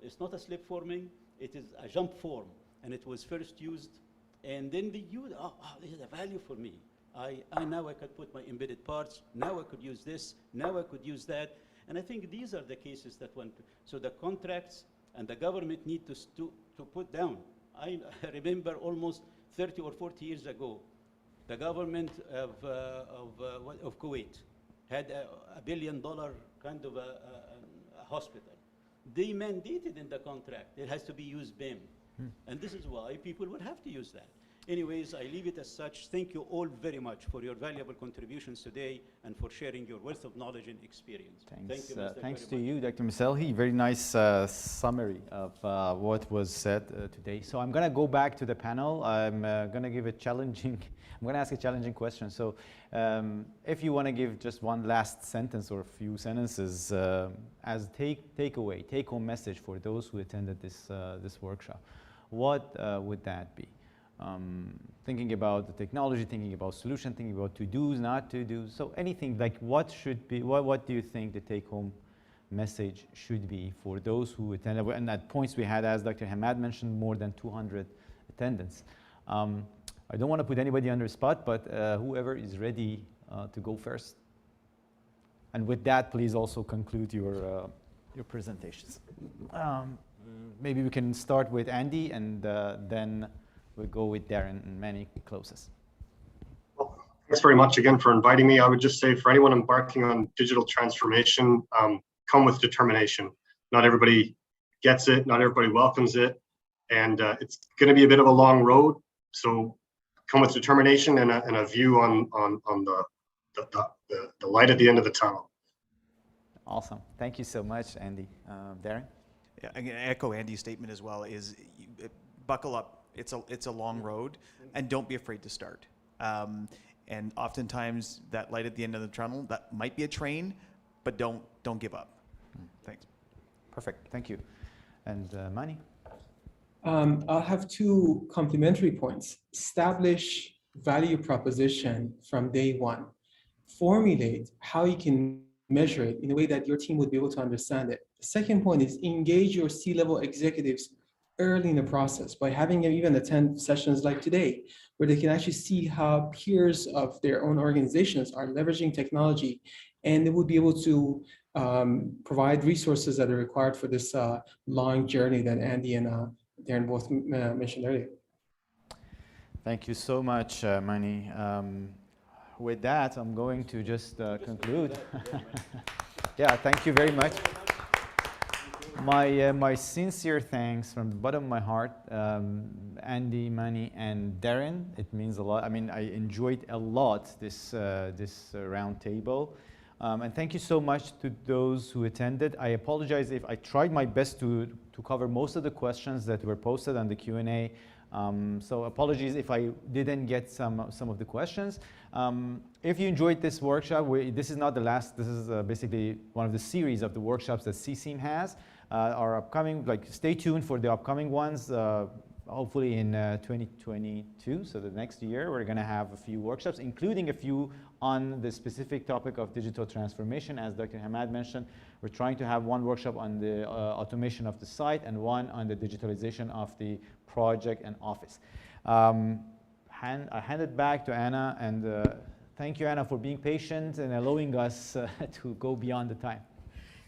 it's not a slip forming, it is a jump form, and it was first used. And then they used, this is a value for me. Now I could put my embedded parts, now I could use this, now I could use that. And I think these are the cases that so the contracts and the government need to put down. I remember almost 30 or 40 years ago, the government of Kuwait had $1 billion kind of a hospital. They mandated in the contract, it has to be used BIM. And this is why people would have to use that. Anyways, I leave it as such. Thank you all very much for your valuable contributions today and for sharing your wealth of knowledge and experience. Thanks, Thank you, Mr. thanks to very much. you, Dr. Mselhi. Very nice summary of what was said today. So I'm going to go back to the panel. I'm going to give I'm going to ask a challenging question. So if you want to give just one last sentence or a few sentences as take-home message for those who attended this workshop, what would that be? Thinking about the technology, thinking about solution, thinking about to-dos, not to-dos. So anything like what do you think the take-home message should be for those who attended? And at points we had, as Dr. Hamad mentioned, more than 200 attendants. I don't want to put anybody on the spot, but whoever is ready to go first. And with that, please also conclude your presentations. Maybe we can start with Andy, and then we'll go with Darren and Manny closes. Well, thanks very much again for inviting me. I would just say for anyone embarking on digital transformation, come with determination. Not everybody gets it, not everybody welcomes it, and it's going to be a bit of a long road. So come with determination and a view on the light at the end of the tunnel. Awesome. Thank you so much, Andy. Darren? Yeah, I'm going to echo Andy's statement as well, buckle up. It's a long road, and don't be afraid to start. And oftentimes that light at the end of the tunnel, that might be a train, but don't give up. Thanks. Perfect. Thank you. And Manny? I'll have two complementary points. Establish value proposition from day one. Formulate how you can measure it in a way that your team would be able to understand it. The second point is engage your C-level executives early in the process by having them even attend sessions like today, where they can actually see how peers of their own organizations are leveraging technology, and they would be able to provide resources that are required for this long journey that Andy and Darren both mentioned earlier. Thank you so much, Manny. With that, I'm going to just conclude. Yeah, thank you very much. My sincere thanks from the bottom of my heart, Andy, Manny, and Darren. It means a lot. I mean, I enjoyed a lot this round table. And thank you so much to those who attended. I apologize if I tried my best to cover most of the questions that were posted on the Q&A. So apologies if I didn't get some of the questions. If you enjoyed this workshop, this is not the last. This is basically one of the series of the workshops that CICIEM has. Our upcoming, stay tuned for the upcoming ones. Hopefully in 2022, so the next year, we're going to have a few workshops, including a few on the specific topic of digital transformation. As Dr. Hamad mentioned, we're trying to have one workshop on the automation of the site and one on the digitalization of the project and office. I hand it back to Anna, and thank you, Anna, for being patient and allowing us to go beyond the time.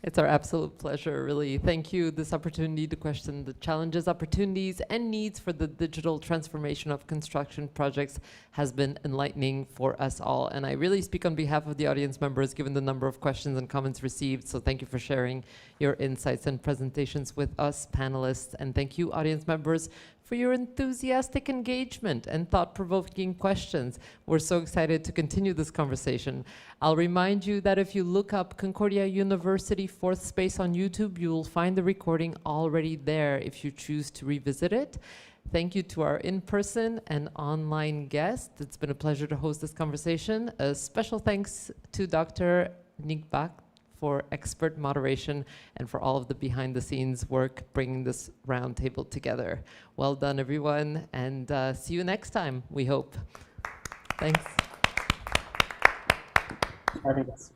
It's our absolute pleasure, really. Thank you. This opportunity to question the challenges, opportunities, and needs for the digital transformation of construction projects has been enlightening for us all. And I really speak on behalf of the audience members, given the number of questions and comments received. So thank you for sharing your insights and presentations with us, panelists. And thank you, audience members, for your enthusiastic engagement and thought-provoking questions. We're so excited to continue this conversation. I'll remind you that if you look up Concordia University Fourth Space on YouTube, you will find the recording already there if you choose to revisit it. Thank you to our in-person and online guests. It's been a pleasure to host this conversation. A special thanks to Dr. Nigbak for expert moderation and for all of the behind-the-scenes work bringing this roundtable together. Well done, everyone, and see you next time, we hope. Thanks. Having us.